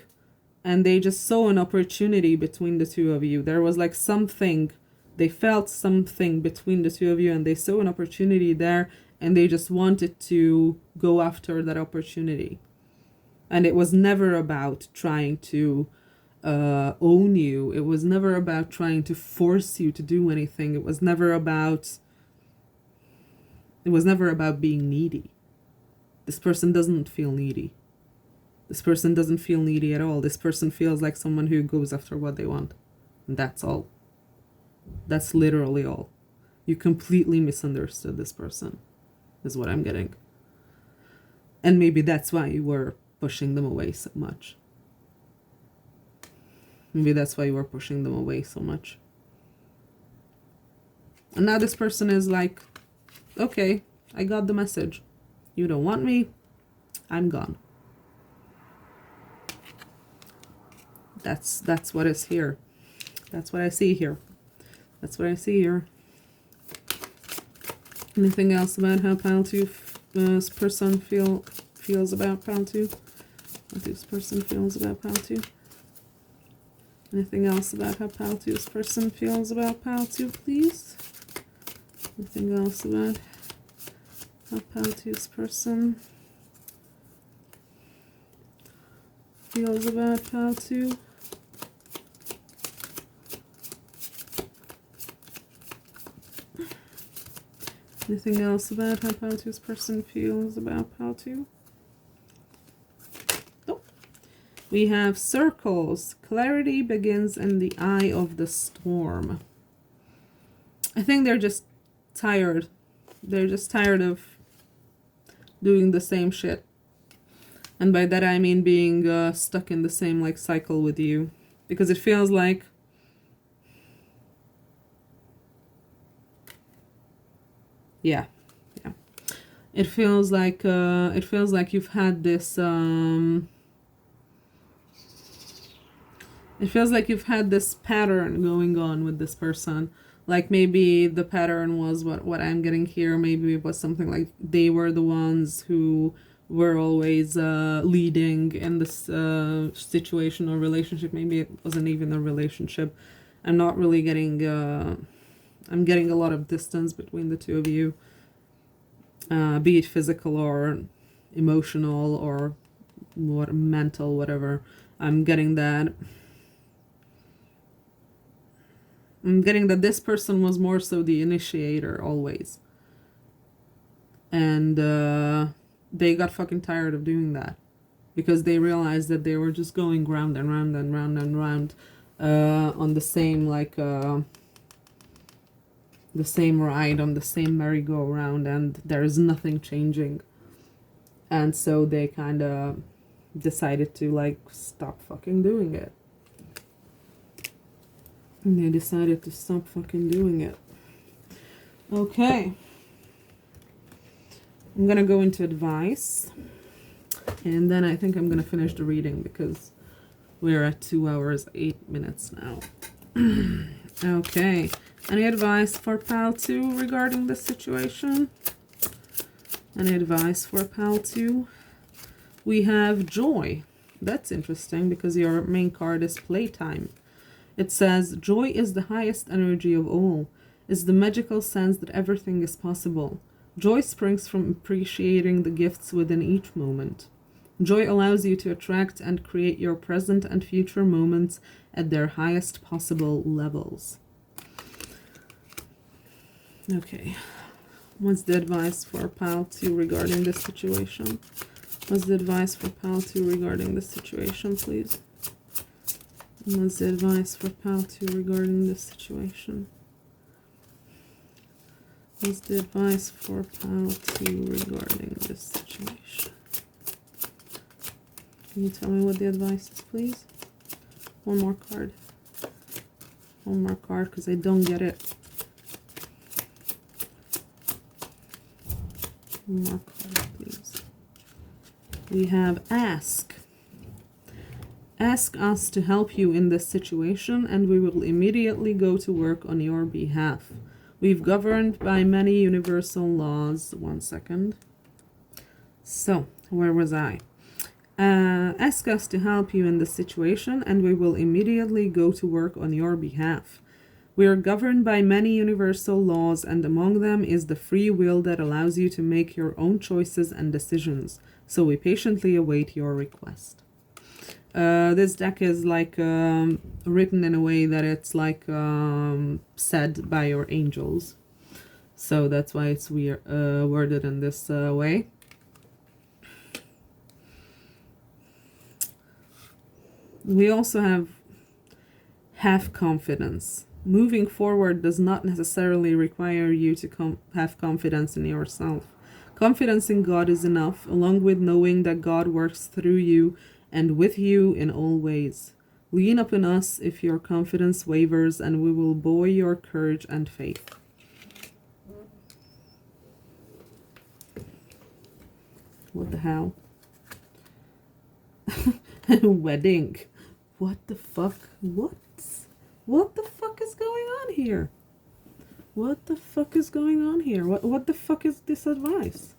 and they just saw an opportunity between the two of you. There was like something, they felt something between the two of you, and they saw an opportunity there, and they just wanted to go after that opportunity. And it was never about trying to own you. It was never about trying to force you to do anything. It was never about being needy. This person doesn't feel needy. This person doesn't feel needy at all. This person feels like someone who goes after what they want. And that's all. That's literally all. You completely misunderstood this person, is what I'm getting. And maybe that's why you were pushing them away so much. Maybe that's why you were pushing them away so much. And now this person is like, okay, I got the message. You don't want me. I'm gone. That's what is here. That's what I see here. That's what I see here. Anything else about how Pile 2's person feels about Pile 2? What this person feels about Pile 2? Anything else about how Pile 2's person feels about Pile 2, please? Anything else about how Pile 2's person feels about Pile 2? Anything else about how Pile 2's person feels about Pile 2? Nope. We have circles. Clarity begins in the eye of the storm. I think they're just tired. They're just tired of doing the same shit. And by that I mean being stuck in the same like cycle with you. Because it feels like yeah. It feels like you've had this it feels like you've had this pattern going on with this person. Like maybe the pattern was what I'm getting here. Maybe it was something like they were the ones who were always leading in this situation or relationship. Maybe it wasn't even a relationship. I'm not really getting I'm getting a lot of distance between the two of you, be it physical or emotional or mental, whatever. I'm getting that this person was more so the initiator always. And they got fucking tired of doing that because they realized that they were just going round and round and round and round on the same the same ride, on the same merry-go-round, and there's nothing changing. And so they kind of decided to like stop fucking doing it. And they decided to stop fucking doing it. Okay. I'm gonna go into advice. And then I think I'm gonna finish the reading because we're at 2 hours, 8 minutes now. Okay. Any advice for Pile 2 regarding this situation? Any advice for Pile 2? We have joy. That's interesting because your main card is playtime. It says, joy is the highest energy of all, is the magical sense that everything is possible. Joy springs from appreciating the gifts within each moment. Joy allows you to attract and create your present and future moments at their highest possible levels. Okay. What's the advice for Pile 2 regarding this situation? What's the advice for pal 2 regarding this situation, please? What's the advice for pal 2 regarding this situation? What's the advice for pal 2 regarding this situation? Can you tell me what the advice is, please? One more card. One more card, because I don't get it. One more card, please. We have ask. Ask us to help you in this situation, and we will immediately go to work on your behalf. We've governed by many universal laws. One second. So, where was I? Ask us to help you in this situation, and we will immediately go to work on your behalf. We are governed by many universal laws, and among them is the free will that allows you to make your own choices and decisions. So we patiently await your request. This deck is like written in a way that it's like said by your angels. So that's why it's worded in this way. We also have confidence. Moving forward does not necessarily require you to have confidence in yourself. Confidence in God is enough, along with knowing that God works through you and with you in all ways. Lean upon us if your confidence wavers, and we will buoy your courage and faith. What the hell? Wedding. What the fuck? What the fuck is going on here? What the fuck is going on here? What the fuck is this advice?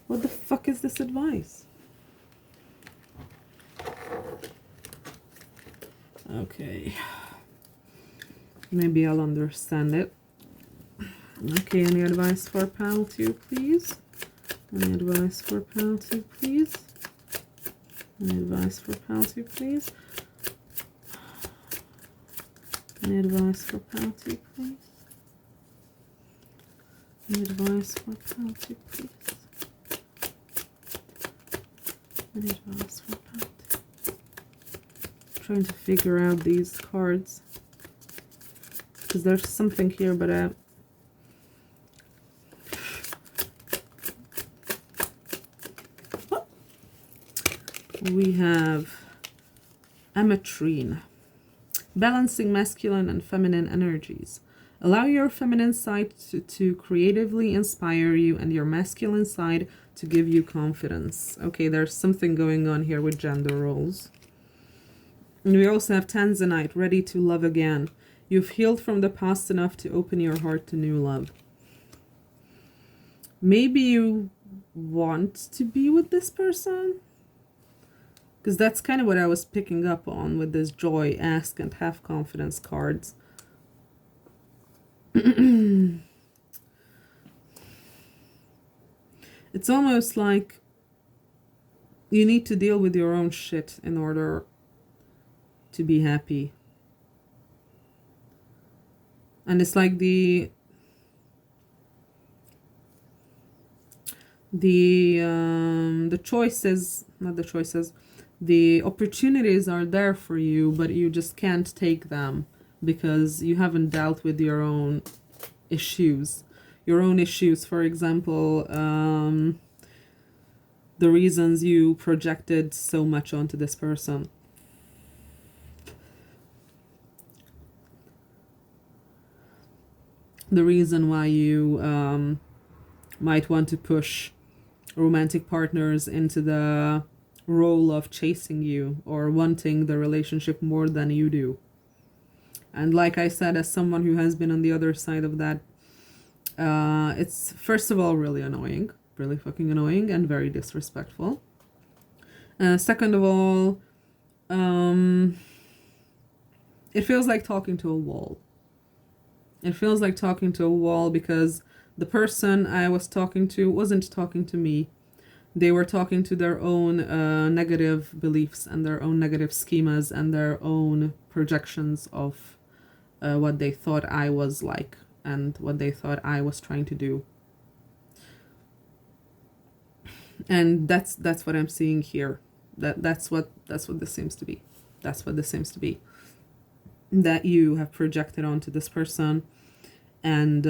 What the fuck is this advice? Okay. Maybe I'll understand it. Okay, any advice for pal 2, please? Any advice for pal 2, please? Any advice for pal 2, please? Any advice for pal 2, please? Any advice for pal 2, please? Any advice for pal 2? Trying to figure out these cards, because there's something here, but we have Ametrine. Balancing masculine and feminine energies. Allow your feminine side to creatively inspire you and your masculine side to give you confidence. Okay, there's something going on here with gender roles. And we also have Tanzanite, ready to love again. You've healed from the past enough to open your heart to new love. Maybe you want to be with this person? Because that's kind of what I was picking up on with this joy, ask, and have confidence cards. It's almost like you need to deal with your own shit in order to be happy. And it's like the choices, not the choices, the opportunities are there for you, but you just can't take them because you haven't dealt with your own issues. Your own issues, for example, the reasons you projected so much onto this person. The reason why you might want to push romantic partners into the role of chasing you or wanting the relationship more than you do. And like I said, as someone who has been on the other side of that, it's first of all really annoying, really fucking annoying, and very disrespectful. Second of all, it feels like talking to a wall. It feels like talking to a wall because the person I was talking to wasn't talking to me. They were talking to their own negative beliefs and their own negative schemas and their own projections of what they thought I was like and what they thought I was trying to do. And that's what I'm seeing here. That's what this seems to be. That's what this seems to be. That you have projected onto this person. And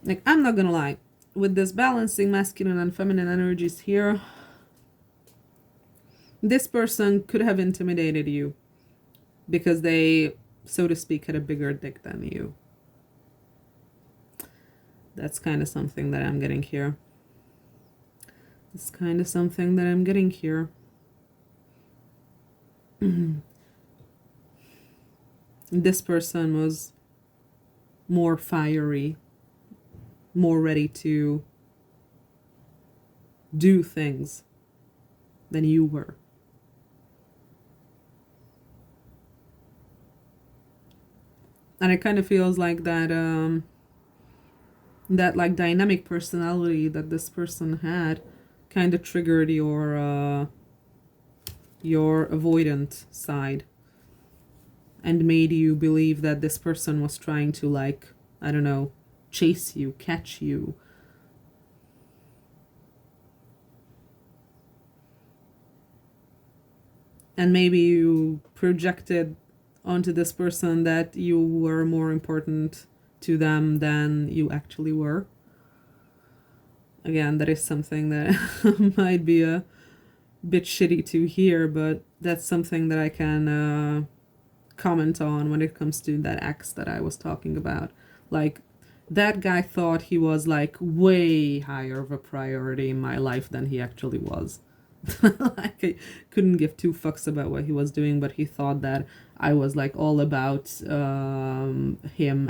like, I'm not gonna lie, with this balancing masculine and feminine energies here, this person could have intimidated you because they, so to speak, had a bigger dick than you. That's kind of something that I'm getting here. It's kind of something that I'm getting here. This person was more fiery, more ready to do things than you were. And it kind of feels like that that like dynamic personality that this person had kind of triggered your avoidant side and made you believe that this person was trying to, like, I don't know, chase you, catch you. And maybe you projected onto this person that you were more important to them than you actually were. Again, that is something that might be a bit shitty to hear, but that's something that I can comment on when it comes to that ex that I was talking about. Like, that guy thought he was like way higher of a priority in my life than he actually was. Like, I couldn't give two fucks about what he was doing, but he thought that I was like all about him,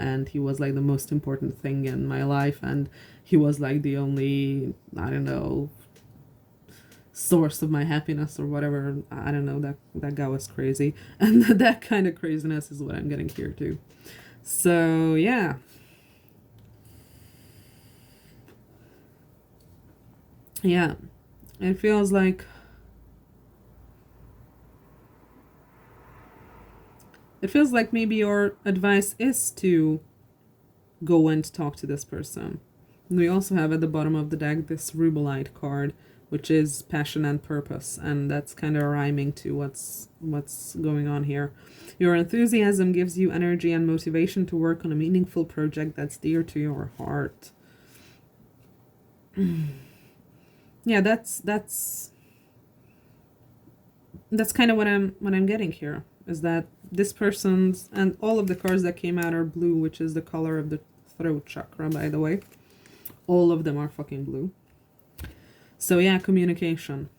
and he was like the most important thing in my life, and he was like the only, I don't know, source of my happiness or whatever. I don't know, that guy was crazy. And that kind of craziness is what I'm getting here too. So yeah. Yeah. It feels like maybe your advice is to go and talk to this person. And we also have at the bottom of the deck this Rubelite card, which is passion and purpose, and that's kind of rhyming to what's going on here. Your enthusiasm gives you energy and motivation to work on a meaningful project that's dear to your heart. Yeah, that's kind of what I'm getting here, is that this person's, and all of the cards that came out are blue, which is the color of the throat chakra, by the way. All of them are fucking blue. So yeah, communication.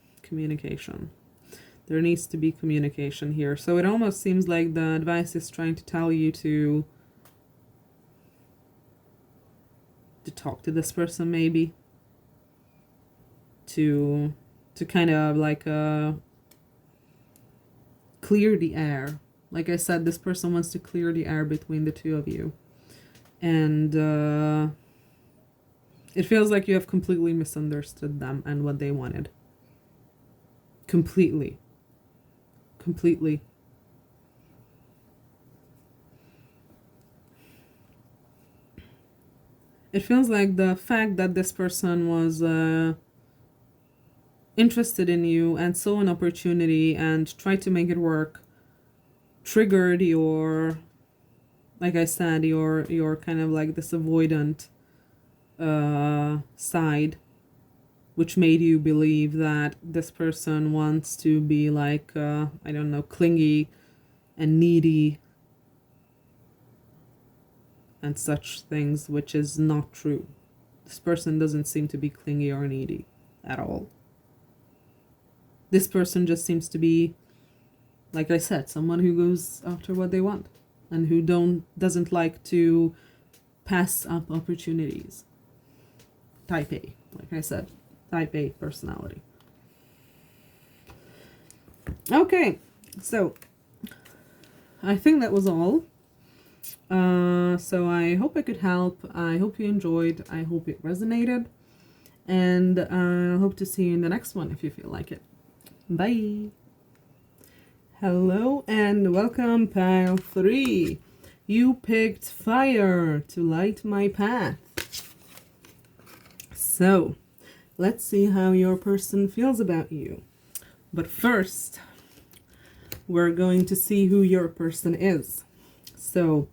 There needs to be communication here. So it almost seems like the advice is trying to tell you to talk to this person, maybe. To kind of like clear the air. Like I said, this person wants to clear the air between the two of you. And it feels like you have completely misunderstood them and what they wanted. Completely. It feels like the fact that this person was interested in you and saw an opportunity and tried to make it work triggered your, like I said, your kind of like this avoidant side, which made you believe that this person wants to be like I don't know, clingy and needy and such things, which is not true. This person doesn't seem to be clingy or needy at all. This person just seems to be, like I said, someone who goes after what they want and who doesn't like to pass up opportunities. Type A, like I said, type A personality. Okay, so I think that was all. So I hope I could help. I hope you enjoyed. I hope it resonated. And I hope to see you in the next one if you feel like it. Bye. Hello and welcome, pile 3. You picked fire to light my path. So, let's see how your person feels about you. But first, we're going to see who your person is. So,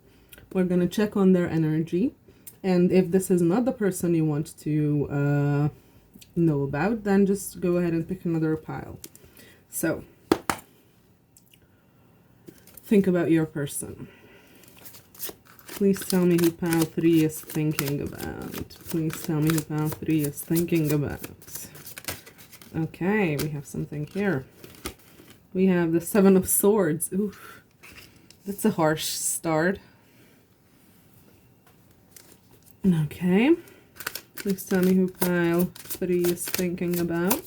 we're going to check on their energy. And if this is not the person you want to know about, then just go ahead and pick another pile. So, think about your person. Please tell me who pile 3 is thinking about. Please tell me who pile 3 is thinking about. Okay, we have something here. We have the 7 of Swords. Ooh, that's a harsh start. Okay. Please tell me who pile 3 is thinking about.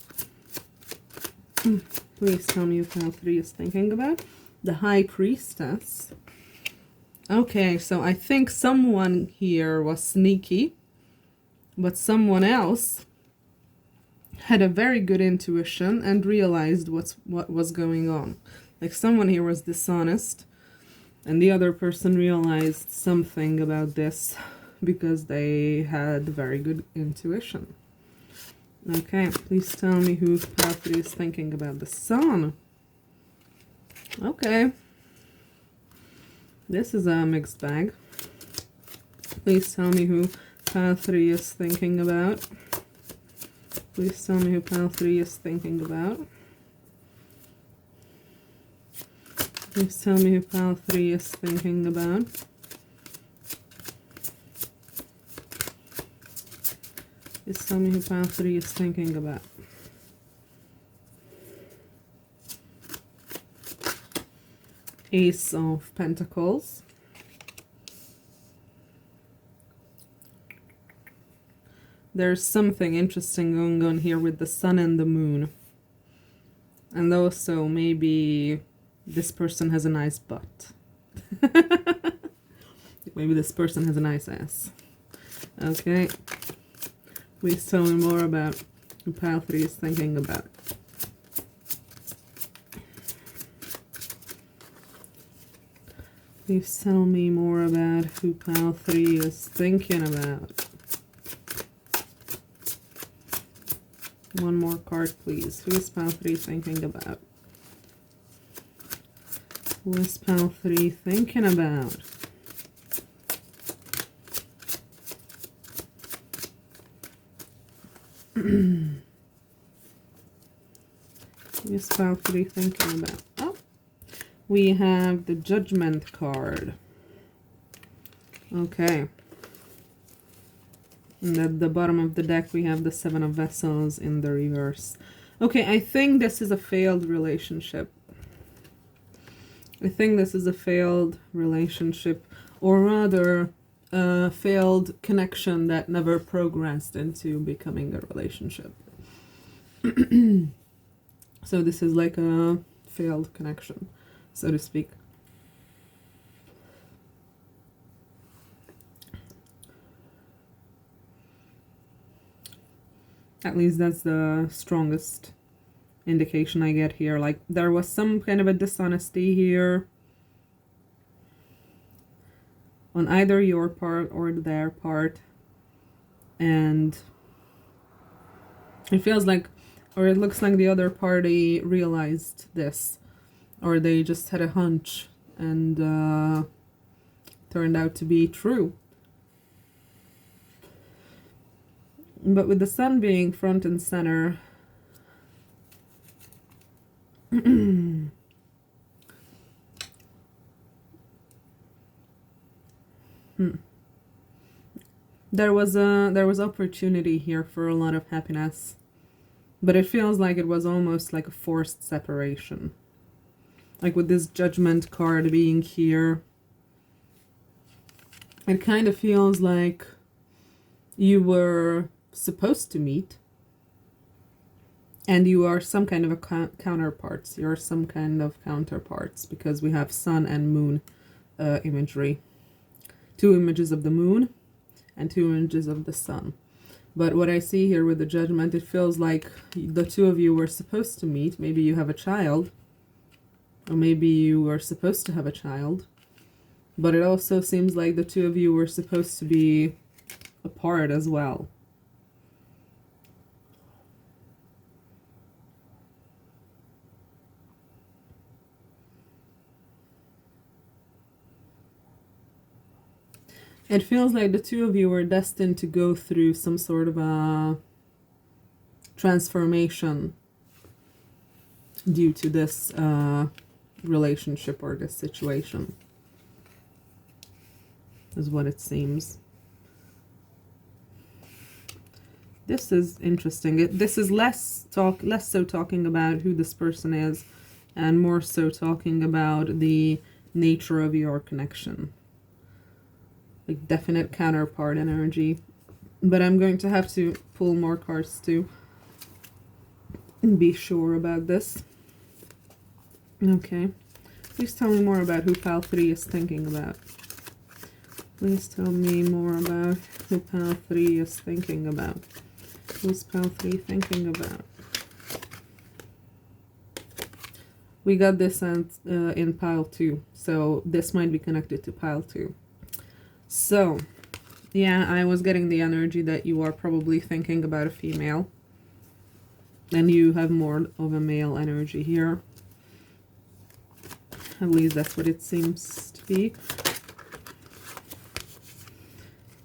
Please tell me who pile 3 is thinking about. The High Priestess. Okay, so I think someone here was sneaky, but someone else had a very good intuition and realized what was going on. Like someone here was dishonest, and the other person realized something about this because they had very good intuition. Okay, please tell me who pile 3 is thinking about. The Sun. Okay. This is a mixed bag. Please tell me who pile 3 is thinking about. Please tell me who pile 3 is thinking about. Please tell me who pile 3 is thinking about. Please tell me who pile 3 is thinking about. Ace of Pentacles. There's something interesting going on here with the Sun and the Moon. And also maybe this person has a nice butt. Maybe this person has a nice ass. Okay. Please tell me more about who pile 3 is thinking about. Please tell me more about who pile 3 is thinking about. One more card, please. Who is pile 3 thinking about? Who is pile 3 thinking about? Who is pile 3 thinking about? Oh, we have the Judgment card. Okay. And at the bottom of the deck, we have the 7 of Vessels in the reverse. Okay, I think this is a failed relationship. I think this is a failed relationship, or rather, a failed connection that never progressed into becoming a relationship. So this is like a failed connection, so to speak. At least that's the strongest indication I get here. Like there was some kind of a dishonesty here on either your part or their part, and it feels like, or it looks like the other party realized this, or they just had a hunch and turned out to be true. But with the Sun being front and center, there was opportunity here for a lot of happiness, but it feels like it was almost like a forced separation. Like with this Judgment card being here, it kind of feels like you were supposed to meet, and you are some kind of a counterparts. You're some kind of counterparts, because we have Sun and Moon imagery. 2 images of the Moon and 2 images of the Sun. But what I see here with the Judgment, it feels like the 2 of you were supposed to meet. Maybe you have a child, or maybe you were supposed to have a child, but it also seems like the two of you were supposed to be apart as well. It feels like the two of you were destined to go through some sort of a transformation due to this relationship or this situation, is what it seems. This is interesting. This is less so talking about who this person is, and more so talking about the nature of your connection. Like definite counterpart energy. But I'm going to have to pull more cards to be sure about this. Okay. Please tell me more about who pile 3 is thinking about. Please tell me more about who pile 3 is thinking about. Who's pile 3 thinking about? We got this in pile 2. So this might be connected to pile 2. So, yeah, I was getting the energy that you are probably thinking about a female. And you have more of a male energy here. At least that's what it seems to be.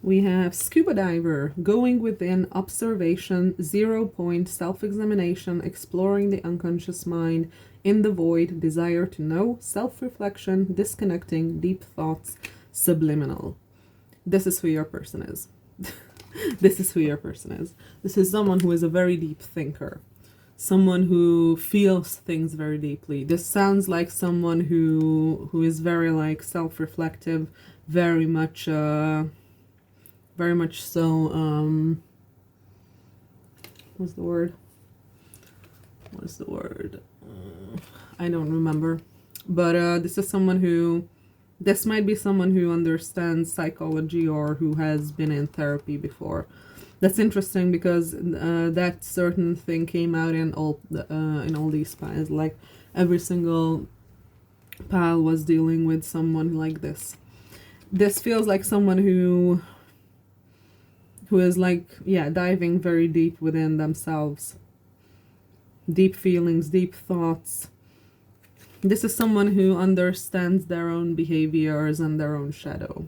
We have scuba diver, going within, observation, 0 point, self-examination, exploring the unconscious mind, in the void, desire to know, self-reflection, disconnecting, deep thoughts, subliminal. This is who your person is. This is who your person is. This is someone who is a very deep thinker. Someone who feels things very deeply. This sounds like someone who is very like self-reflective, very much so what's the word? I don't remember. But this is someone who, this might be someone who understands psychology or who has been in therapy before. That's interesting because that certain thing came out in all these piles. Like every single pile was dealing with someone like this. This feels like someone who is like, yeah, diving very deep within themselves. Deep feelings, deep thoughts. This is someone who understands their own behaviors and their own shadow.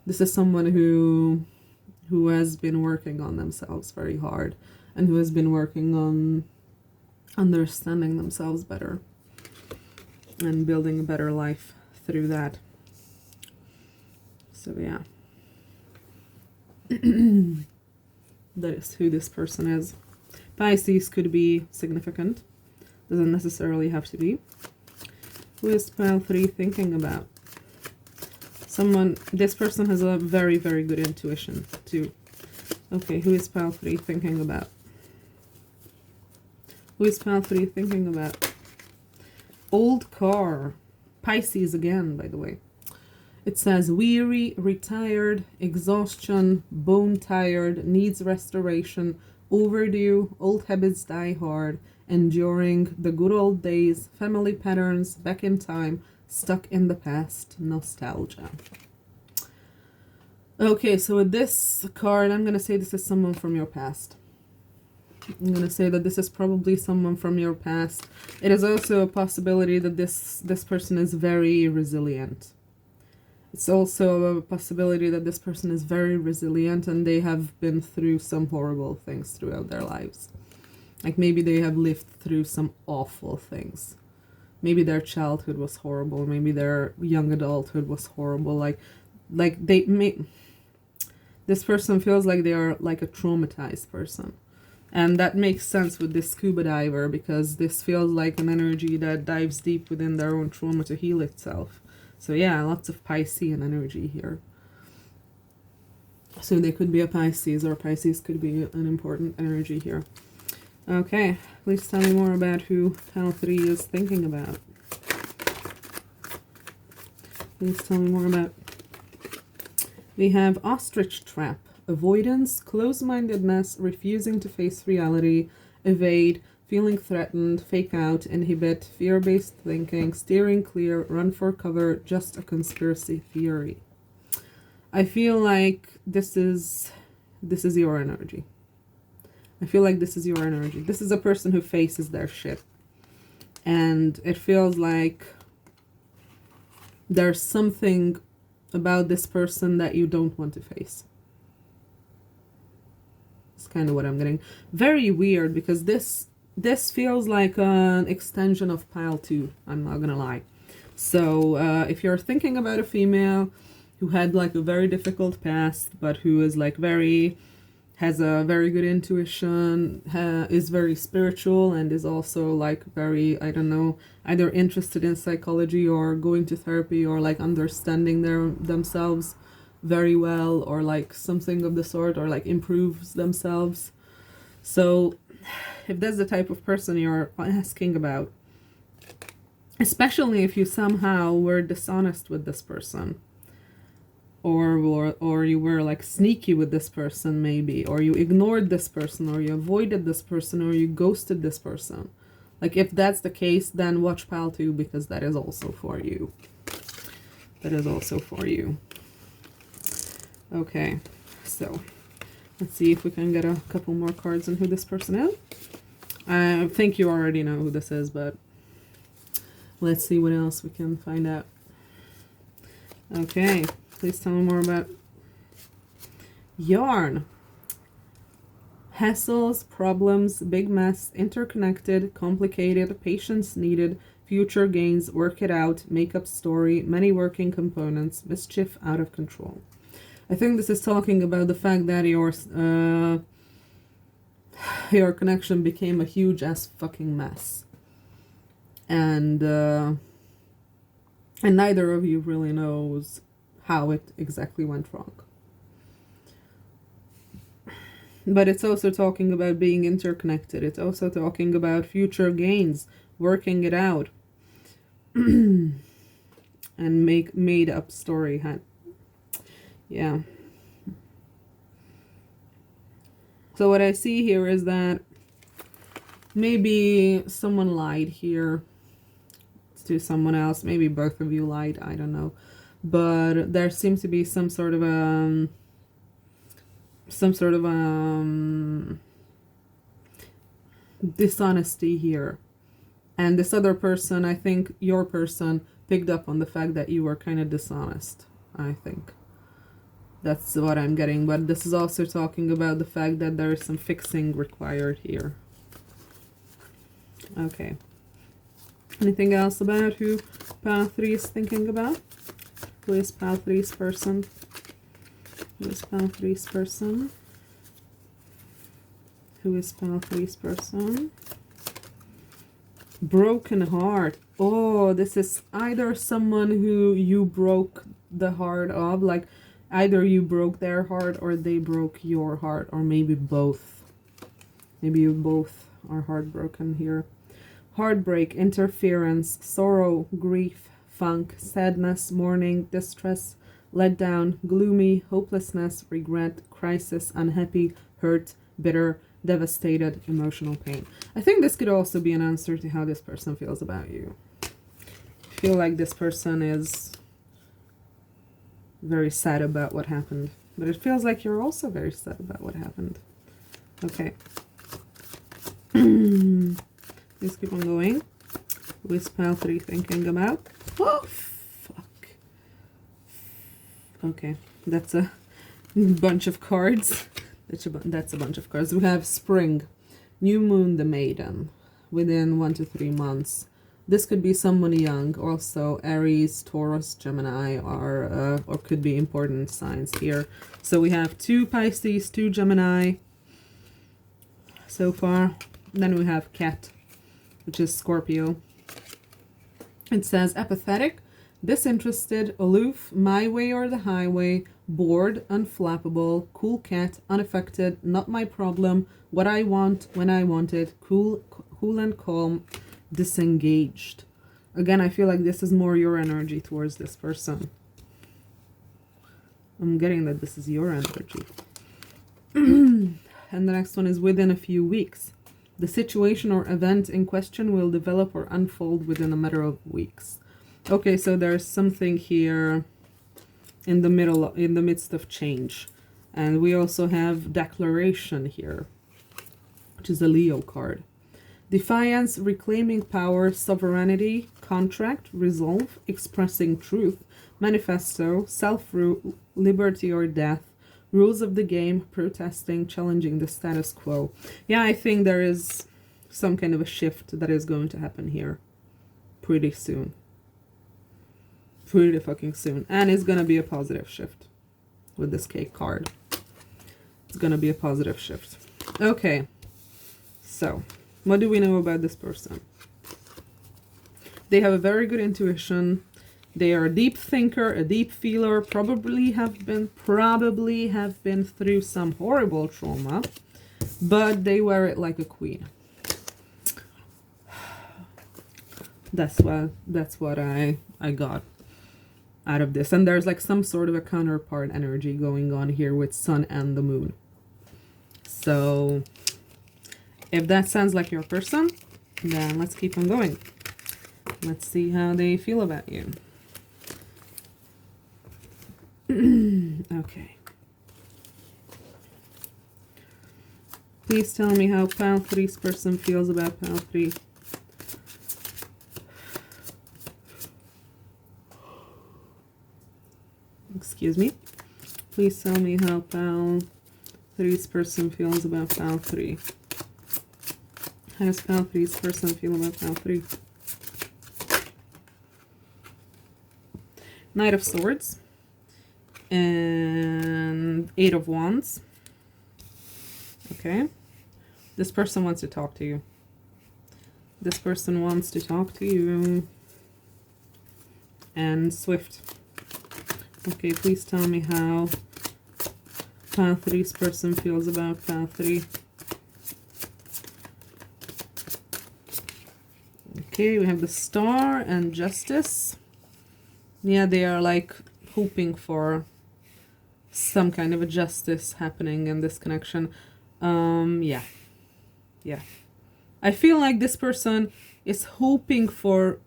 This is someone who has been working on themselves very hard and who has been working on understanding themselves better and building a better life through that. So yeah. That is who this person is. Pisces could be significant. Doesn't necessarily have to be. Who is pile 3 thinking about? This person has a very, very good intuition too. Okay, who is pile 3 thinking about? Who is pile 3 thinking about? Old car. Pisces again, by the way. It says weary, retired, exhaustion, bone tired, needs restoration, overdue, old habits die hard, enduring the good old days, family patterns, back in time, stuck in the past, nostalgia. Okay, so with this card, I'm going to say this is someone from your past. I'm going to say that this is probably someone from your past. It is also a possibility that this person is very resilient. It's also a possibility that this person is very resilient and they have been through some horrible things throughout their lives. Like maybe they have lived through some awful things. Maybe their childhood was horrible. Maybe their young adulthood was horrible. This person feels like they are like a traumatized person. And that makes sense with this scuba diver because this feels like an energy that dives deep within their own trauma to heal itself. So yeah, lots of Piscean energy here. So they could be a Pisces, or Pisces could be an important energy here. Okay, please tell me more about who pile 3 is thinking about. Please tell me more about. We have ostrich trap, avoidance, close-mindedness, refusing to face reality, evade, feeling threatened, fake out, inhibit, fear-based thinking, steering clear, run for cover, just a conspiracy theory. I feel like this is your energy. I feel like this is your energy. This is a person who faces their shit. And it feels like there's something about this person that you don't want to face. It's kind of what I'm getting. Very weird, because this feels like an extension of pile 2. I'm not gonna lie. So if you're thinking about a female who had like a very difficult past, but who is like has a very good intuition, is very spiritual, and is also like very, I don't know, either interested in psychology or going to therapy or like understanding themselves very well, or like something of the sort, or like improves themselves. So if that's the type of person you're asking about, especially if you somehow were dishonest with this person, or you were like sneaky with this person maybe, or you ignored this person, or you avoided this person, or you ghosted this person. Like if that's the case, then watch pile 2, because that is also for you. That is also for you. Okay, so let's see if we can get a couple more cards on who this person is. I think you already know who this is, but let's see what else we can find out. Okay. Please tell me more about yarn. Hassles, problems, big mess, interconnected, complicated, patience needed, future gains, work it out, make-up story, many working components, mischief out of control. I think this is talking about the fact that your connection became a huge ass fucking mess. And neither of you really knows how it exactly went wrong. But it's also talking about being interconnected. It's also talking about future gains, working it out, and made up story. Yeah. So what I see here is that maybe someone lied here to someone else. Maybe both of you lied. I don't know. But there seems to be some sort of dishonesty here. And this other person, I think your person, picked up on the fact that you were kind of dishonest. I think that's what I'm getting. But this is also talking about the fact that there is some fixing required here. Okay. Anything else about who pile 3 is thinking about? Who is pile 3's person? Who is pile 3's person? Who is pile 3's person? Broken heart. Oh, this is either someone who you broke the heart of, like either you broke their heart or they broke your heart, or maybe both. Maybe you both are heartbroken here. Heartbreak, interference, sorrow, grief, funk, sadness, mourning, distress, letdown, gloomy, hopelessness, regret, crisis, unhappy, hurt, bitter, devastated, emotional pain. I think this could also be an answer to how this person feels about you. I feel like this person is very sad about what happened, but it feels like you're also very sad about what happened. Okay. Please keep on going. Who is pile 3 thinking about? Oh, fuck. Okay, that's a bunch of cards. That's a bunch of cards. We have Spring, New Moon, the Maiden, within 1 to 3 months. This could be someone young, also Aries, Taurus, Gemini, or could be important signs here. So we have 2 Pisces, 2 Gemini so far. Then we have Cat, which is Scorpio. It says apathetic, disinterested, aloof, my way or the highway, bored, unflappable, cool cat, unaffected, not my problem, what I want, when I want it, cool and calm, disengaged. Again, I feel like this is more your energy towards this person. I'm getting that this is your energy. And the next one is within a few weeks. The situation or event in question will develop or unfold within a matter of weeks. Okay, so there's something here in the middle, in the midst of change. And we also have declaration here, which is a Leo card. Defiance, reclaiming power, sovereignty, contract, resolve, expressing truth, manifesto, self-rule, liberty or death, rules of the game, protesting, challenging the status quo. Yeah, I think there is some kind of a shift that is going to happen here pretty soon. Pretty fucking soon. And it's gonna be a positive shift with this cake card. It's gonna be a positive shift. Okay, so what do we know about this person? They have a very good intuition. They are a deep thinker, a deep feeler, probably have been through some horrible trauma, but they wear it like a queen. That's what I got out of this. And there's like some sort of a counterpart energy going on here with Sun and the Moon. So if that sounds like your person, then let's keep on going. Let's see how they feel about you. Okay. Please tell me how Pile 3's person feels about Pile 3. Excuse me. Please tell me how Pile 3's person feels about Pile 3. How does Pile 3's person feel about Pile 3? Knight of Swords. And Eight of Wands. Okay. This person wants to talk to you. This person wants to talk to you. And Swift. Okay, please tell me how Pile 3's person feels about Pile 3. Okay, we have the Star and Justice. Yeah, they are like hoping for some kind of a justice happening in this connection. Yeah. I feel like this person is hoping for,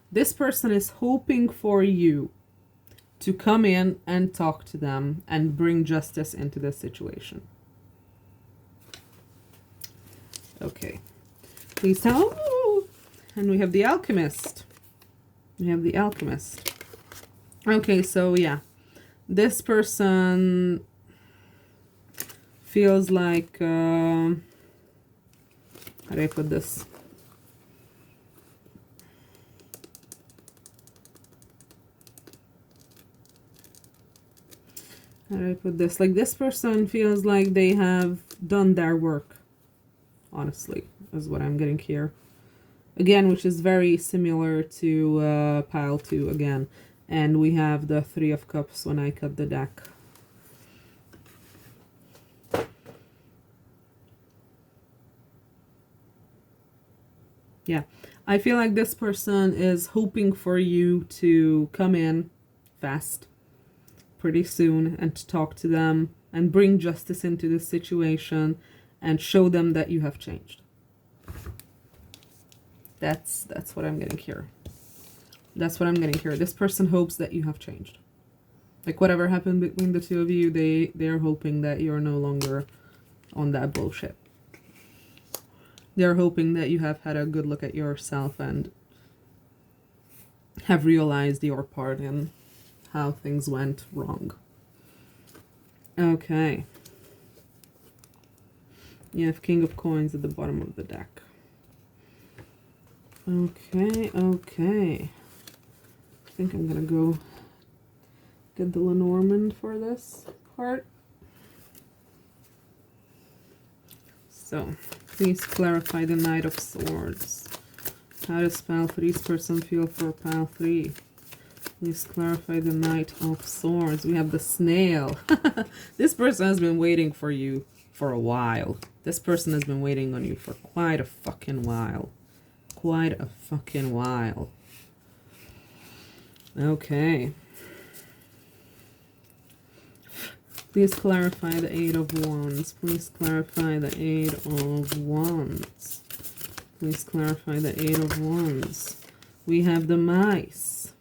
this person is hoping for you to come in and talk to them and bring justice into this situation. Okay. Please tell. And we have the Alchemist. Okay, so yeah. This person feels like, how do I put this? Like, this person feels like they have done their work, honestly, is what I'm getting here. Again, which is very similar to Pile 2 again. And we have the Three of Cups when I cut the deck. Yeah, I feel like this person is hoping for you to come in fast, pretty soon, and to talk to them and bring justice into this situation and show them that you have changed. That's what I'm getting here. That's what I'm getting here. This person hopes that you have changed. Like, whatever happened between the two of you, they're hoping that you're no longer on that bullshit. They're hoping that you have had a good look at yourself and have realized your part in how things went wrong. Okay. You have King of Coins at the bottom of the deck. Okay. I think I'm gonna go get the Lenormand for this part. So, please clarify the Knight of Swords. How does Pile 3's person feel for Pile 3? Please clarify the Knight of Swords. We have the Snail. This person has been waiting for you for a while. This person has been waiting on you for quite a fucking while. Okay. Please clarify the Eight of Wands. Please clarify the Eight of Wands. Please clarify the Eight of Wands. We have the mice.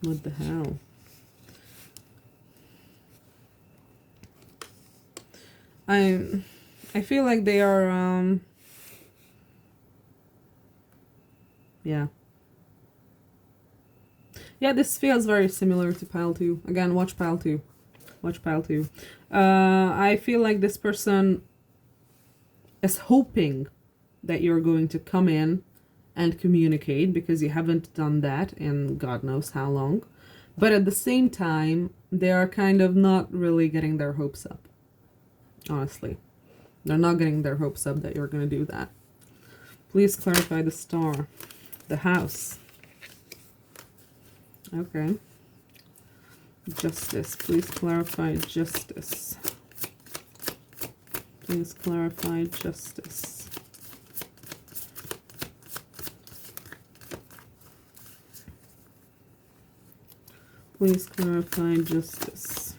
What the hell? I feel like they are yeah. Yeah, this feels very similar to pile 2. Again, watch pile 2. Watch pile 2. I feel like this person is hoping that you're going to come in and communicate, because you haven't done that in God knows how long. But at the same time, they are kind of not really getting their hopes up. Honestly. They're not getting their hopes up that you're going to do that. Please clarify the star. The house. Okay. Justice. Please clarify justice. Please clarify justice. Please clarify justice.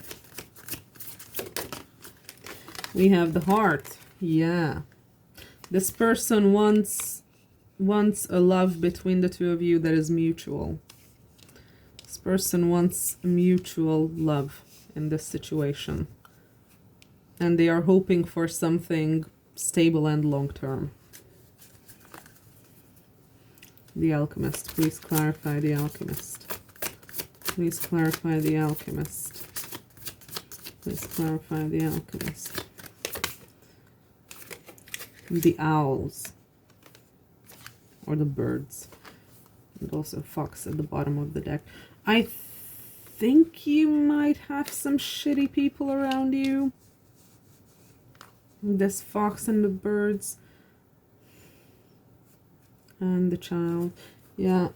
We have the heart. Yeah. This person wants a love between the two of you that is mutual. This person wants mutual love in this situation. And they are hoping for something stable and long-term. The Alchemist. Please clarify the Alchemist. Please clarify the Alchemist. Please clarify the Alchemist. The owls. Or the birds. And also fox at the bottom of the deck. I think you might have some shitty people around you. This fox and the birds. And the child. Yeah,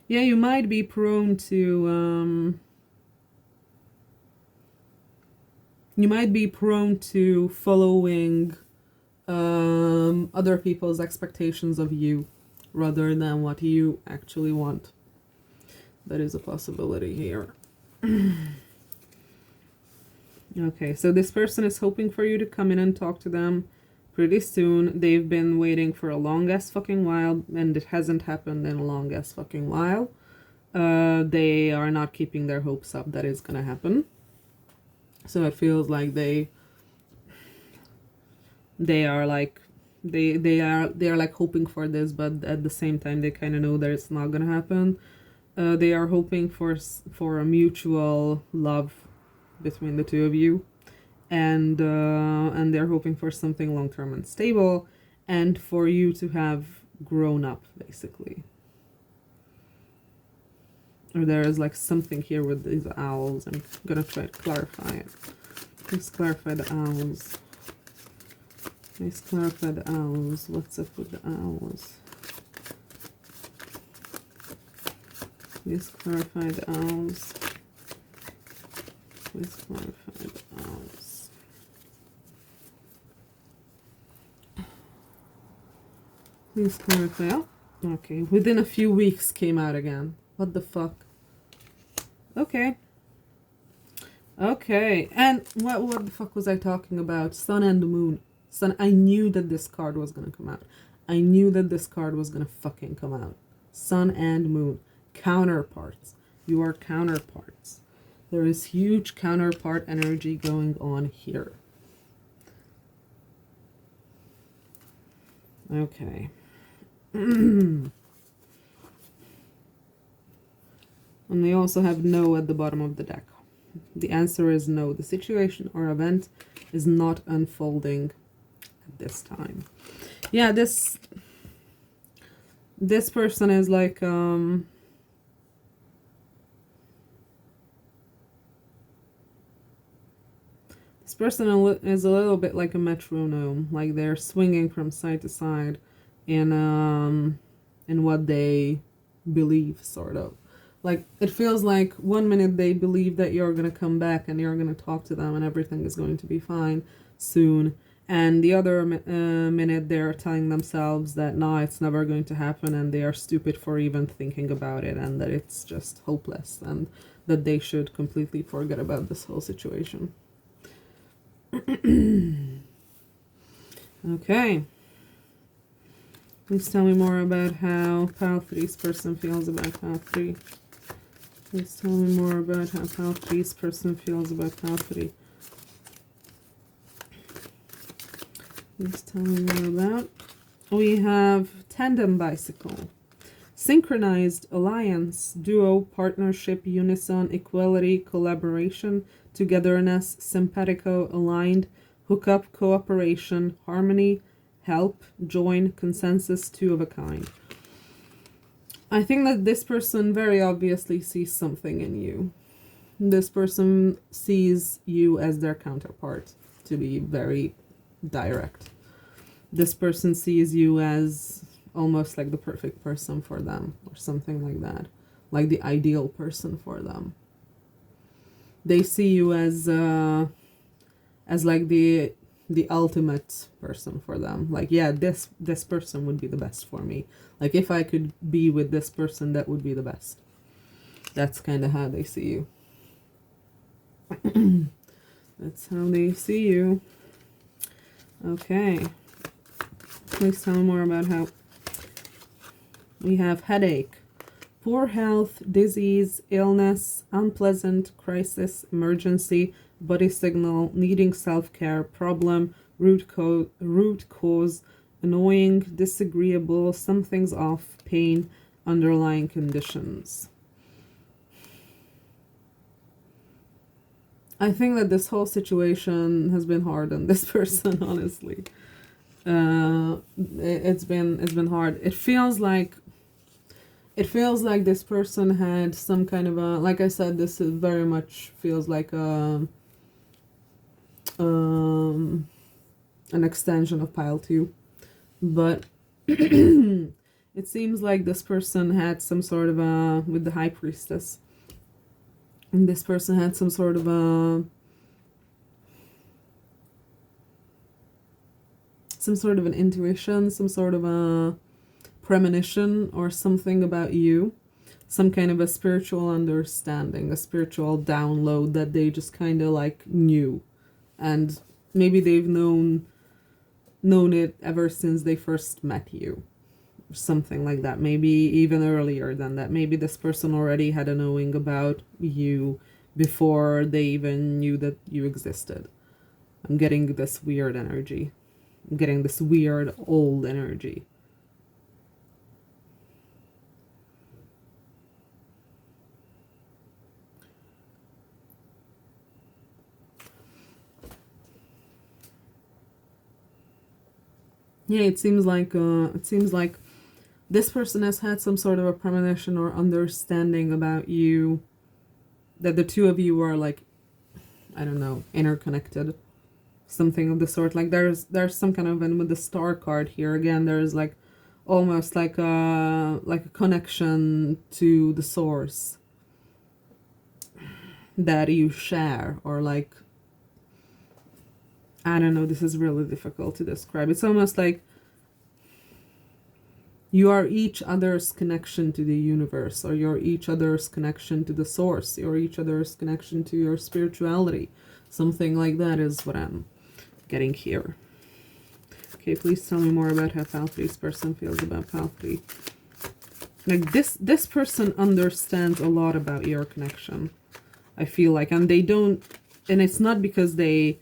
yeah, you might be prone to, following, other people's expectations of you rather than what you actually want. That is a possibility here. Okay, so this person is hoping for you to come in and talk to them pretty soon. They've been waiting for a long ass fucking while, and it hasn't happened in a long ass fucking while. They are not keeping their hopes up that it's gonna happen. So it feels like they are like hoping for this, but at the same time they kind of know that it's not gonna happen. They are hoping for a mutual love between the two of you, and they're hoping for something long-term and stable, and for you to have grown up, basically. Or there is like something here with these owls. I'm gonna try to clarify it. Please clarify the owls. Please clarify the owls. What's up with the owls? Please clarify the owls. Please clarify the owls. Please clarify. Oh, okay. Within a few weeks came out again. What the fuck? Okay. Okay. And what the fuck was I talking about? Sun and the moon. Sun. I knew that this card was gonna come out. I knew that this card was gonna fucking come out. Sun and moon. Counterparts. You are counterparts. There is huge counterpart energy going on here. Okay. And we also have no at the bottom of the deck. The answer is no. The situation or event is not unfolding at this time. Yeah, this person is like this person is a little bit like a metronome, like they're swinging from side to side in what they believe, sort of. Like, it feels like 1 minute they believe that you're going to come back and you're going to talk to them and everything is going to be fine soon. And the other minute they're telling themselves that no, it's never going to happen, and they are stupid for even thinking about it, and that it's just hopeless, and that they should completely forget about this whole situation. Okay. Please tell me more about how Pile 3's person feels about Pile 3. Please tell me more about how Pile 3's person feels about Pile 3. Please tell me more about. We have tandem bicycle. Synchronized, alliance, duo, partnership, unison, equality, collaboration, togetherness, simpatico, aligned, hookup, cooperation, harmony, help, join, consensus, two of a kind. I think that this person very obviously sees something in you. This person sees you as their counterpart, to be very direct. This person sees you as almost like the perfect person for them, or something like that, like the ideal person for them. They see you as like the ultimate person for them. Like, yeah, this person would be the best for me. Like, if I could be with this person, that would be the best. That's kind of how they see you. That's how they see you. Okay. Please tell me more about how. We have headache, poor health, disease, illness, unpleasant, crisis, emergency, body signal, needing self-care, problem, root cause, annoying, disagreeable, something's off, pain, underlying conditions. I think that this whole situation has been hard on this person, honestly. It's been hard. It feels like this person had some kind of a, like I said, this is very much feels like an extension of Pile 2, but it seems like this person had some sort of a, with the High Priestess, and this person had some sort of a, an intuition, some sort of a premonition or something about you, some kind of a spiritual understanding, a spiritual download that they just kind of like knew, and maybe they've known it ever since they first met you, or something like that. Maybe even earlier than that. Maybe this person already had a knowing about you before they even knew that you existed. I'm getting this weird energy. I'm getting this weird old energy. Yeah, it seems like this person has had some sort of a premonition or understanding about you, that the two of you are like, I don't know, interconnected, something of the sort. Like there's some kind of, and with the star card here again, there's like almost like a connection to the source that you share, or like, I don't know, this is really difficult to describe. It's almost like you are each other's connection to the universe, or you're each other's connection to the source, you're each other's connection to your spirituality. Something like that is what I'm getting here. Okay, please tell me more about how Pile 3's person feels about Pile 3. Like this person understands a lot about your connection, I feel like, and they don't, and it's not because they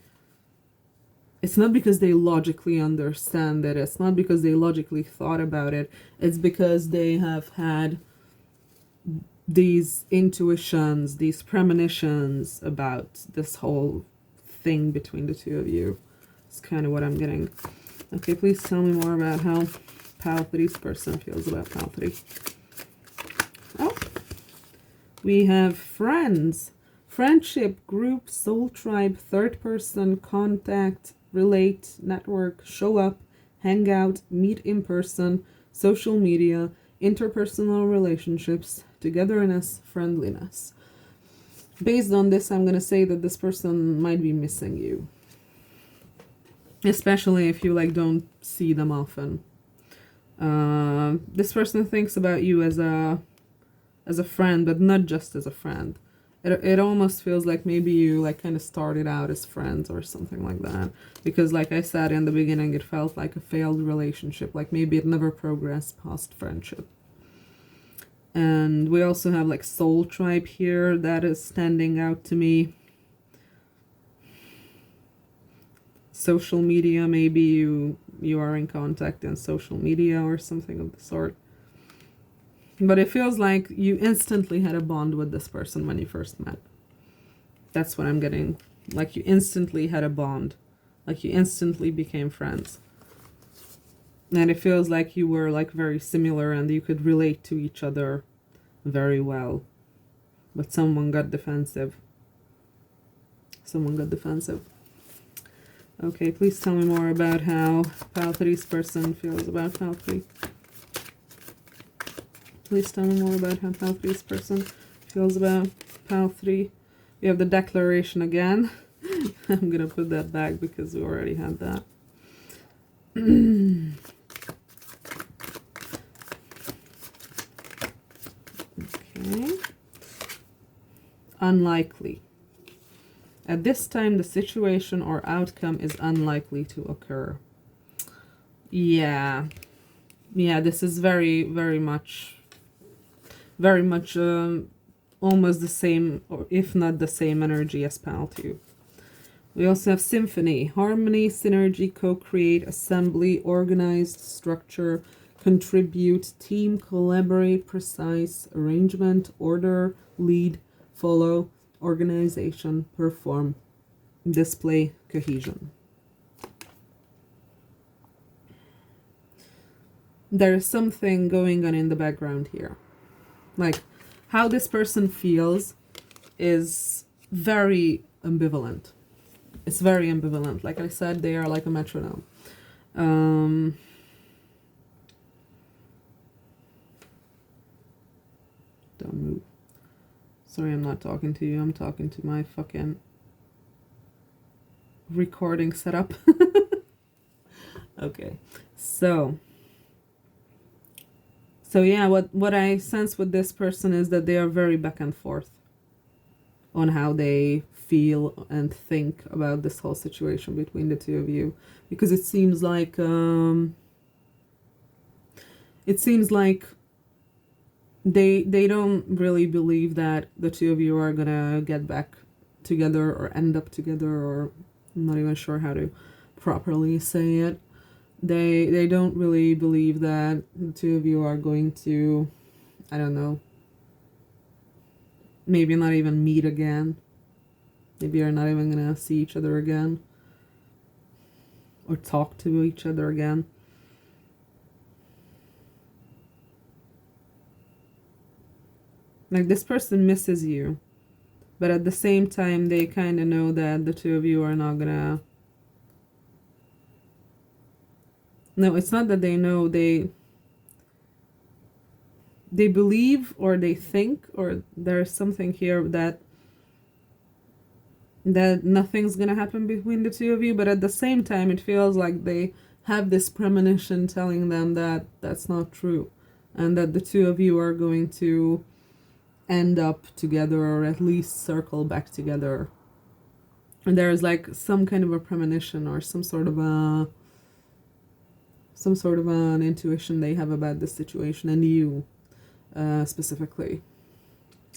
logically understand it. It's not because they logically thought about it. It's because they have had these intuitions, these premonitions about this whole thing between the two of you. It's kind of what I'm getting. Okay, please tell me more about how Pile 3's person feels about Pile 3. Oh, we have friends. Friendship, group, soul tribe, third person, contact, relate, network, show up, hang out, meet in person, social media, interpersonal relationships, togetherness, friendliness. Based on this, I'm going to say that this person might be missing you. especially if you like don't see them often. This person thinks about you as a friend, but not just as a friend. It almost feels like maybe you like kind of started out as friends or something like that, because like I said in the beginning, it felt like a failed relationship, like maybe it never progressed past friendship. And we also have like soul tribe here that is standing out to me. Social media, maybe you are in contact in social media or something of the sort. But it feels like you instantly had a bond with this person when you first met. That's what I'm getting. Like you instantly had a bond. Like you instantly became friends. And it feels like you were like very similar and you could relate to each other very well. But someone got defensive. Someone got defensive. Okay, please tell me more about how Pile 3's person feels about Pile 3. Please tell me more about how Pile 3's person feels about Pile 3. We have the declaration again. I'm gonna put that back because we already had that. Okay. Unlikely. At this time, the situation or outcome is unlikely to occur. Yeah. Yeah, this is very, very much almost the same, or if not the same energy as Pile 2. We also have symphony, harmony, synergy, co-create, assembly, organized, structure, contribute, team, collaborate, precise, arrangement, order, lead, follow, organization, perform, display, cohesion. There's something going on in the background here. Like, how this person feels is very ambivalent. It's very ambivalent. Like I said, they are like a metronome. Don't move. Sorry, I'm not talking to you. I'm talking to my fucking recording setup. Okay. So yeah, what I sense with this person is that they are very back and forth on how they feel and think about this whole situation between the two of you, because it seems like they don't really believe that the two of you are gonna get back together or end up together, or I'm not even sure how to properly say it. They don't really believe that the two of you are going to, I don't know, maybe not even meet again. Maybe you're not even gonna see each other again or talk to each other again. Like, this person misses you, but at the same time they kind of know that the two of you are not gonna... No, it's not that they know, they believe, or they think, or there's something here that nothing's gonna happen between the two of you, but at the same time it feels like they have this premonition telling them that that's not true, and that the two of you are going to end up together, or at least circle back together. And there's like some kind of a premonition, or some sort of an intuition they have about this situation and you specifically,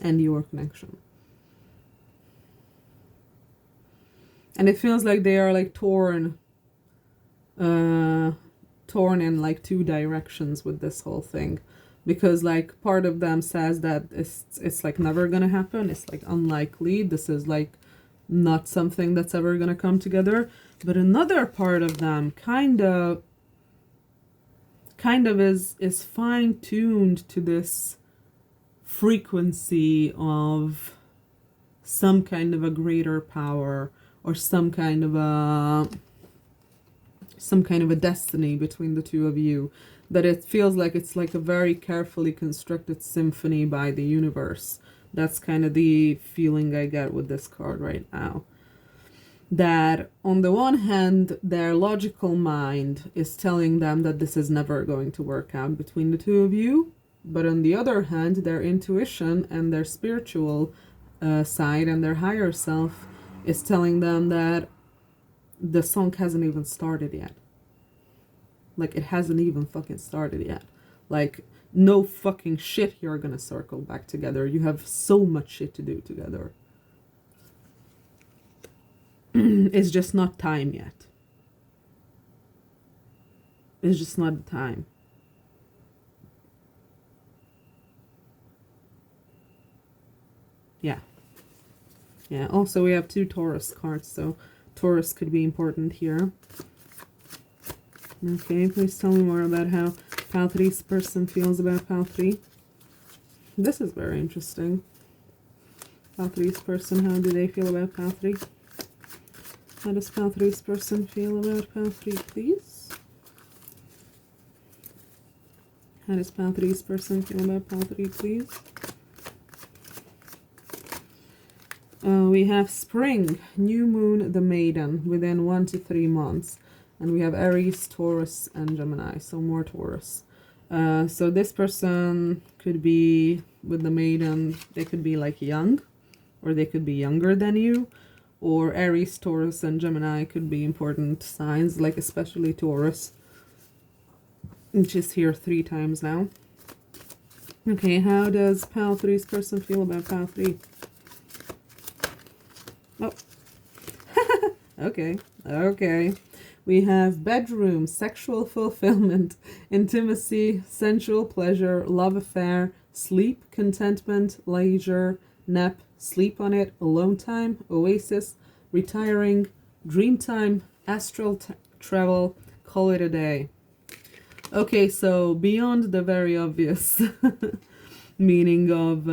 and your connection. And it feels like they are like torn in like two directions with this whole thing, because like part of them says that it's like never gonna happen, it's like unlikely, this is like not something that's ever gonna come together. But another part of them kind of is fine-tuned to this frequency of some kind of a greater power, or some kind of a destiny between the two of you, that it feels like it's like a very carefully constructed symphony by the universe. That's kind of the feeling I get with this card right now. that on the one hand, their logical mind is telling them that this is never going to work out between the two of you. But on the other hand, their intuition and their spiritual side and their higher self is telling them that the song hasn't even started yet. Like, it hasn't even fucking started yet. Like, no fucking shit you're gonna circle back together. You have so much shit to do together. It's just not time yet. It's just not the time. Yeah. Yeah, also we have 2 Taurus cards, so Taurus could be important here. Okay, please tell me more about how Pile 3's person feels about Pile 3. This is very interesting. Pile 3's person, how do they feel about Pile 3? How does Pile 3's person feel about Pile 3, please? How does Pile 3's person feel about Pile 3, please? We have Spring, New Moon, the Maiden, within 1 to 3 months. And we have Aries, Taurus, and Gemini, so more Taurus. So this person could be, with the Maiden, they could be like young, or they could be younger than you. Or Aries, Taurus, and Gemini could be important signs, like especially Taurus, which is here 3 times now. Okay, how does Pile 3's person feel about Pile 3? Oh. Okay. We have bedroom, sexual fulfillment, intimacy, sensual pleasure, love affair, sleep, contentment, leisure, nap, sleep on it, alone time, oasis, retiring, dream time, astral travel, call it a day. Okay, so beyond the very obvious meaning of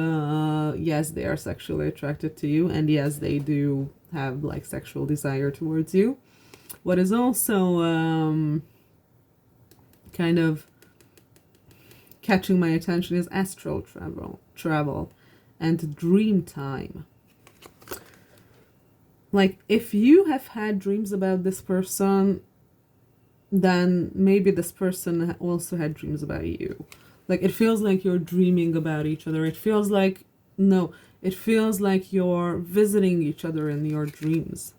yes, they are sexually attracted to you, and yes, they do have like sexual desire towards you. What is also kind of catching my attention is astral travel and dream time. Like, if you have had dreams about this person, then maybe this person also had dreams about you. Like, it feels like you're dreaming about each other. It feels like, no, it feels like you're visiting each other in your dreams.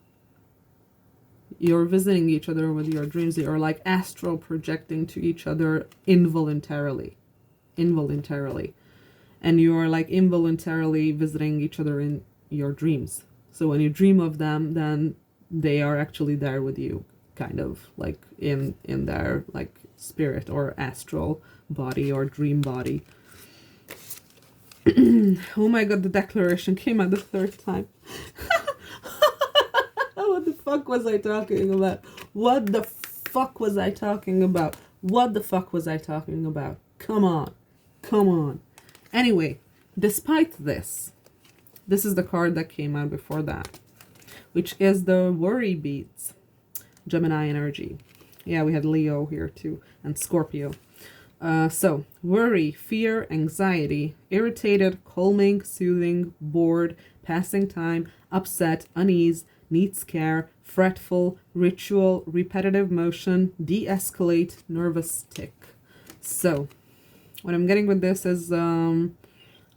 You're visiting each other with your dreams. You're like astral projecting to each other involuntarily. And you're like involuntarily visiting each other in your dreams. So when you dream of them, then they are actually there with you, kind of like in their like spirit or astral body or dream body. Oh my god, the declaration came out the 3rd time. What the fuck was I talking about? What the fuck was I talking about? What the fuck was I talking about? Come on. Anyway, despite this is the card that came out before that, which is the worry beads, Gemini energy. Yeah, we had Leo here too, and Scorpio. So, worry, fear, anxiety, irritated, calming, soothing, bored, passing time, upset, unease, needs care, fretful, ritual, repetitive motion, de-escalate, nervous tick. So, what I'm getting with this is that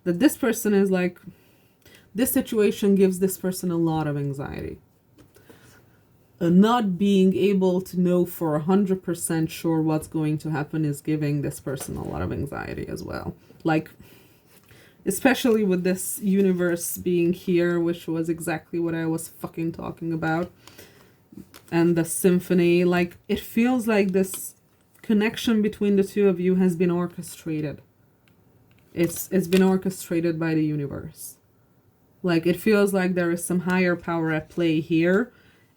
this person is like, this situation gives this person a lot of anxiety. Not being able to know for 100% sure what's going to happen is giving this person a lot of anxiety as well. Like, especially with this universe being here, which was exactly what I was fucking talking about. And the symphony, like, it feels like this connection between the two of you has been orchestrated. It's been orchestrated by the universe. Like, it feels like there is some higher power at play here.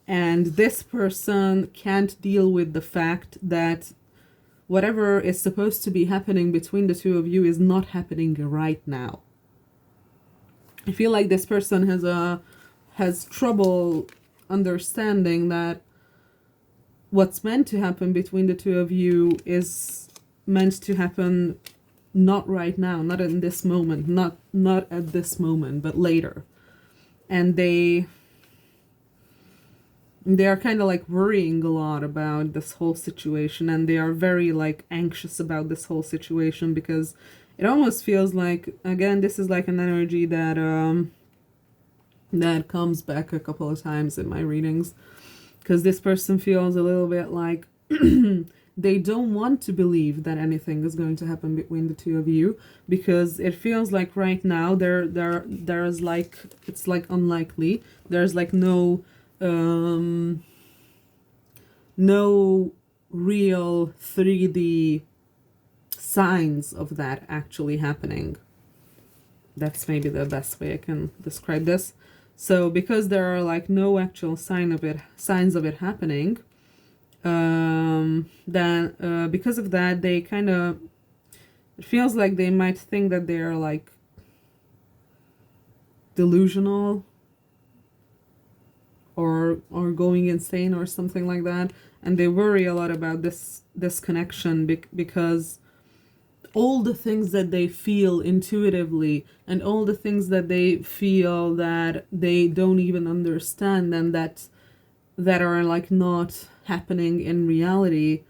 And this person can't deal with the fact that whatever is supposed to be happening between the two of you is not happening right now. I feel like this person has trouble understanding that what's meant to happen between the two of you is meant to happen not right now, not in this moment, not at this moment, but later. And they They are kind of like worrying a lot about this whole situation, and they are very like anxious about this whole situation, because it almost feels like, again, this is like an energy that that comes back a couple of times in my readings, because this person feels a little bit like they don't want to believe that anything is going to happen between the two of you, because it feels like right now there's like, it's like unlikely, there's like no no real 3D signs of that actually happening. That's maybe the best way I can describe this. So because there are like no actual signs of it happening, then because of that, they kind of, it feels like they might think that they are like delusional or going insane or something like that, and they worry a lot about this connection, because all the things that they feel intuitively, and all the things that they feel that they don't even understand, and that are like not happening in reality,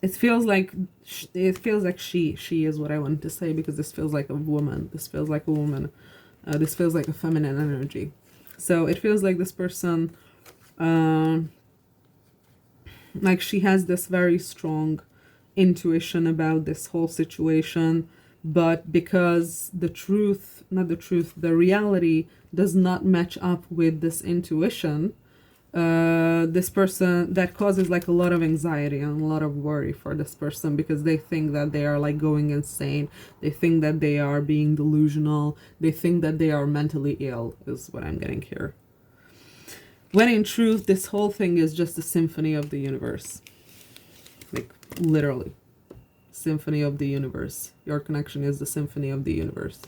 it feels like she is what I wanted to say, because this feels like a woman, this feels like a feminine energy. So it feels like this person, like she has this very strong intuition about this whole situation, but because the reality does not match up with this intuition, this person, that causes like a lot of anxiety and a lot of worry for this person, because they think that they are like going insane, they think that they are being delusional, they think that they are mentally ill, is what I'm getting here, when in truth this whole thing is just a symphony of the universe. Like literally, symphony of the universe. Your connection is the symphony of the universe.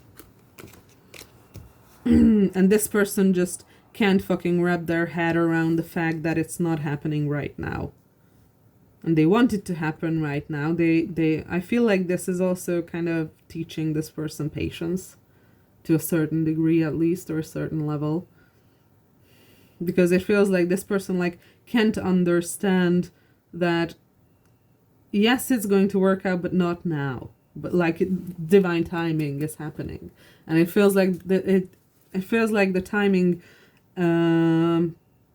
And this person just can't fucking wrap their head around the fact that it's not happening right now, and they want it to happen right now. I feel like this is also kind of teaching this person patience, to a certain degree at least, or a certain level, because it feels like this person like can't understand that yes, it's going to work out, but not now, but like divine timing is happening, and it feels like it feels like the timing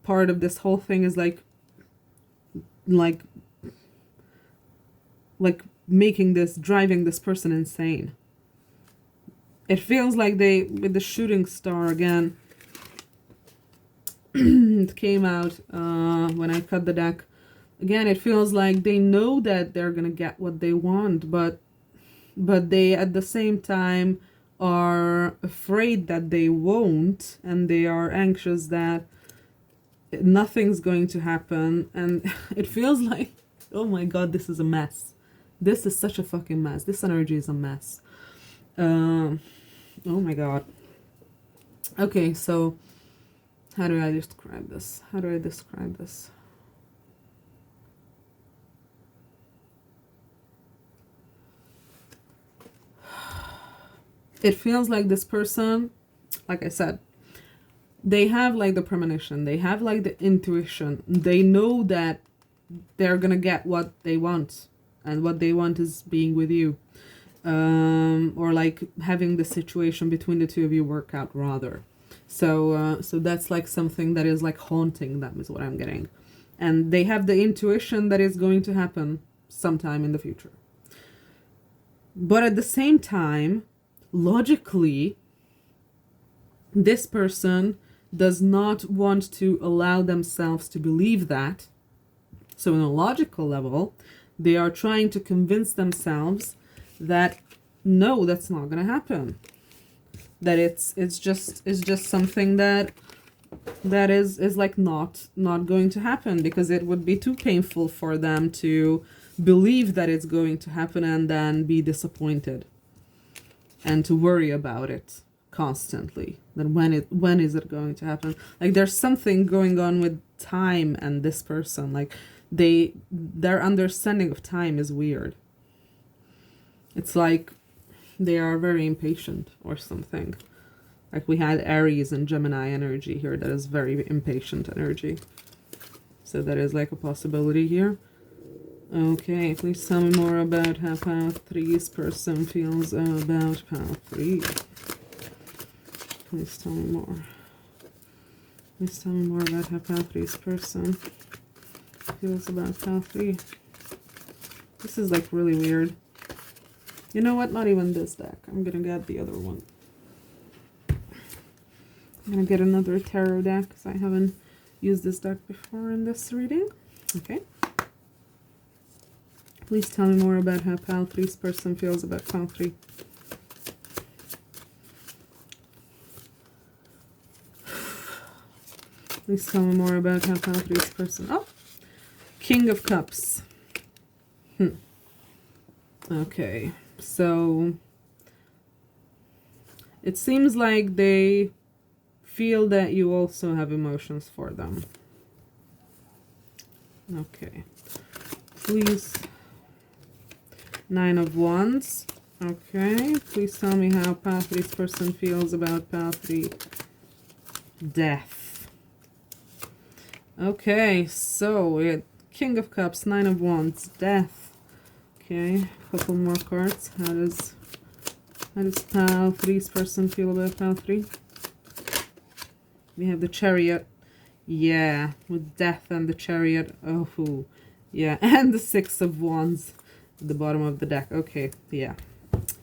part of this whole thing is like driving this person insane. It feels like they, with the shooting star again, it came out when I cut the deck. Again, it feels like they know that they're gonna get what they want, but they at the same time are afraid that they won't, and they are anxious that nothing's going to happen. And it feels like, oh my god, this is a mess. This is such a fucking mess. This energy is a mess. Oh my god. Okay, so how do I describe this? It feels like this person, like I said, they have like the premonition, they have like the intuition, they know that they're gonna get what they want, and what they want is being with you, or like having the situation between the two of you work out rather. So that's like something that is like haunting them, is what I'm getting, and they have the intuition that is going to happen sometime in the future. But at the same time, logically, this person does not want to allow themselves to believe that. So on a logical level, they are trying to convince themselves that no, that's not going to happen. That it's just something that is like not going to happen, because it would be too painful for them to believe that it's going to happen and then be disappointed, and to worry about it constantly. Then when is it going to happen? Like there's something going on with time and this person. Like their understanding of time is weird. It's like they are very impatient or something. Like we had Aries and Gemini energy here. That is very impatient energy. So that is like a possibility here. Okay, please tell me more about how Path 3's person feels about Path 3. Please tell me more. Please tell me more about how Path 3's person feels about Path 3. This is like really weird. You know what? Not even this deck. I'm gonna get the other one. I'm gonna get another tarot deck because I haven't used this deck before in this reading. Okay. Please tell me more about how Pal 3's person feels about Pal 3. Please tell me more about how Pal 3's person... Oh! King of Cups. Okay. So... it seems like they feel that you also have emotions for them. Okay. Please. 9 of Wands. Okay. Please tell me how Path 3's person feels about Path 3. Death. Okay. So, King of Cups, 9 of Wands, Death. Okay. A couple more cards. How does Pal 3's person feel about Pal 3? We have the Chariot. Yeah, with Death and the Chariot. Oh, yeah. And the 6 of Wands at the bottom of the deck. Okay, yeah.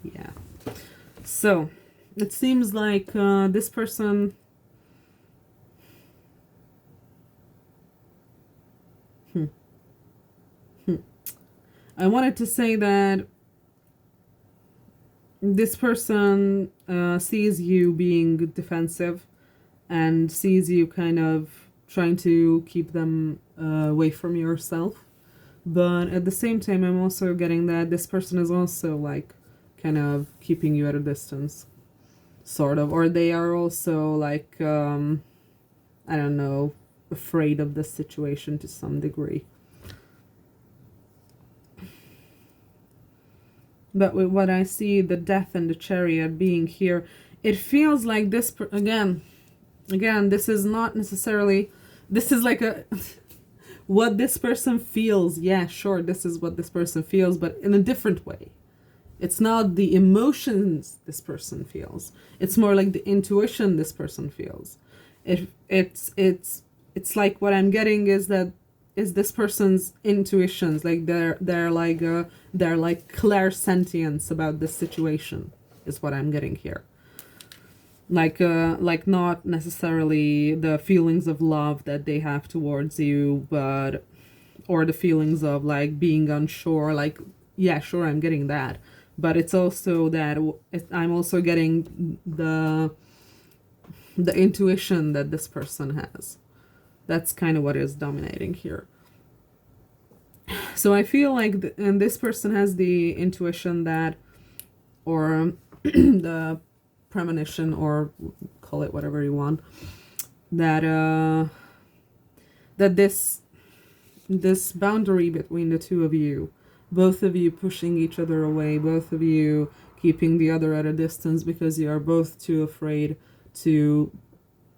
Yeah. So, it seems like this person... I wanted to say that this person sees you being defensive and sees you kind of trying to keep them away from yourself. But at the same time, I'm also getting that this person is also like kind of keeping you at a distance, sort of. Or they are also like, I don't know, afraid of the situation to some degree. But with what I see, the Death and the Chariot being here, it feels like this, again, this is not necessarily, this is like a, what this person feels. Yeah, sure, this is what this person feels, but in a different way. It's not the emotions this person feels. It's more like the intuition this person feels. It's like what I'm getting is that is this person's intuitions, like they're like clairsentience about this situation is what I'm getting here. Like not necessarily the feelings of love that they have towards you, but or the feelings of like being unsure. Like, yeah, sure, I'm getting that, but it's also that I'm also getting the intuition that this person has. That's kind of what is dominating here. So I feel like and this person has the intuition that, or the premonition, or call it whatever you want, that that this boundary between the two of you, both of you pushing each other away, both of you keeping the other at a distance because you are both too afraid to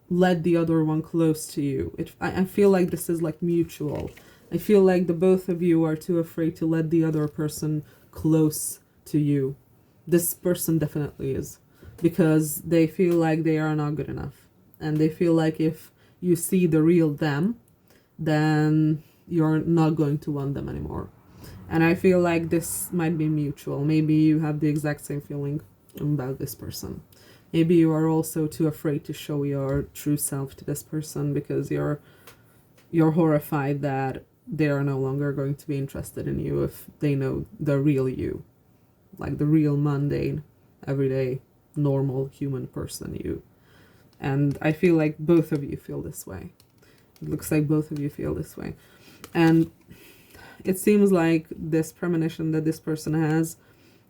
let the other one close to you. I feel like this is like mutual. I feel like the both of you are too afraid to let the other person close to you. This person definitely is. Because they feel like they are not good enough. And they feel like if you see the real them, then you're not going to want them anymore. And I feel like this might be mutual. Maybe you have the exact same feeling about this person. Maybe you are also too afraid to show your true self to this person because you're horrified that they are no longer going to be interested in you if they know the real you. Like the real mundane, everyday, normal human person you. And I feel like both of you feel this way. It looks like both of you feel this way. And it seems like this premonition that this person has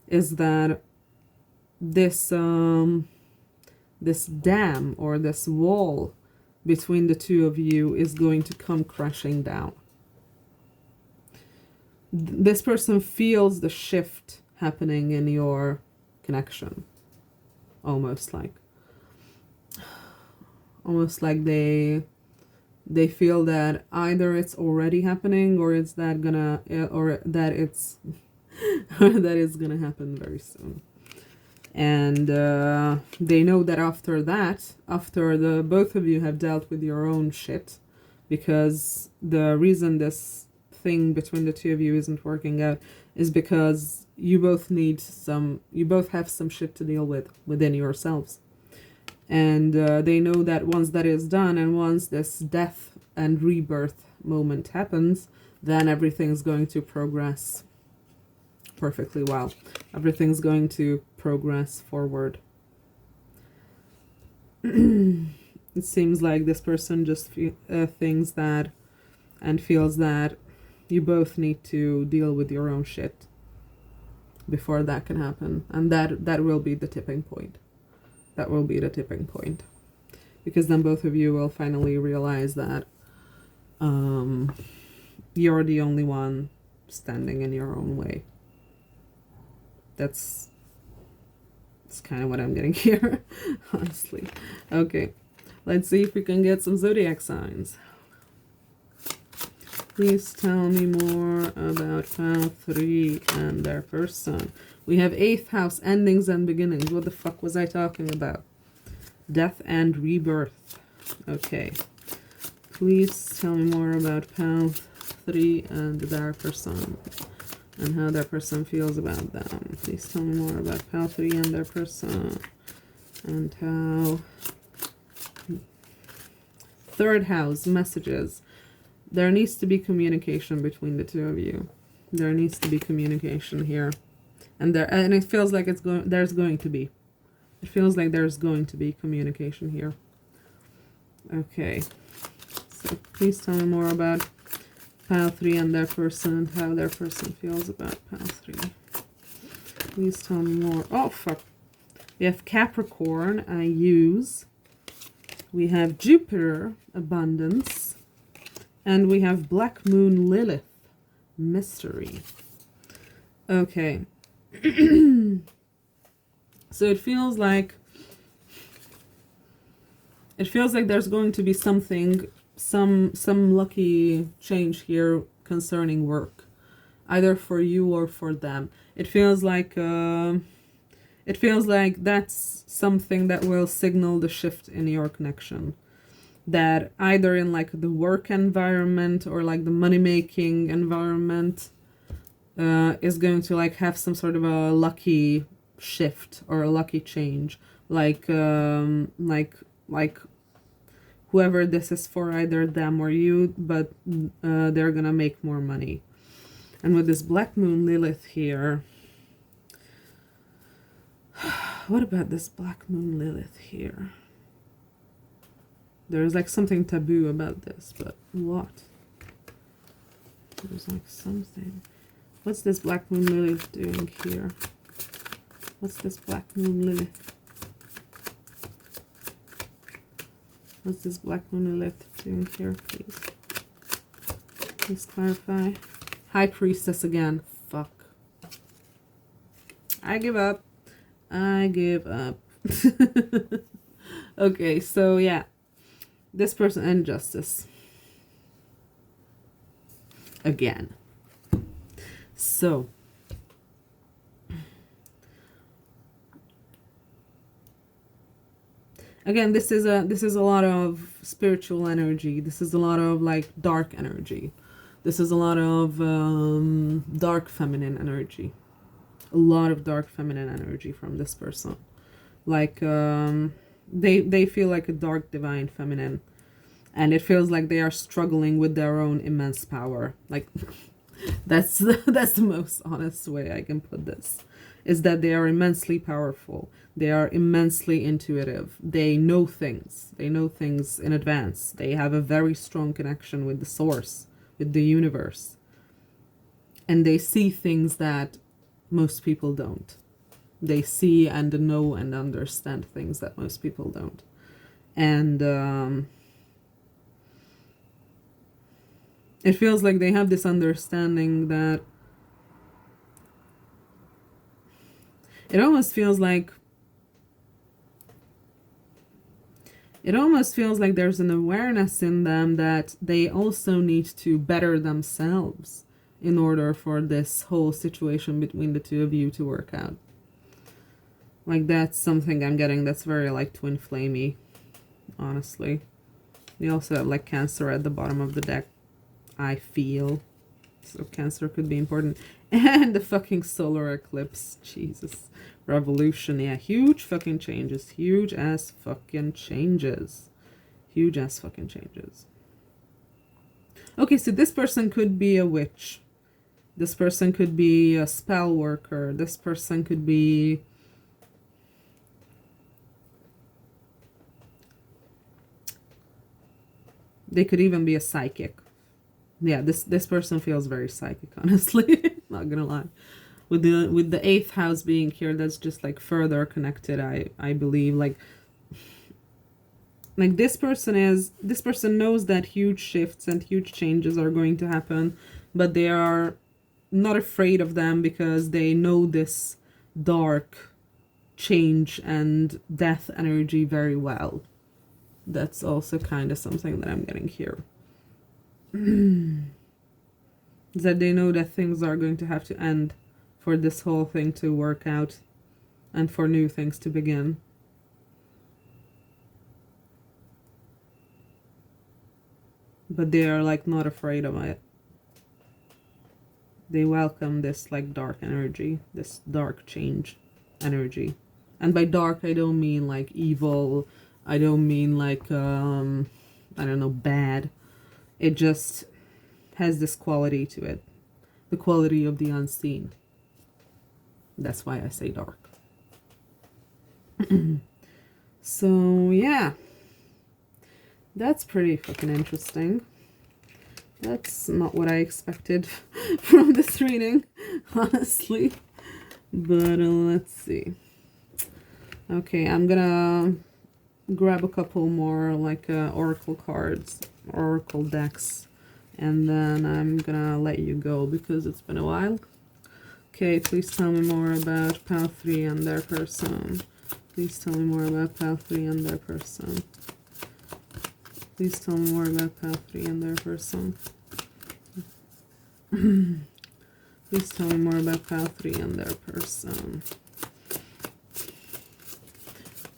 is that this dam or this wall between the two of you is going to come crashing down. This person feels the shift happening in your connection, almost like. almost like they feel that either it's already happening or it's that gonna or that it's or that it's gonna happen very soon. And they know that after that, after the both of you have dealt with your own shit, because the reason this thing between the two of you isn't working out is because you both have some shit to deal with within yourselves. And they know that once that is done, and once this death and rebirth moment happens, then everything's going to progress perfectly well. Everything's going to progress forward. It seems like this person just thinks that and feels that you both need to deal with your own shit before that can happen. And that will be the tipping point. That will be the tipping point. Because then both of you will finally realize that you're the only one standing in your own way. That's kind of what I'm getting here, honestly. Okay, let's see if we can get some zodiac signs. Please tell me more about pile 3 and their person. We have 8th house, endings and beginnings. What the fuck was I talking about? Death and rebirth. Okay. Please tell me more about pile 3 and their person. And how their person feels about them. Please tell me more about pile 3 and their person. And how... 3rd house, messages. There needs to be communication between the two of you. There needs to be communication here. And it feels like there's going to be. It feels like there's going to be communication here. Okay. So please tell me more about pile 3 and their person, and how their person feels about pile 3. Please tell me more. Oh, fuck. We have Capricorn, I use. We have Jupiter, abundance. And we have Black Moon Lilith, mystery. Okay. So it feels like there's going to be something, some lucky change here concerning work, either for you or for them. It feels like that's something that will signal the shift in your connection. That either in like the work environment or like the money-making environment is going to like have some sort of a lucky shift or a lucky change. Like whoever this is for, either them or you, but they're gonna make more money. And with this Black Moon Lilith here, what about this Black Moon Lilith here? There's like something taboo about this, but what? There's like something. What's this Black Moon Lilith doing here? What's this Black Moon Lilith? What's this Black Moon Lilith doing here, please? Please clarify. High Priestess again. Fuck. I give up. I give up. Okay, so yeah. This person and Justice. Again. So. Again, this is a lot of spiritual energy. This is a lot of like dark energy. This is a lot of dark feminine energy. A lot of dark feminine energy from this person. Like they feel like a dark divine feminine, and it feels like they are struggling with their own immense power. Like that's the most honest way I can put this, is that they are immensely powerful. They are immensely intuitive. They know things. They know things in advance. They have a very strong connection with the source, with the universe. And they see things that most people don't. They see and know and understand things that most people don't. And it feels like they have this understanding that it almost feels like It almost feels like there's an awareness in them that they also need to better themselves in order for this whole situation between the two of you to work out. Like, that's something I'm getting that's very, like, twin flamey, honestly. We also have, like, Cancer at the bottom of the deck, I feel. So Cancer could be important. And the fucking solar eclipse. Jesus. Revolution. Yeah, huge fucking changes. Huge ass fucking changes. Huge ass fucking changes. Okay, so this person could be a witch. This person could be a spell worker. This person could be... They could even be a psychic. Yeah, this person feels very psychic, honestly. Not gonna lie. With the 8th house being here, that's just like further connected, I believe. Like this person knows that huge shifts and huge changes are going to happen, but they are not afraid of them because they know this dark change and death energy very well. That's also kind of something that I'm getting here. That they know that things are going to have to end for this whole thing to work out and for new things to begin. But they are like not afraid of it. They welcome this like dark energy, this dark change energy. And by dark, I don't mean like evil. I don't mean like, I don't know, bad. It just has this quality to it. The quality of the unseen. That's why I say dark. So, yeah. That's pretty fucking interesting. That's not what I expected from this reading, honestly. But let's see. Okay, I'm gonna grab a couple more like oracle cards, oracle decks, and then I'm gonna let you go because it's been a while. Okay, please tell me more about Pal 3 and their person. Please tell me more about Pal 3 and their person. Please tell me more about Pal 3 and their person. Please tell me more about Pal 3 and their person.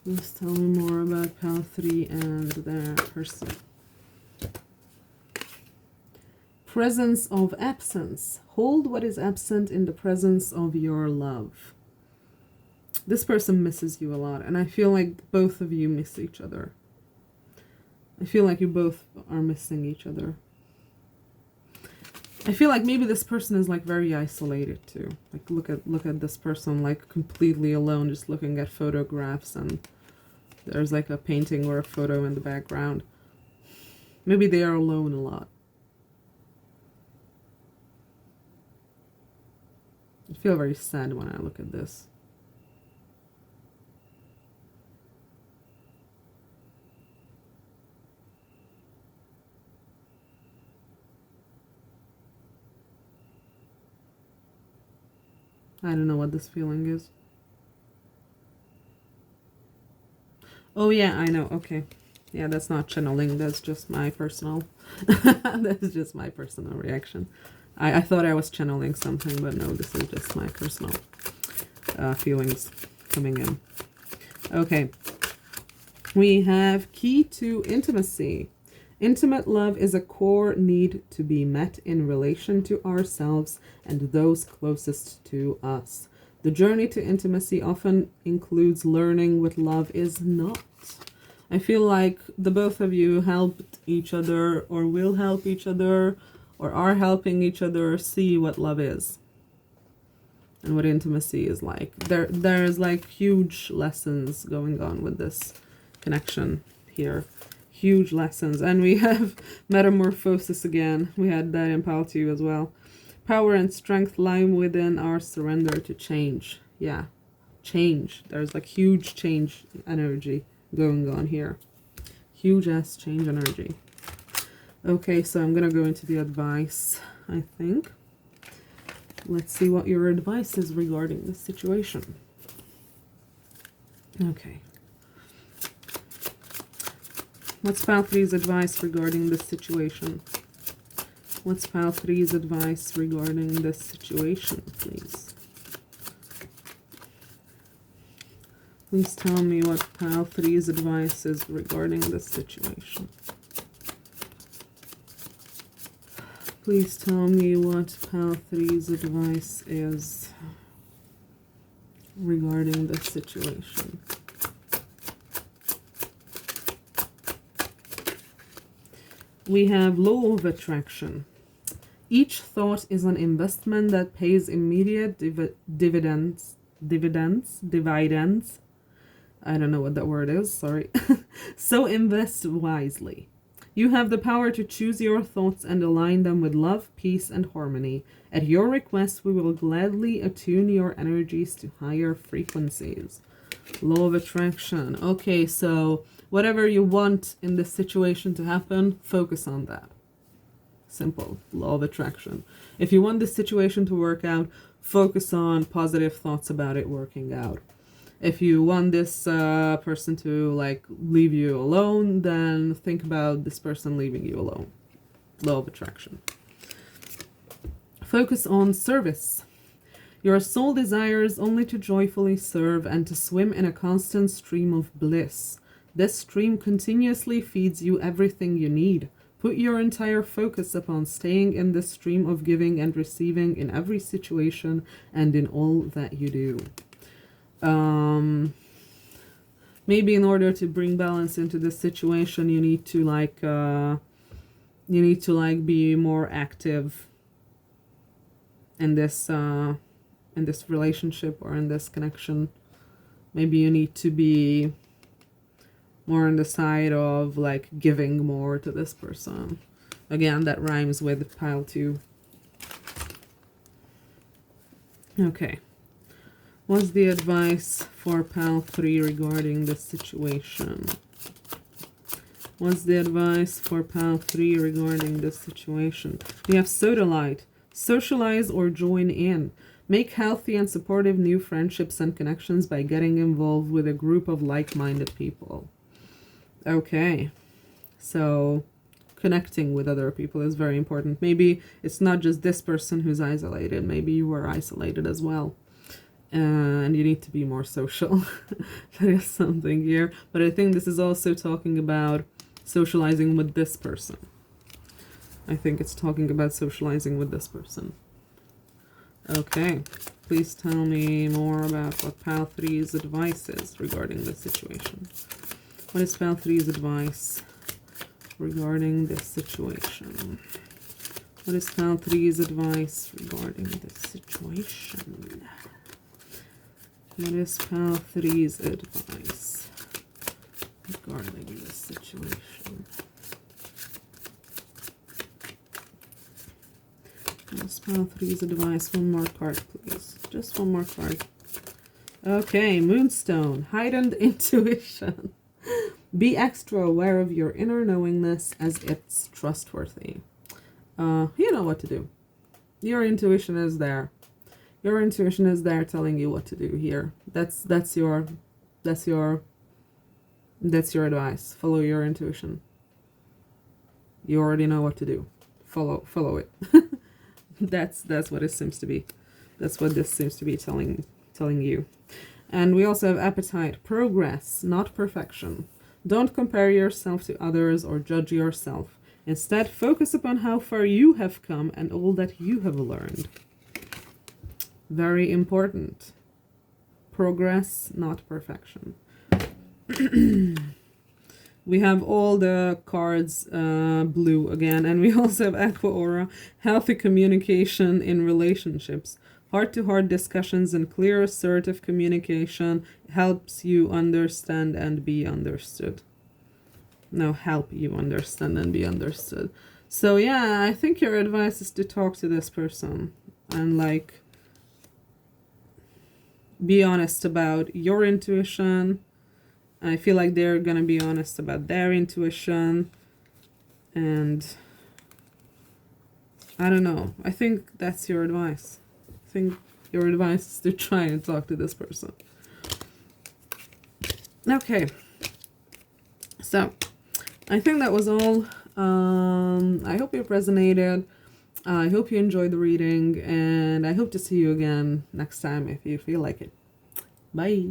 Please tell me more about Pal 3 and their person. Presence of absence. Hold what is absent in the presence of your love. This person misses you a lot, and I feel like both of you miss each other. I feel like you both are missing each other. I feel like maybe this person is like very isolated too. Like look at this person like completely alone, just looking at photographs, and there's like a painting or a photo in the background. Maybe they are alone a lot. I feel very sad when I look at this. I don't know what this feeling is. Oh yeah, I know. Okay. Yeah, that's not channeling. That's just my personal... that's just my personal reaction. I thought I was channeling something, but no, this is just my personal feelings coming in. Okay. We have key to intimacy. Intimate love is a core need to be met in relation to ourselves and those closest to us. The journey to intimacy often includes learning what love is not. I feel like the both of you helped each other or will help each other or are helping each other see what love is and what intimacy is like. There's like huge lessons going on with this connection here. Huge lessons. And we have metamorphosis again. We had that in Pal 2 as well. Power and strength lie within our surrender to change. Yeah, change. There's like huge change energy going on here. Huge ass change energy. Okay, so I'm gonna go into the advice, I think. Let's see what your advice is regarding this situation. Okay. What's pile 3's advice regarding this situation? What's pile 3's advice regarding this situation, please? Please tell me what pile 3's advice is regarding this situation. Please tell me what pile 3's advice is regarding this situation. We have law of attraction. Each thought is an investment that pays immediate dividends. I don't know what that word is, sorry. So invest wisely. You have the power to choose your thoughts and align them with love, peace, and harmony. At your request, we will gladly attune your energies to higher frequencies. Law of attraction. Okay, so whatever you want in this situation to happen, focus on that. Simple. Law of attraction. If you want this situation to work out, focus on positive thoughts about it working out. If you want this person to like leave you alone, then think about this person leaving you alone. Law of attraction. Focus on service. Your soul desires only to joyfully serve and to swim in a constant stream of bliss. This stream continuously feeds you everything you need. Put your entire focus upon staying in this stream of giving and receiving in every situation and in all that you do. Maybe in order to bring balance into this situation, you need to be more active in this relationship or in this connection. Maybe you need to be more on the side of like giving more to this person. Again, that rhymes with pile 2. Okay. What's the advice for pile 3 regarding this situation? What's the advice for pile 3 regarding this situation? We have sodalite. Socialize or join in. Make healthy and supportive new friendships and connections by getting involved with a group of like-minded people. Okay, so connecting with other people is very important. Maybe it's not just this person who's isolated. Maybe you were isolated as well. And you need to be more social. That is something here. But I think this is also talking about socializing with this person. I think it's talking about socializing with this person. Okay. Please tell me more about what pile 3's advice is regarding this situation. What is pile 3's advice regarding this situation? What is pile 3's advice regarding this situation? What is pile 3's advice regarding this situation? What is pile 3's advice? One more card, please. Just one more card. Okay, Moonstone. Heightened intuition. Be extra aware of your inner knowingness as it's trustworthy. You know what to do. Your intuition is there. Your intuition is there telling you what to do here. That's your advice. Follow your intuition. You already know what to do. Follow it. That's what it seems to be. That's what this seems to be telling you. And we also have appetite. Progress, not perfection. Don't compare yourself to others or judge yourself. Instead, focus upon how far you have come and all that you have learned. Very important. Progress, not perfection. We have all the cards blue again, and we also have Aqua Aura. Healthy communication in relationships. Heart-to-heart discussions and clear, assertive communication helps you understand and be understood. No, help you understand and be understood. So yeah, I think your advice is to talk to this person and like be honest about your intuition. I feel like they're gonna be honest about their intuition, and I don't know. I think that's your advice. I think your advice is to try and talk to this person. Okay. So, I think that was all. I hope it resonated. I hope you enjoyed the reading, and I hope to see you again next time if you feel like it. Bye.